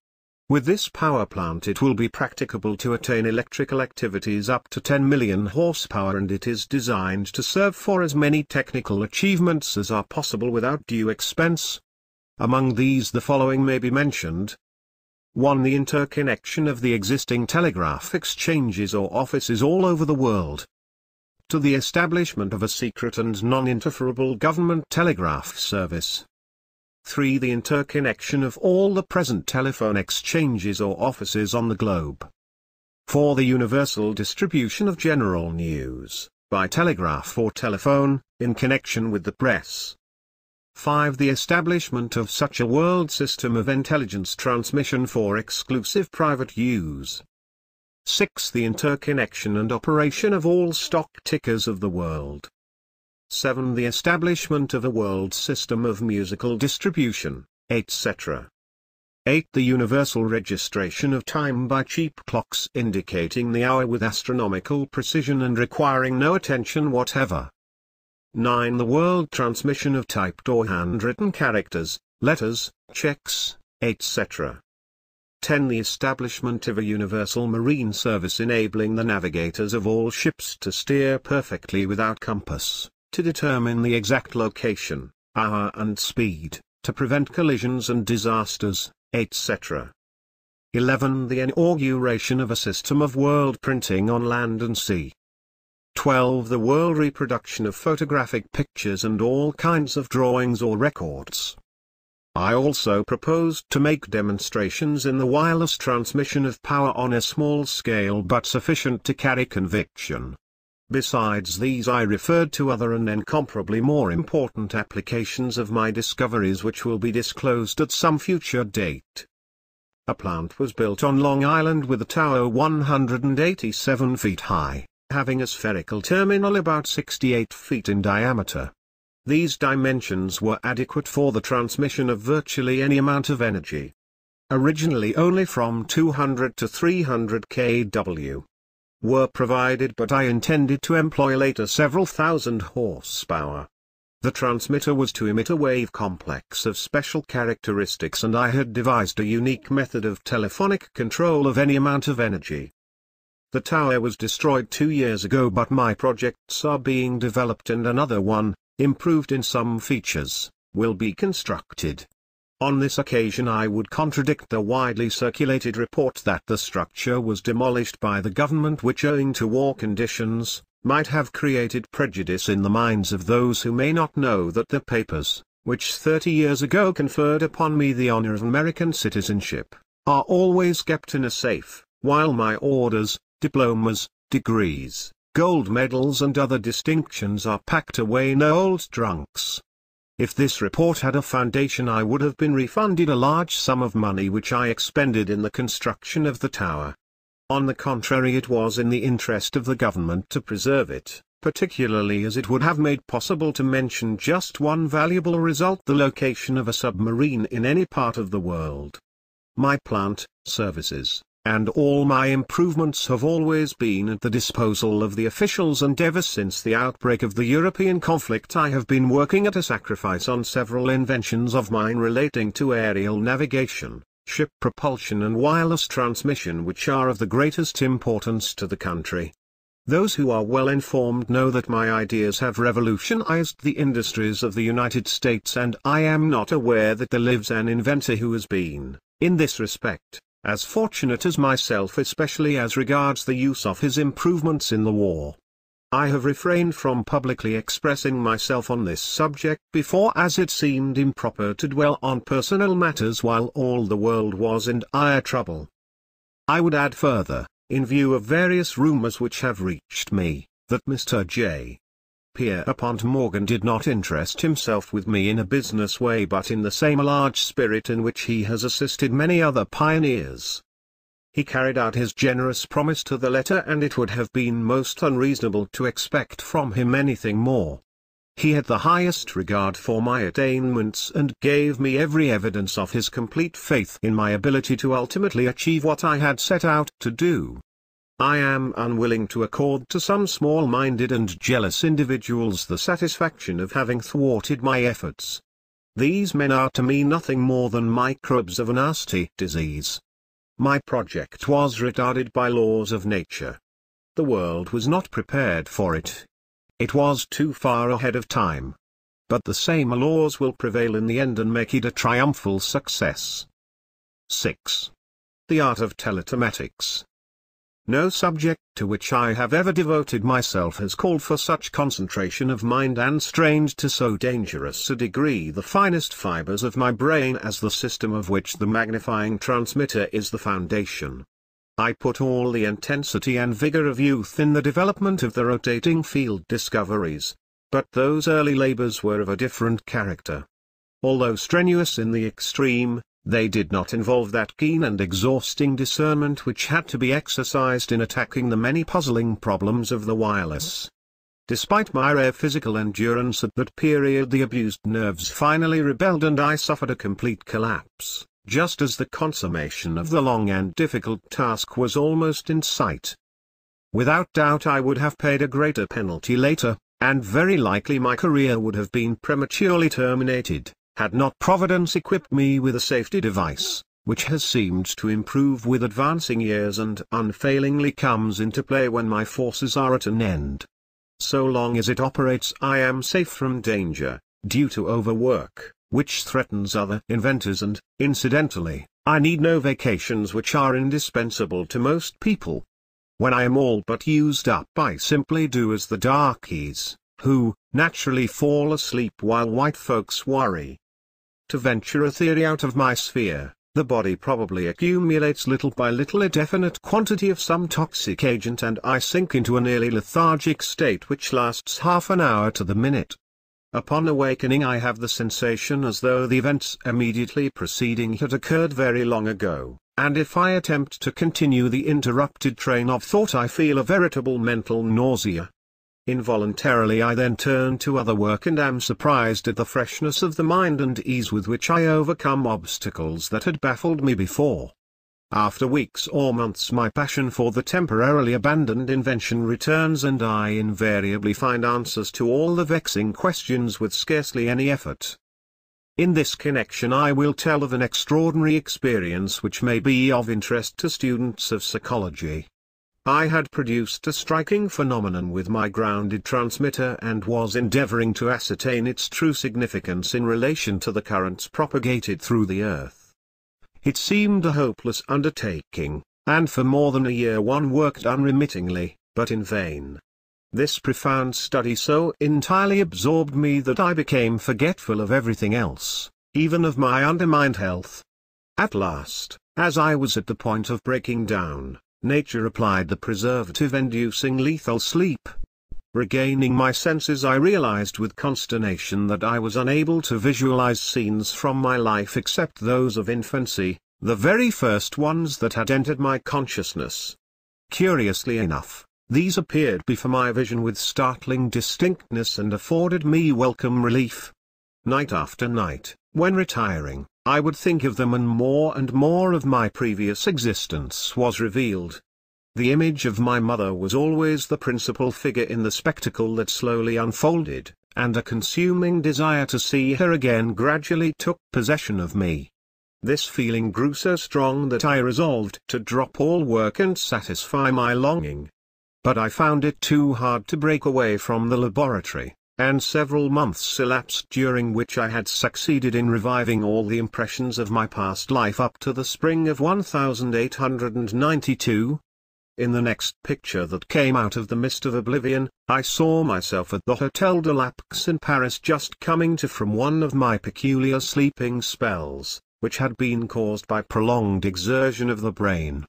With this power plant it will be practicable to attain electrical activities up to 10 million horsepower, and it is designed to serve for as many technical achievements as are possible without due expense. Among these the following may be mentioned. 1. The interconnection of the existing telegraph exchanges or offices all over the world. 2. The establishment of a secret and non-interferable government telegraph service. 3. The interconnection of all the present telephone exchanges or offices on the globe. 4. The universal distribution of general news, by telegraph or telephone, in connection with the press. 5. The establishment of such a world system of intelligence transmission for exclusive private use. 6. The interconnection and operation of all stock tickers of the world. 7. The establishment of a world system of musical distribution, etc. 8. The universal registration of time by cheap clocks indicating the hour with astronomical precision and requiring no attention whatever. 9. The world transmission of typed or handwritten characters, letters, checks, etc. 10. The establishment of a universal marine service enabling the navigators of all ships to steer perfectly without compass, to determine the exact location, hour and speed, to prevent collisions and disasters, etc. 11. The inauguration of a system of world printing on land and sea. 12. The world reproduction of photographic pictures and all kinds of drawings or records. I also proposed to make demonstrations in the wireless transmission of power on a small scale but sufficient to carry conviction. Besides these I referred to other and incomparably more important applications of my discoveries which will be disclosed at some future date. A plant was built on Long Island with a tower 187 feet high, having a spherical terminal about 68 feet in diameter. These dimensions were adequate for the transmission of virtually any amount of energy. Originally only from 200 to 300 kW were provided, but I intended to employ later several thousand horsepower. The transmitter was to emit a wave complex of special characteristics, and I had devised a unique method of telephonic control of any amount of energy. The tower was destroyed 2 years ago, but my projects are being developed, and another one, improved in some features, will be constructed. On this occasion I would contradict the widely circulated report that the structure was demolished by the government, which, owing to war conditions, might have created prejudice in the minds of those who may not know that the papers, which 30 years ago conferred upon me the honor of American citizenship, are always kept in a safe, while my orders, diplomas, degrees, gold medals and other distinctions are packed away in old trunks. If this report had a foundation, I would have been refunded a large sum of money which I expended in the construction of the tower. On the contrary, it was in the interest of the government to preserve it, particularly as it would have made possible to mention just one valuable result: the location of a submarine in any part of the world. My plant, services, and all my improvements have always been at the disposal of the officials, and ever since the outbreak of the European conflict I have been working at a sacrifice on several inventions of mine relating to aerial navigation, ship propulsion and wireless transmission, which are of the greatest importance to the country. Those who are well informed know that my ideas have revolutionized the industries of the United States, and I am not aware that there lives an inventor who has been, in this respect, as fortunate as myself, especially as regards the use of his improvements in the war. I have refrained from publicly expressing myself on this subject before, as it seemed improper to dwell on personal matters while all the world was in dire trouble. I would add further, in view of various rumors which have reached me, that Mr. J. Pierpont Morgan did not interest himself with me in a business way, but in the same large spirit in which he has assisted many other pioneers. He carried out his generous promise to the letter, and it would have been most unreasonable to expect from him anything more. He had the highest regard for my attainments, and gave me every evidence of his complete faith in my ability to ultimately achieve what I had set out to do. I am unwilling to accord to some small-minded and jealous individuals the satisfaction of having thwarted my efforts. These men are to me nothing more than microbes of a nasty disease. My project was retarded by laws of nature. The world was not prepared for it. It was too far ahead of time. But the same laws will prevail in the end and make it a triumphal success. 6. The art of teletematics. No subject to which I have ever devoted myself has called for such concentration of mind and strained to so dangerous a degree the finest fibers of my brain as the system of which the magnifying transmitter is the foundation. I put all the intensity and vigor of youth in the development of the rotating field discoveries, but those early labors were of a different character. Although strenuous in the extreme, they did not involve that keen and exhausting discernment which had to be exercised in attacking the many puzzling problems of the wireless. Despite my rare physical endurance at that period, the abused nerves finally rebelled, and I suffered a complete collapse, just as the consummation of the long and difficult task was almost in sight. Without doubt I would have paid a greater penalty later, and very likely my career would have been prematurely terminated, had not Providence equipped me with a safety device, which has seemed to improve with advancing years and unfailingly comes into play when my forces are at an end. So long as it operates, I am safe from danger, due to overwork, which threatens other inventors, and, incidentally, I need no vacations which are indispensable to most people. When I am all but used up, I simply do as the darkies, who, naturally fall asleep while white folks worry. To venture a theory out of my sphere, the body probably accumulates little by little a definite quantity of some toxic agent, and I sink into a nearly lethargic state which lasts half an hour to the minute. Upon awakening I have the sensation as though the events immediately preceding had occurred very long ago, and if I attempt to continue the interrupted train of thought I feel a veritable mental nausea. Involuntarily I then turn to other work and am surprised at the freshness of the mind and ease with which I overcome obstacles that had baffled me before. After weeks or months my passion for the temporarily abandoned invention returns and I invariably find answers to all the vexing questions with scarcely any effort. In this connection I will tell of an extraordinary experience which may be of interest to students of psychology. I had produced a striking phenomenon with my grounded transmitter and was endeavoring to ascertain its true significance in relation to the currents propagated through the earth. It seemed a hopeless undertaking, and for more than a year one worked unremittingly, but in vain. This profound study so entirely absorbed me that I became forgetful of everything else, even of my undermined health. At last, as I was at the point of breaking down, nature applied the preservative-inducing lethal sleep. Regaining my senses, I realized with consternation that I was unable to visualize scenes from my life except those of infancy, the very first ones that had entered my consciousness. Curiously enough, these appeared before my vision with startling distinctness and afforded me welcome relief. Night after night, when retiring, I would think of them and more of my previous existence was revealed. The image of my mother was always the principal figure in the spectacle that slowly unfolded, and a consuming desire to see her again gradually took possession of me. This feeling grew so strong that I resolved to drop all work and satisfy my longing. But I found it too hard to break away from the laboratory, and several months elapsed during which I had succeeded in reviving all the impressions of my past life up to the spring of 1892. In the next picture that came out of the mist of oblivion, I saw myself at the Hôtel de l'Apix in Paris, just coming to from one of my peculiar sleeping spells, which had been caused by prolonged exertion of the brain.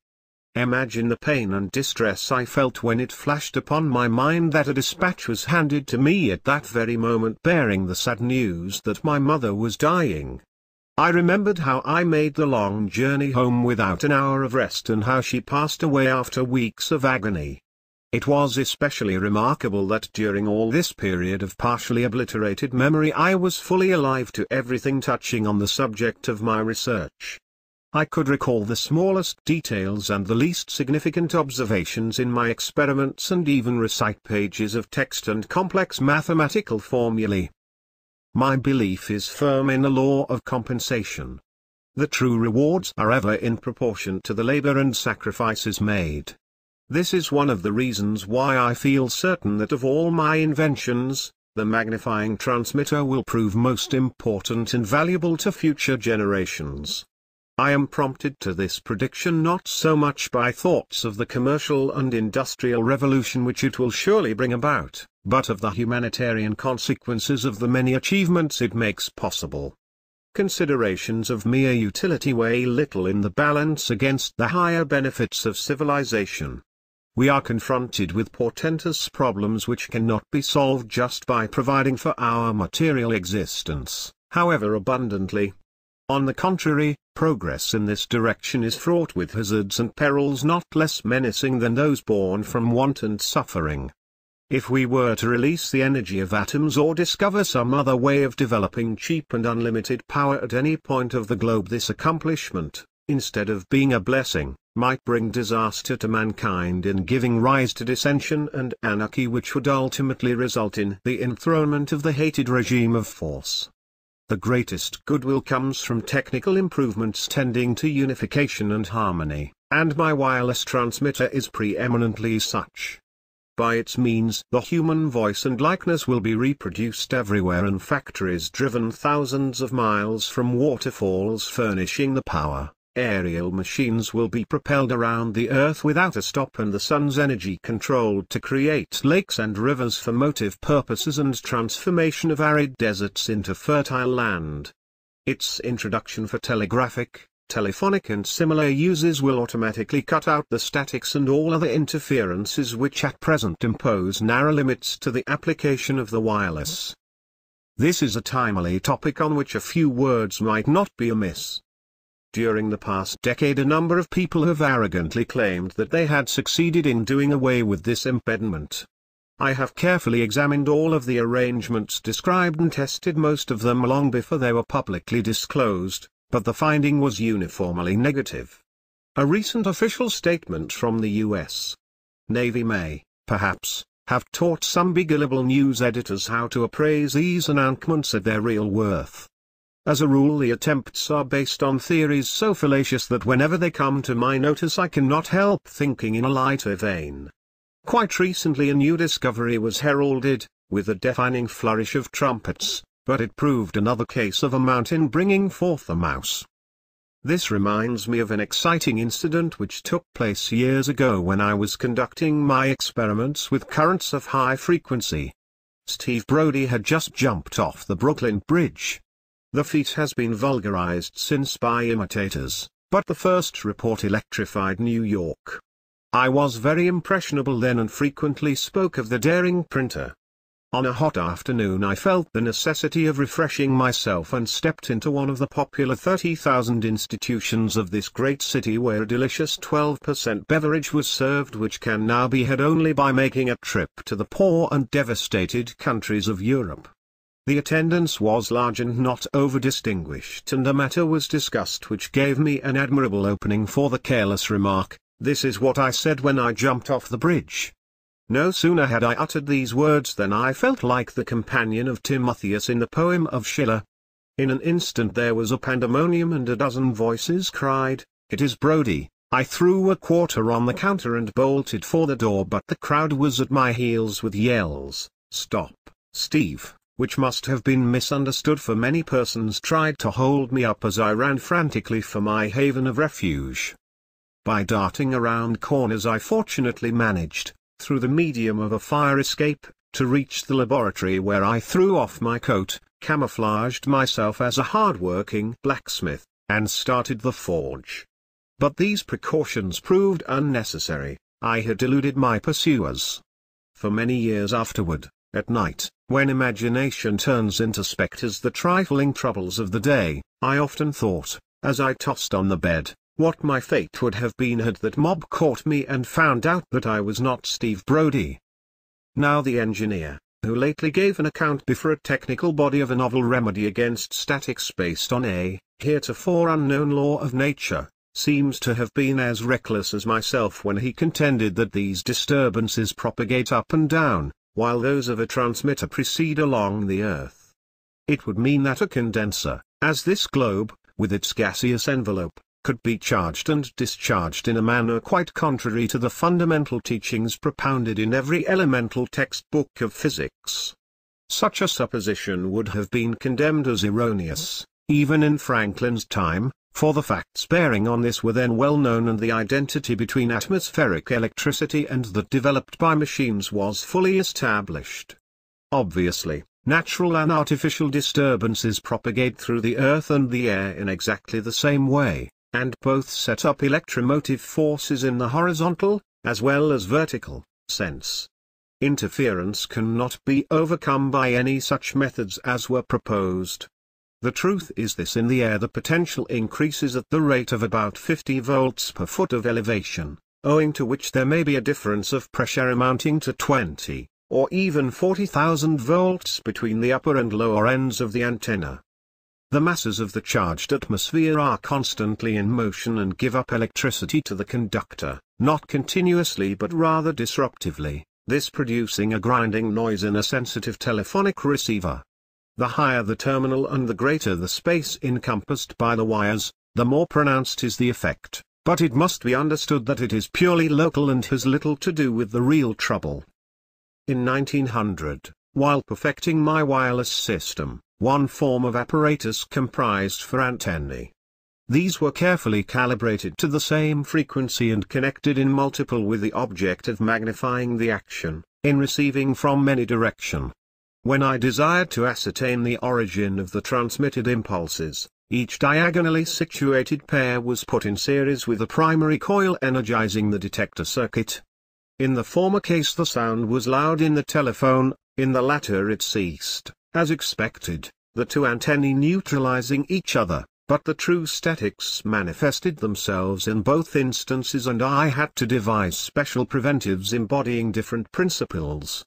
Imagine the pain and distress I felt when it flashed upon my mind that a dispatch was handed to me at that very moment bearing the sad news that my mother was dying. I remembered how I made the long journey home without an hour of rest and how she passed away after weeks of agony. It was especially remarkable that during all this period of partially obliterated memory I was fully alive to everything touching on the subject of my research. I could recall the smallest details and the least significant observations in my experiments and even recite pages of text and complex mathematical formulae. My belief is firm in the law of compensation. The true rewards are ever in proportion to the labor and sacrifices made. This is one of the reasons why I feel certain that of all my inventions, the magnifying transmitter will prove most important and valuable to future generations. I am prompted to this prediction not so much by thoughts of the commercial and industrial revolution which it will surely bring about, but of the humanitarian consequences of the many achievements it makes possible. Considerations of mere utility weigh little in the balance against the higher benefits of civilization. We are confronted with portentous problems which cannot be solved just by providing for our material existence, however abundantly. On the contrary, progress in this direction is fraught with hazards and perils not less menacing than those born from want and suffering. If we were to release the energy of atoms or discover some other way of developing cheap and unlimited power at any point of the globe, this accomplishment, instead of being a blessing, might bring disaster to mankind in giving rise to dissension and anarchy which would ultimately result in the enthronement of the hated regime of force. The greatest goodwill comes from technical improvements tending to unification and harmony, and my wireless transmitter is preeminently such. By its means the human voice and likeness will be reproduced everywhere in factories driven thousands of miles from waterfalls furnishing the power. Aerial machines will be propelled around the Earth without a stop and the sun's energy controlled to create lakes and rivers for motive purposes and transformation of arid deserts into fertile land. Its introduction for telegraphic, telephonic and similar uses will automatically cut out the statics and all other interferences which at present impose narrow limits to the application of the wireless. This is a timely topic on which a few words might not be amiss. During the past decade a number of people have arrogantly claimed that they had succeeded in doing away with this impediment. I have carefully examined all of the arrangements described and tested most of them long before they were publicly disclosed, but the finding was uniformly negative. A recent official statement from the U.S. Navy may, perhaps, have taught some gullible news editors how to appraise these announcements at their real worth. As a rule, the attempts are based on theories so fallacious that whenever they come to my notice I cannot help thinking in a lighter vein. Quite recently a new discovery was heralded, with a deafening flourish of trumpets, but it proved another case of a mountain bringing forth a mouse. This reminds me of an exciting incident which took place years ago when I was conducting my experiments with currents of high frequency. Steve Brody had just jumped off the Brooklyn Bridge. The feat has been vulgarized since by imitators, but the first report electrified New York. I was very impressionable then and frequently spoke of the daring printer. On a hot afternoon I felt the necessity of refreshing myself and stepped into one of the popular 30,000 institutions of this great city where a delicious 12% beverage was served which can now be had only by making a trip to the poor and devastated countries of Europe. The attendance was large and not over-distinguished, and a matter was discussed which gave me an admirable opening for the careless remark, "This is what I said when I jumped off the bridge." No sooner had I uttered these words than I felt like the companion of Timotheus in the poem of Schiller. In an instant there was a pandemonium and a dozen voices cried, "It is Brody." I threw a quarter on the counter and bolted for the door, but the crowd was at my heels with yells, "Stop, Steve," which must have been misunderstood, for many persons tried to hold me up as I ran frantically for my haven of refuge. By darting around corners I fortunately managed, through the medium of a fire escape, to reach the laboratory where I threw off my coat, camouflaged myself as a hard-working blacksmith, and started the forge. But these precautions proved unnecessary. I had eluded my pursuers. For many years afterward, at night, when imagination turns into spectres the trifling troubles of the day, I often thought, as I tossed on the bed, what my fate would have been had that mob caught me and found out that I was not Steve Brody. Now the engineer, who lately gave an account before a technical body of a novel remedy against statics based on a heretofore unknown law of nature, seems to have been as reckless as myself when he contended that these disturbances propagate up and down, while those of a transmitter proceed along the earth. It would mean that a condenser, as this globe, with its gaseous envelope, could be charged and discharged in a manner quite contrary to the fundamental teachings propounded in every elemental textbook of physics. Such a supposition would have been condemned as erroneous, even in Franklin's time, for the facts bearing on this were then well known and the identity between atmospheric electricity and that developed by machines was fully established. Obviously, natural and artificial disturbances propagate through the earth and the air in exactly the same way, and both set up electromotive forces in the horizontal, as well as vertical, sense. Interference cannot be overcome by any such methods as were proposed. The truth is this: in the air the potential increases at the rate of about 50 volts per foot of elevation, owing to which there may be a difference of pressure amounting to 20, or even 40,000 volts between the upper and lower ends of the antenna. The masses of the charged atmosphere are constantly in motion and give up electricity to the conductor, not continuously but rather disruptively, this producing a grinding noise in a sensitive telephonic receiver. The higher the terminal and the greater the space encompassed by the wires, the more pronounced is the effect, but it must be understood that it is purely local and has little to do with the real trouble. In 1900, while perfecting my wireless system, one form of apparatus comprised for antennae. These were carefully calibrated to the same frequency and connected in multiple with the object of magnifying the action, in receiving from any direction. When I desired to ascertain the origin of the transmitted impulses, each diagonally situated pair was put in series with a primary coil energizing the detector circuit. In the former case the sound was loud in the telephone, in the latter it ceased, as expected, the two antennae neutralizing each other, but the true statics manifested themselves in both instances and I had to devise special preventives embodying different principles.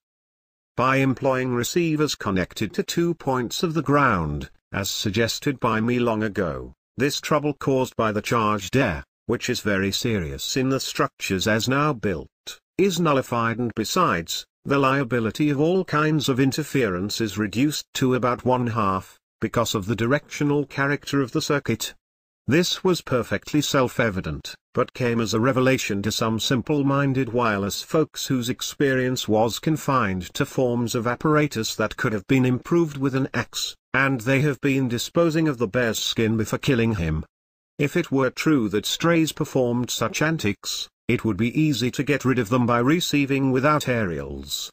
by employing receivers connected to 2 points of the ground, as suggested by me long ago, this trouble caused by the charged air, which is very serious in the structures as now built, is nullified, and besides, the liability of all kinds of interference is reduced to about 1/2, because of the directional character of the circuit. This was perfectly self-evident, but came as a revelation to some simple-minded wireless folks whose experience was confined to forms of apparatus that could have been improved with an axe, and they have been disposing of the bear's skin before killing him. If it were true that strays performed such antics, it would be easy to get rid of them by receiving without aerials.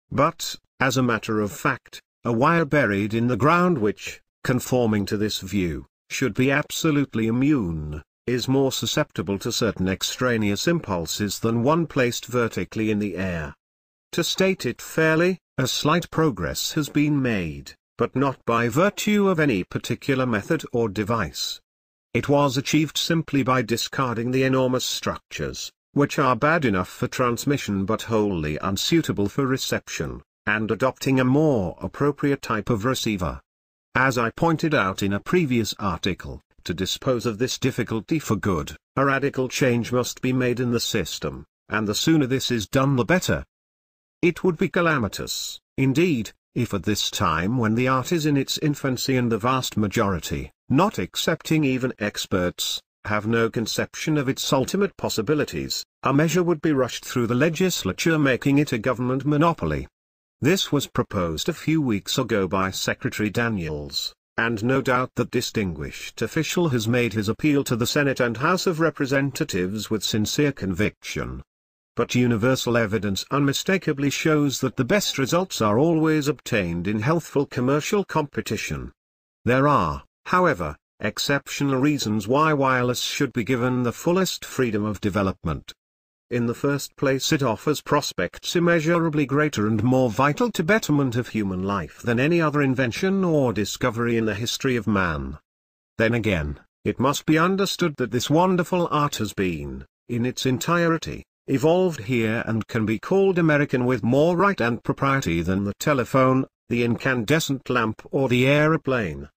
But, as a matter of fact, a wire buried in the ground which, conforming to this view, should be absolutely immune, is more susceptible to certain extraneous impulses than one placed vertically in the air. To state it fairly, a slight progress has been made, but not by virtue of any particular method or device. It was achieved simply by discarding the enormous structures, which are bad enough for transmission but wholly unsuitable for reception, and adopting a more appropriate type of receiver. As I pointed out in a previous article, to dispose of this difficulty for good, a radical change must be made in the system, and the sooner this is done the better. It would be calamitous, indeed, if at this time when the art is in its infancy and the vast majority, not excepting even experts, have no conception of its ultimate possibilities, a measure would be rushed through the legislature making it a government monopoly. This was proposed a few weeks ago by Secretary Daniels, and no doubt that distinguished official has made his appeal to the Senate and House of Representatives with sincere conviction. But universal evidence unmistakably shows that the best results are always obtained in healthful commercial competition. There are, however, exceptional reasons why wireless should be given the fullest freedom of development. In the first place, it offers prospects immeasurably greater and more vital to betterment of human life than any other invention or discovery in the history of man. Then again, it must be understood that this wonderful art has been, in its entirety, evolved here and can be called American with more right and propriety than the telephone, the incandescent lamp or the aeroplane.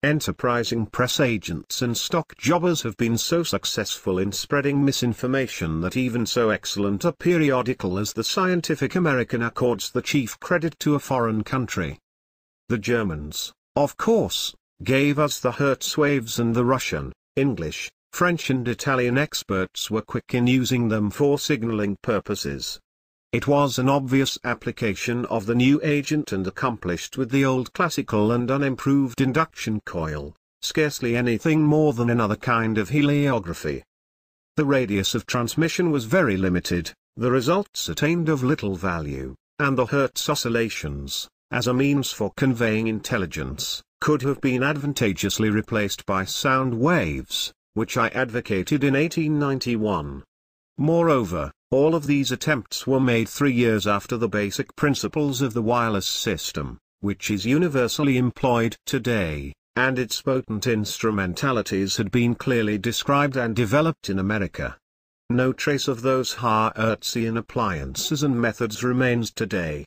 Enterprising press agents and stock jobbers have been so successful in spreading misinformation that even so excellent a periodical as the Scientific American accords the chief credit to a foreign country. The Germans, of course, gave us the Hertz waves, and the Russian, English, French and Italian experts were quick in using them for signaling purposes. It was an obvious application of the new agent and accomplished with the old classical and unimproved induction coil, scarcely anything more than another kind of heliography. The radius of transmission was very limited, the results attained of little value, and the Hertz oscillations, as a means for conveying intelligence, could have been advantageously replaced by sound waves, which I advocated in 1891. Moreover, all of these attempts were made 3 years after the basic principles of the wireless system, which is universally employed today, and its potent instrumentalities had been clearly described and developed in America. No trace of those Hertzian appliances and methods remains today.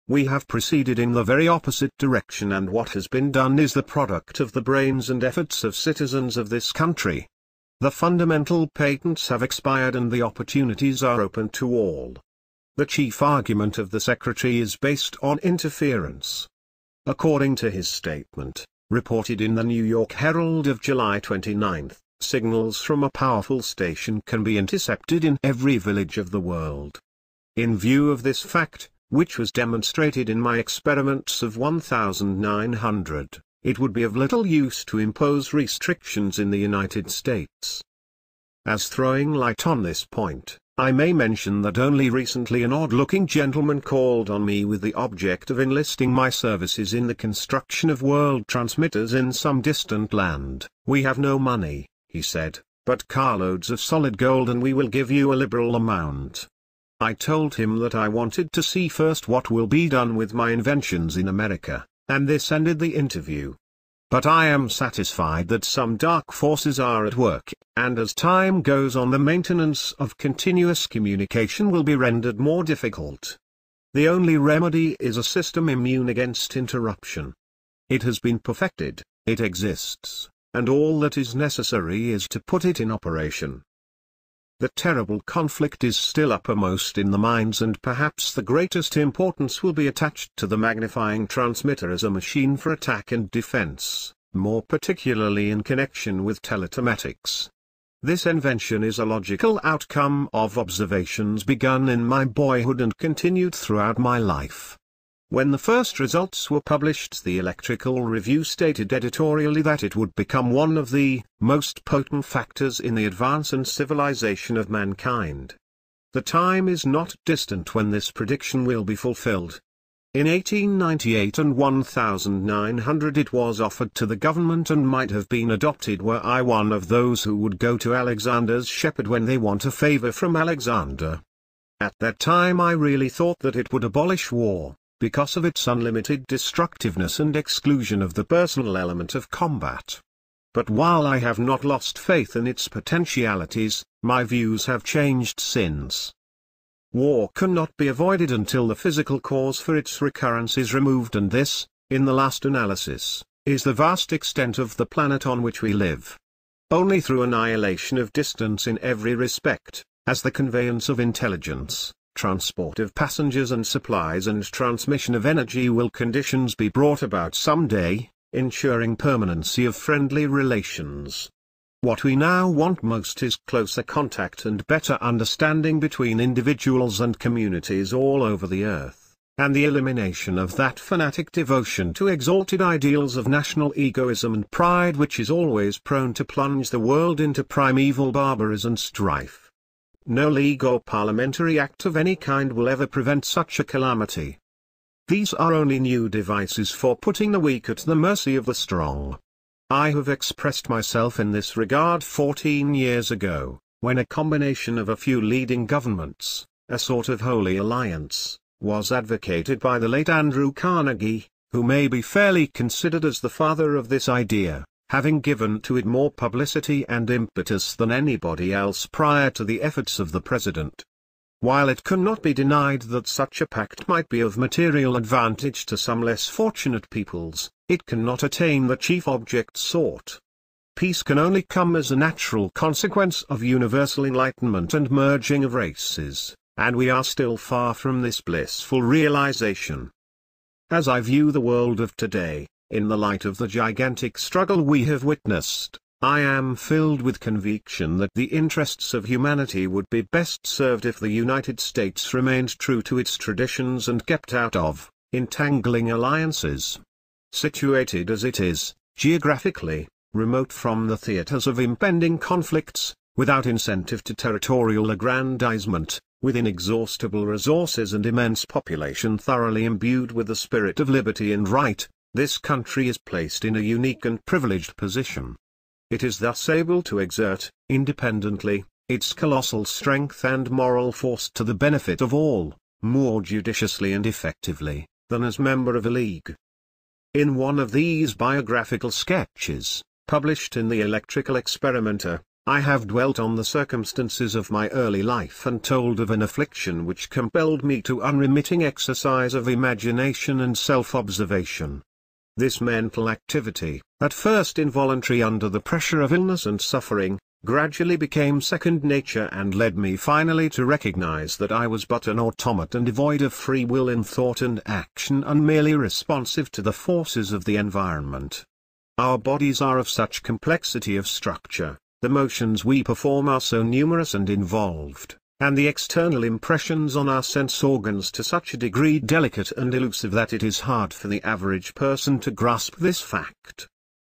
We have proceeded in the very opposite direction, and what has been done is the product of the brains and efforts of citizens of this country. The fundamental patents have expired and the opportunities are open to all. The chief argument of the Secretary is based on interference. According to his statement, reported in the New York Herald of July 29, signals from a powerful station can be intercepted in every village of the world. In view of this fact, which was demonstrated in my experiments of 1900, it would be of little use to impose restrictions in the United States. As throwing light on this point, I may mention that only recently an odd-looking gentleman called on me with the object of enlisting my services in the construction of world transmitters in some distant land. "We have no money," he said, "but carloads of solid gold, and we will give you a liberal amount." I told him that I wanted to see first what will be done with my inventions in America, and this ended the interview. But I am satisfied that some dark forces are at work, and as time goes on the maintenance of continuous communication will be rendered more difficult. The only remedy is a system immune against interruption. It has been perfected, it exists, and all that is necessary is to put it in operation. The terrible conflict is still uppermost in the minds, and perhaps the greatest importance will be attached to the magnifying transmitter as a machine for attack and defense, more particularly in connection with teletematics. This invention is a logical outcome of observations begun in my boyhood and continued throughout my life. When the first results were published, the Electrical Review stated editorially that it would become one of the most potent factors in the advance and civilization of mankind. The time is not distant when this prediction will be fulfilled. In 1898 and 1900 it was offered to the government and might have been adopted were I one of those who would go to Alexander's shepherd when they want a favor from Alexander. At that time I really thought that it would abolish war, because of its unlimited destructiveness and exclusion of the personal element of combat. But while I have not lost faith in its potentialities, my views have changed since. War cannot be avoided until the physical cause for its recurrence is removed, and this, in the last analysis, is the vast extent of the planet on which we live. Only through annihilation of distance in every respect, as the conveyance of intelligence, transport of passengers and supplies and transmission of energy, will conditions be brought about some day, ensuring permanency of friendly relations. What we now want most is closer contact and better understanding between individuals and communities all over the earth, and the elimination of that fanatic devotion to exalted ideals of national egoism and pride which is always prone to plunge the world into primeval barbarism and strife. No league or parliamentary act of any kind will ever prevent such a calamity. These are only new devices for putting the weak at the mercy of the strong. I have expressed myself in this regard 14 years ago, when a combination of a few leading governments, a sort of holy alliance, was advocated by the late Andrew Carnegie, who may be fairly considered as the father of this idea, having given to it more publicity and impetus than anybody else prior to the efforts of the President. While it cannot be denied that such a pact might be of material advantage to some less fortunate peoples, it cannot attain the chief object sought. Peace can only come as a natural consequence of universal enlightenment and merging of races, and we are still far from this blissful realization. As I view the world of today, in the light of the gigantic struggle we have witnessed, I am filled with conviction that the interests of humanity would be best served if the United States remained true to its traditions and kept out of entangling alliances. Situated as it is, geographically, remote from the theaters of impending conflicts, without incentive to territorial aggrandizement, with inexhaustible resources and immense population thoroughly imbued with the spirit of liberty and right, this country is placed in a unique and privileged position. It is thus able to exert, independently, its colossal strength and moral force to the benefit of all, more judiciously and effectively, than as member of a league. In one of these biographical sketches, published in the Electrical Experimenter, I have dwelt on the circumstances of my early life and told of an affliction which compelled me to unremitting exercise of imagination and self-observation. This mental activity, at first involuntary under the pressure of illness and suffering, gradually became second nature and led me finally to recognize that I was but an automaton devoid of free will in thought and action and merely responsive to the forces of the environment. Our bodies are of such complexity of structure, the motions we perform are so numerous and involved, and the external impressions on our sense organs to such a degree delicate and elusive that it is hard for the average person to grasp this fact.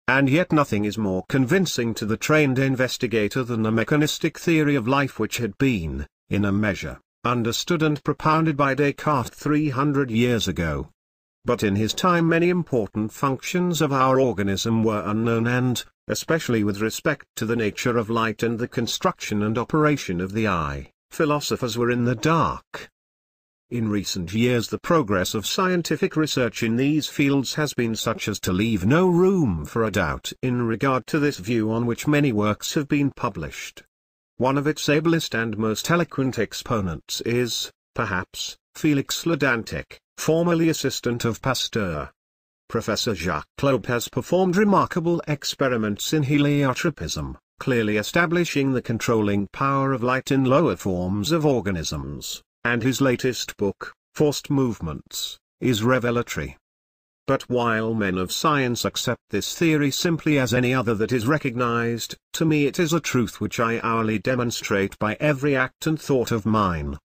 And yet nothing is more convincing to the trained investigator than the mechanistic theory of life which had been, in a measure, understood and propounded by Descartes 300 years ago. But in his time many important functions of our organism were unknown and, especially with respect to the nature of light and the construction and operation of the eye, philosophers were in the dark. In recent years the progress of scientific research in these fields has been such as to leave no room for a doubt in regard to this view, on which many works have been published. One of its ablest and most eloquent exponents is perhaps, Felix Ledantec, formerly assistant of Pasteur. Professor Jacques Loeb has performed remarkable experiments in heliotropism, clearly establishing the controlling power of light in lower forms of organisms, and his latest book, Forced Movements, is revelatory. But while men of science accept this theory simply as any other that is recognized, to me it is a truth which I hourly demonstrate by every act and thought of mine.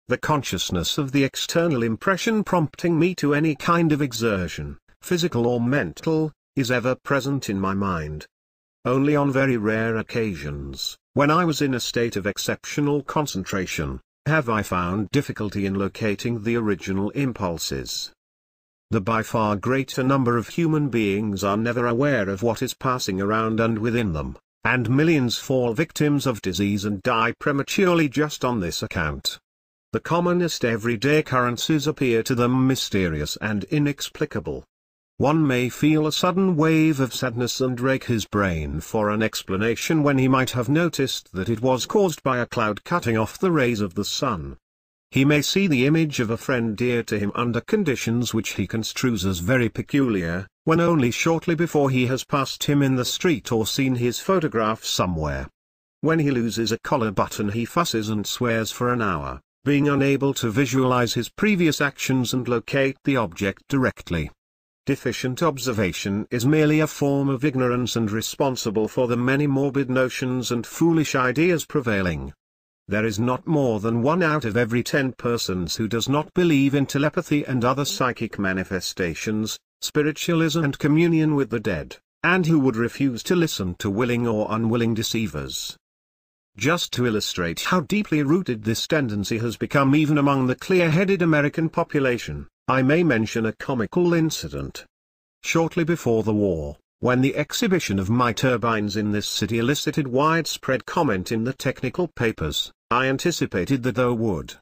The consciousness of the external impression prompting me to any kind of exertion, physical or mental, is ever present in my mind. Only on very rare occasions, when I was in a state of exceptional concentration, have I found difficulty in locating the original impulses. The by far greater number of human beings are never aware of what is passing around and within them, and millions fall victims of disease and die prematurely just on this account. The commonest everyday occurrences appear to them mysterious and inexplicable. One may feel a sudden wave of sadness and rake his brain for an explanation when he might have noticed that it was caused by a cloud cutting off the rays of the sun. He may see the image of a friend dear to him under conditions which he construes as very peculiar, when only shortly before he has passed him in the street or seen his photograph somewhere. When he loses a collar button he fusses and swears for an hour, being unable to visualize his previous actions and locate the object directly. Deficient observation is merely a form of ignorance and responsible for the many morbid notions and foolish ideas prevailing. There is not more than 1 out of every 10 persons who does not believe in telepathy and other psychic manifestations, spiritualism and communion with the dead, and who would refuse to listen to willing or unwilling deceivers. Just to illustrate how deeply rooted this tendency has become even among the clear-headed American population, I may mention a comical incident. Shortly before the war, when the exhibition of my turbines in this city elicited widespread comment in the technical papers, I anticipated that there would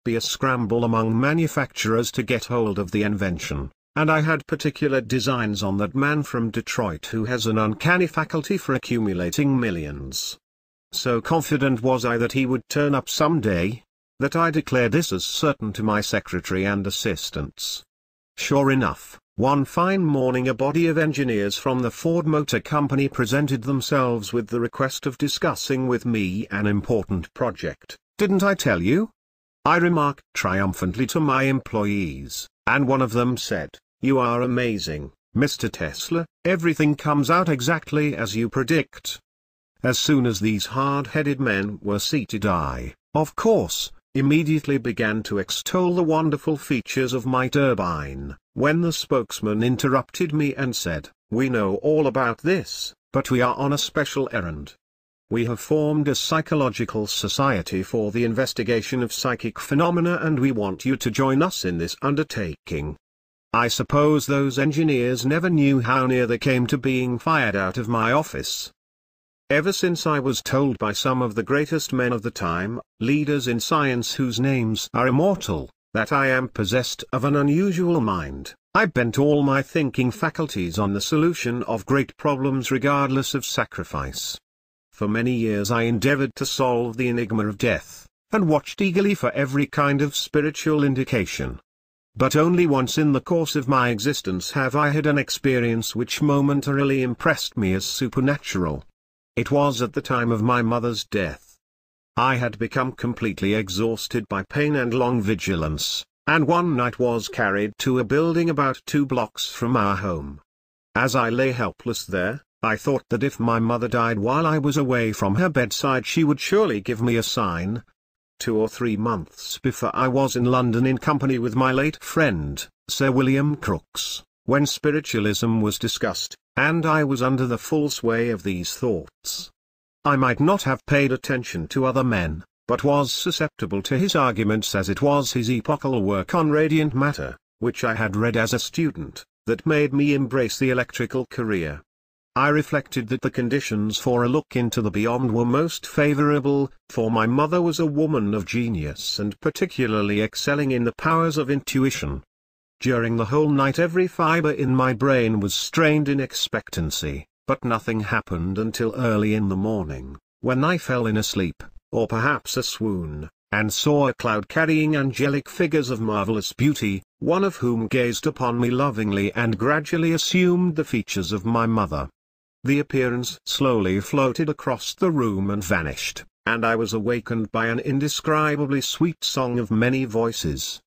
be a scramble among manufacturers to get hold of the invention, and I had particular designs on that man from Detroit who has an uncanny faculty for accumulating millions. So confident was I that he would turn up someday, that I declared this as certain to my secretary and assistants. Sure enough, one fine morning a body of engineers from the Ford Motor Company presented themselves with the request of discussing with me an important project. "Didn't I tell you?" I remarked triumphantly to my employees, and one of them said, "You are amazing, Mr. Tesla, everything comes out exactly as you predict." As soon as these hard-headed men were seated I, of course, immediately began to extol the wonderful features of my turbine, when the spokesman interrupted me and said, "We know all about this, but we are on a special errand. We have formed a psychological society for the investigation of psychic phenomena and we want you to join us in this undertaking." I suppose those engineers never knew how near they came to being fired out of my office. Ever since I was told by some of the greatest men of the time, leaders in science whose names are immortal, that I am possessed of an unusual mind, I bent all my thinking faculties on the solution of great problems regardless of sacrifice. For many years I endeavored to solve the enigma of death, and watched eagerly for every kind of spiritual indication. But only once in the course of my existence have I had an experience which momentarily impressed me as supernatural. It was at the time of my mother's death. I had become completely exhausted by pain and long vigilance, and one night was carried to a building about 2 blocks from our home. As I lay helpless there, I thought that if my mother died while I was away from her bedside she would surely give me a sign. 2 or 3 months before I was in London in company with my late friend, Sir William Crookes, when spiritualism was discussed, and I was under the full sway of these thoughts. I might not have paid attention to other men, but was susceptible to his arguments as it was his epochal work on radiant matter, which I had read as a student, that made me embrace the electrical career. I reflected that the conditions for a look into the beyond were most favorable, for my mother was a woman of genius and particularly excelling in the powers of intuition. During the whole night every fiber in my brain was strained in expectancy, but nothing happened until early in the morning, when I fell in a sleep, or perhaps a swoon, and saw a cloud carrying angelic figures of marvelous beauty, one of whom gazed upon me lovingly and gradually assumed the features of my mother. The appearance slowly floated across the room and vanished, and I was awakened by an indescribably sweet song of many voices.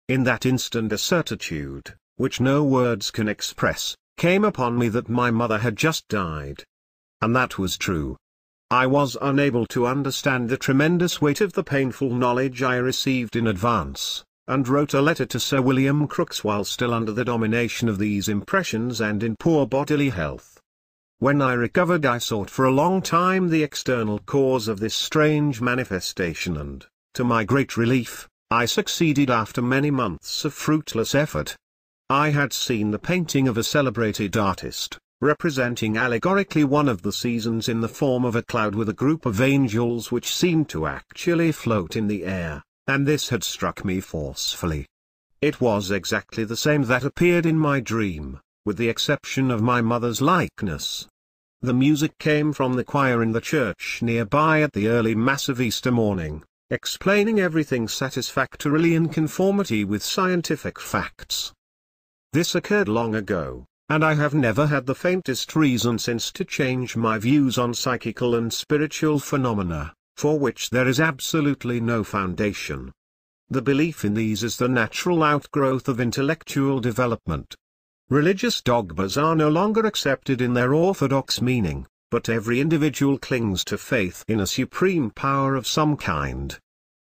In that instant a certitude, which no words can express, came upon me that my mother had just died. And that was true. I was unable to understand the tremendous weight of the painful knowledge I received in advance, and wrote a letter to Sir William Crookes while still under the domination of these impressions and in poor bodily health. When I recovered I sought for a long time the external cause of this strange manifestation and, to my great relief, I succeeded after many months of fruitless effort. I had seen the painting of a celebrated artist, representing allegorically one of the seasons in the form of a cloud with a group of angels which seemed to actually float in the air, and this had struck me forcefully. It was exactly the same that appeared in my dream, with the exception of my mother's likeness. The music came from the choir in the church nearby at the early Mass of Easter morning, explaining everything satisfactorily in conformity with scientific facts. This occurred long ago, and I have never had the faintest reason since to change my views on psychical and spiritual phenomena, for which there is absolutely no foundation. The belief in these is the natural outgrowth of intellectual development. Religious dogmas are no longer accepted in their orthodox meaning, but every individual clings to faith in a supreme power of some kind.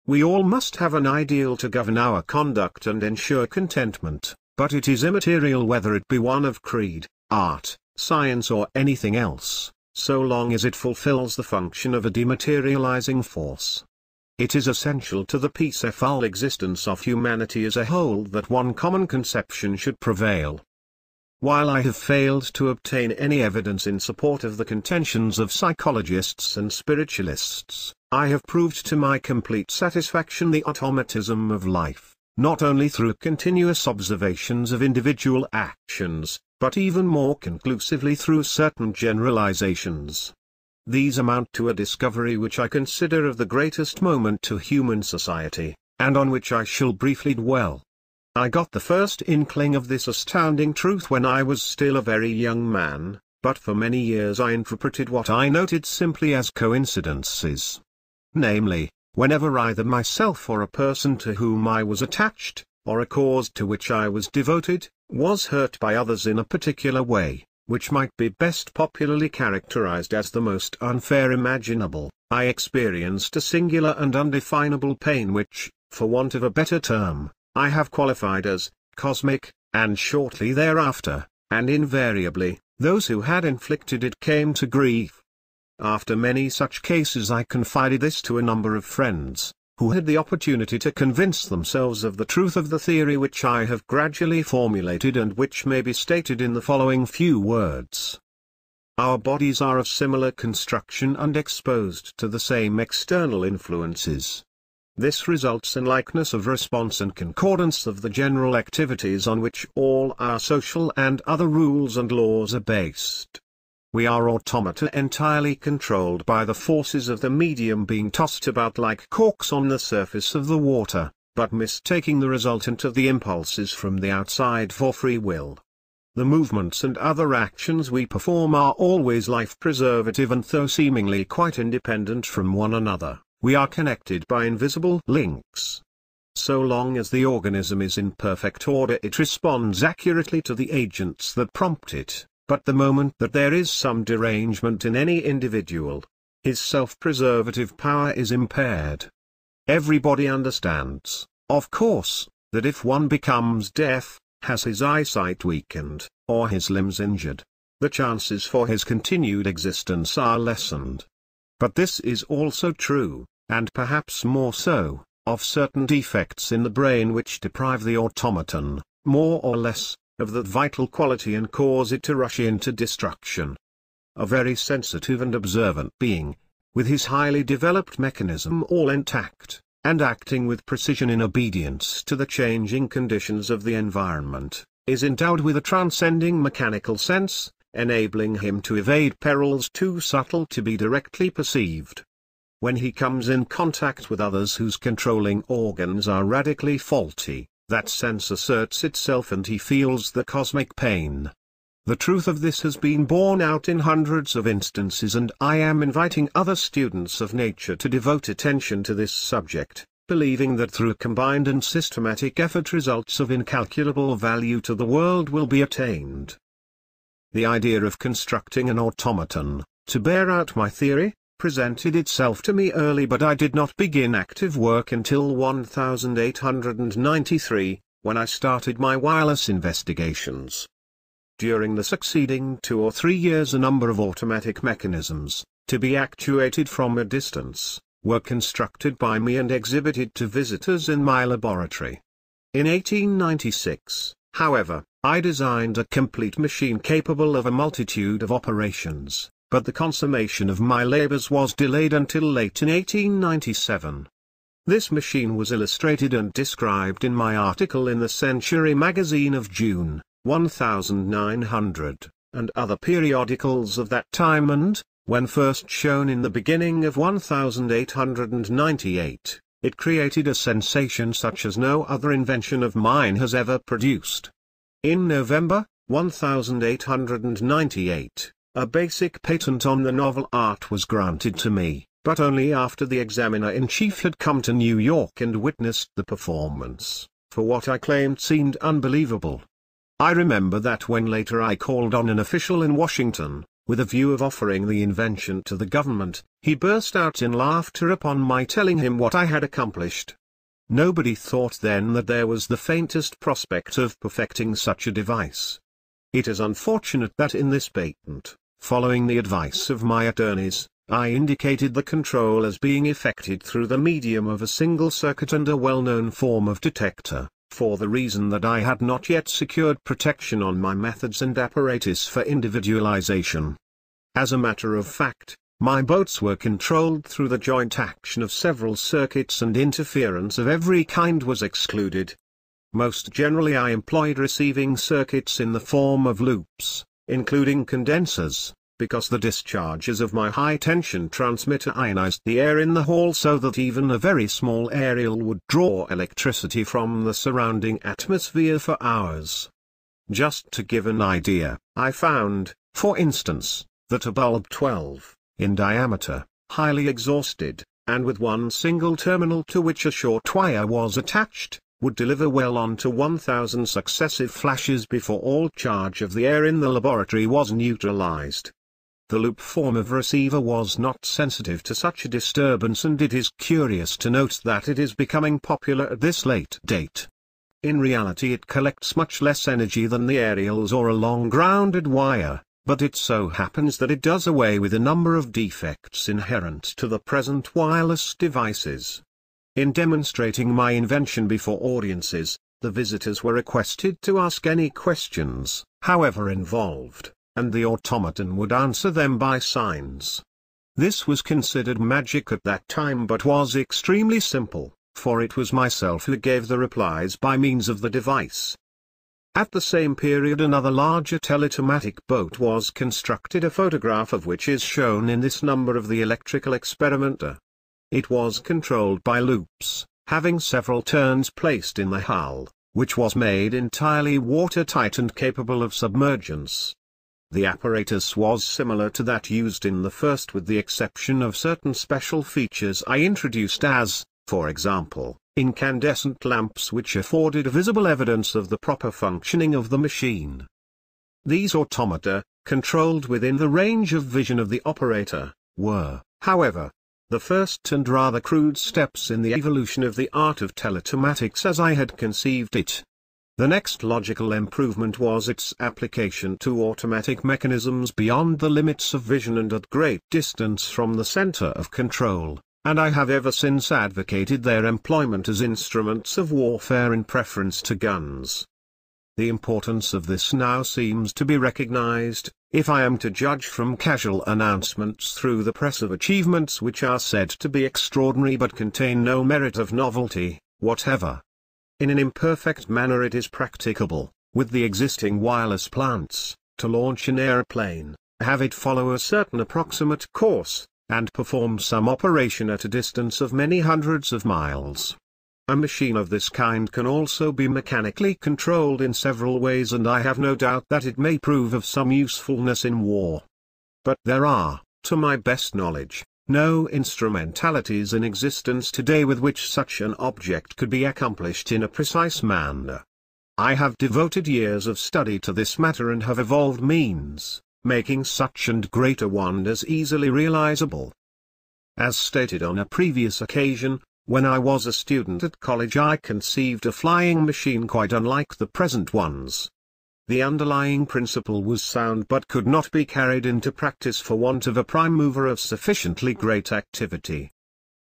We all must have an ideal to govern our conduct and ensure contentment, but it is immaterial whether it be one of creed, art, science or anything else, so long as it fulfills the function of a dematerializing force. It is essential to the peaceful existence of humanity as a whole that one common conception should prevail. While I have failed to obtain any evidence in support of the contentions of psychologists and spiritualists, I have proved to my complete satisfaction the automatism of life, not only through continuous observations of individual actions, but even more conclusively through certain generalizations. These amount to a discovery which I consider of the greatest moment to human society, and on which I shall briefly dwell. I got the first inkling of this astounding truth when I was still a very young man, but for many years I interpreted what I noted simply as coincidences. Namely, whenever either myself or a person to whom I was attached, or a cause to which I was devoted, was hurt by others in a particular way, which might be best popularly characterized as the most unfair imaginable, I experienced a singular and undefinable pain which, for want of a better term, I have qualified as cosmic, and shortly thereafter, and invariably, those who had inflicted it came to grief. After many such cases I confided this to a number of friends, who had the opportunity to convince themselves of the truth of the theory which I have gradually formulated and which may be stated in the following few words. Our bodies are of similar construction and exposed to the same external influences. This results in likeness of response and concordance of the general activities on which all our social and other rules and laws are based. We are automata entirely controlled by the forces of the medium being tossed about like corks on the surface of the water, but mistaking the resultant of the impulses from the outside for free will. The movements and other actions we perform are always life-preservative and though seemingly quite independent from one another, we are connected by invisible links. So long as the organism is in perfect order it responds accurately to the agents that prompt it, but the moment that there is some derangement in any individual, his self-preservative power is impaired. Everybody understands, of course, that if one becomes deaf, has his eyesight weakened, or his limbs injured, the chances for his continued existence are lessened. But this is also true, and perhaps more so, of certain defects in the brain which deprive the automaton, more or less, of that vital quality and cause it to rush into destruction. A very sensitive and observant being, with his highly developed mechanism all intact, and acting with precision in obedience to the changing conditions of the environment, is endowed with a transcending mechanical sense, enabling him to evade perils too subtle to be directly perceived. when he comes in contact with others whose controlling organs are radically faulty, that sense asserts itself and he feels the cosmic pain. The truth of this has been borne out in hundreds of instances, and I am inviting other students of nature to devote attention to this subject, believing that through combined and systematic effort results of incalculable value to the world will be attained. The idea of constructing an automaton, to bear out my theory, presented itself to me early, but I did not begin active work until 1893, when I started my wireless investigations. During the succeeding 2 or 3 years a number of automatic mechanisms, to be actuated from a distance, were constructed by me and exhibited to visitors in my laboratory. In 1896, however, I designed a complete machine capable of a multitude of operations, but the consummation of my labors was delayed until late in 1897. This machine was illustrated and described in my article in the Century magazine of June 1900, and other periodicals of that time, and, when first shown in the beginning of 1898, it created a sensation such as no other invention of mine has ever produced. In November 1898, a basic patent on the novel art was granted to me, but only after the examiner-in-chief had come to New York and witnessed the performance, for what I claimed seemed unbelievable. I remember that when later I called on an official in Washington, with a view of offering the invention to the government, he burst out in laughter upon my telling him what I had accomplished. Nobody thought then that there was the faintest prospect of perfecting such a device. It is unfortunate that in this patent, following the advice of my attorneys, I indicated the control as being effected through the medium of a single circuit and a well-known form of detector, for the reason that I had not yet secured protection on my methods and apparatus for individualization. As a matter of fact, my boats were controlled through the joint action of several circuits, and interference of every kind was excluded. Most generally I employed receiving circuits in the form of loops, including condensers, because the discharges of my high-tension transmitter ionized the air in the hall so that even a very small aerial would draw electricity from the surrounding atmosphere for hours. Just to give an idea, I found, for instance, that a bulb 12 in diameter, highly exhausted, and with one single terminal to which a short wire was attached, would deliver well on to 1,000 successive flashes before all charge of the air in the laboratory was neutralized. The loop form of receiver was not sensitive to such a disturbance, and it is curious to note that it is becoming popular at this late date. In reality it collects much less energy than the aerials or a long grounded wire, but it so happens that it does away with a number of defects inherent to the present wireless devices. In demonstrating my invention before audiences, the visitors were requested to ask any questions, however involved, and the automaton would answer them by signs. This was considered magic at that time, but was extremely simple, for it was myself who gave the replies by means of the device. At the same period another larger teletomatic boat was constructed, a photograph of which is shown in this number of the Electrical Experimenter. It was controlled by loops, having several turns placed in the hull, which was made entirely watertight and capable of submergence. The apparatus was similar to that used in the first, with the exception of certain special features I introduced, as, for example, incandescent lamps which afforded visible evidence of the proper functioning of the machine. These automata, controlled within the range of vision of the operator, were, however, the first and rather crude steps in the evolution of the art of teletomatics as I had conceived it. The next logical improvement was its application to automatic mechanisms beyond the limits of vision and at great distance from the center of control, and I have ever since advocated their employment as instruments of warfare in preference to guns. The importance of this now seems to be recognized, if I am to judge from casual announcements through the press of achievements which are said to be extraordinary but contain no merit of novelty whatever. In an imperfect manner it is practicable, with the existing wireless plants, to launch an airplane, have it follow a certain approximate course, and perform some operation at a distance of many hundreds of miles. A machine of this kind can also be mechanically controlled in several ways, and I have no doubt that it may prove of some usefulness in war. But there are, to my best knowledge, no instrumentalities in existence today with which such an object could be accomplished in a precise manner. I have devoted years of study to this matter and have evolved means, making such and greater wonders easily realizable. As stated on a previous occasion, when I was a student at college, I conceived a flying machine quite unlike the present ones. The underlying principle was sound but could not be carried into practice for want of a prime mover of sufficiently great activity.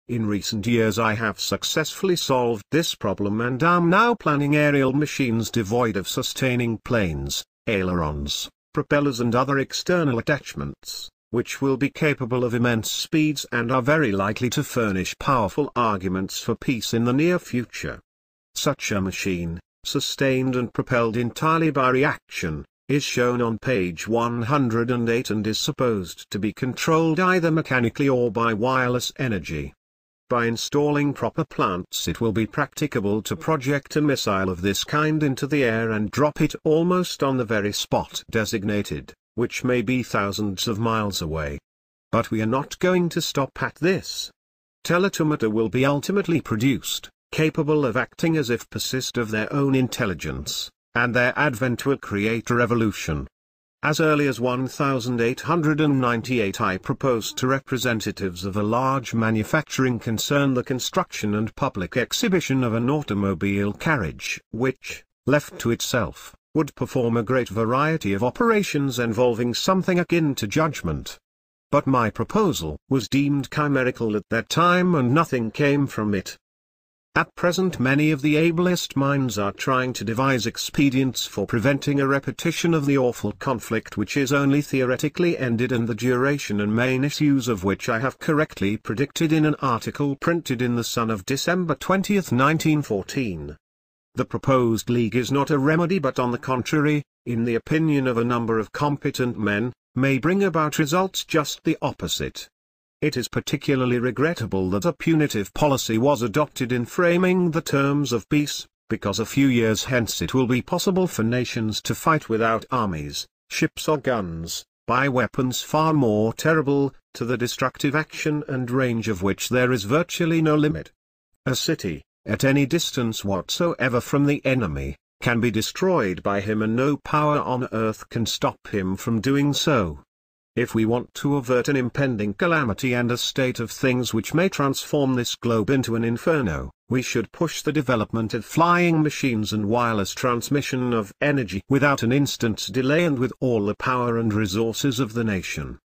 In recent years I have successfully solved this problem and am now planning aerial machines devoid of sustaining planes, ailerons, propellers and other external attachments, which will be capable of immense speeds and are very likely to furnish powerful arguments for peace in the near future. Such a machine, sustained and propelled entirely by reaction, is shown on page 108 and is supposed to be controlled either mechanically or by wireless energy. By installing proper plants it will be practicable to project a missile of this kind into the air and drop it almost on the very spot designated, which may be thousands of miles away. But we are not going to stop at this. Teletomata will be ultimately produced, capable of acting as if possessed of their own intelligence, and their advent will create a revolution. As early as 1898 I proposed to representatives of a large manufacturing concern the construction and public exhibition of an automobile carriage which, left to itself, would perform a great variety of operations involving something akin to judgment. But my proposal was deemed chimerical at that time and nothing came from it. At present many of the ablest minds are trying to devise expedients for preventing a repetition of the awful conflict which is only theoretically ended and the duration and main issues of which I have correctly predicted in an article printed in The Sun of December 20, 1914. The proposed league is not a remedy but on the contrary, in the opinion of a number of competent men, may bring about results just the opposite. It is particularly regrettable that a punitive policy was adopted in framing the terms of peace, because a few years hence it will be possible for nations to fight without armies, ships or guns, by weapons far more terrible, to the destructive action and range of which there is virtually no limit. A city, at any distance whatsoever from the enemy, can be destroyed by him and no power on earth can stop him from doing so. If we want to avert an impending calamity and a state of things which may transform this globe into an inferno, we should push the development of flying machines and wireless transmission of energy without an instant's delay and with all the power and resources of the nation.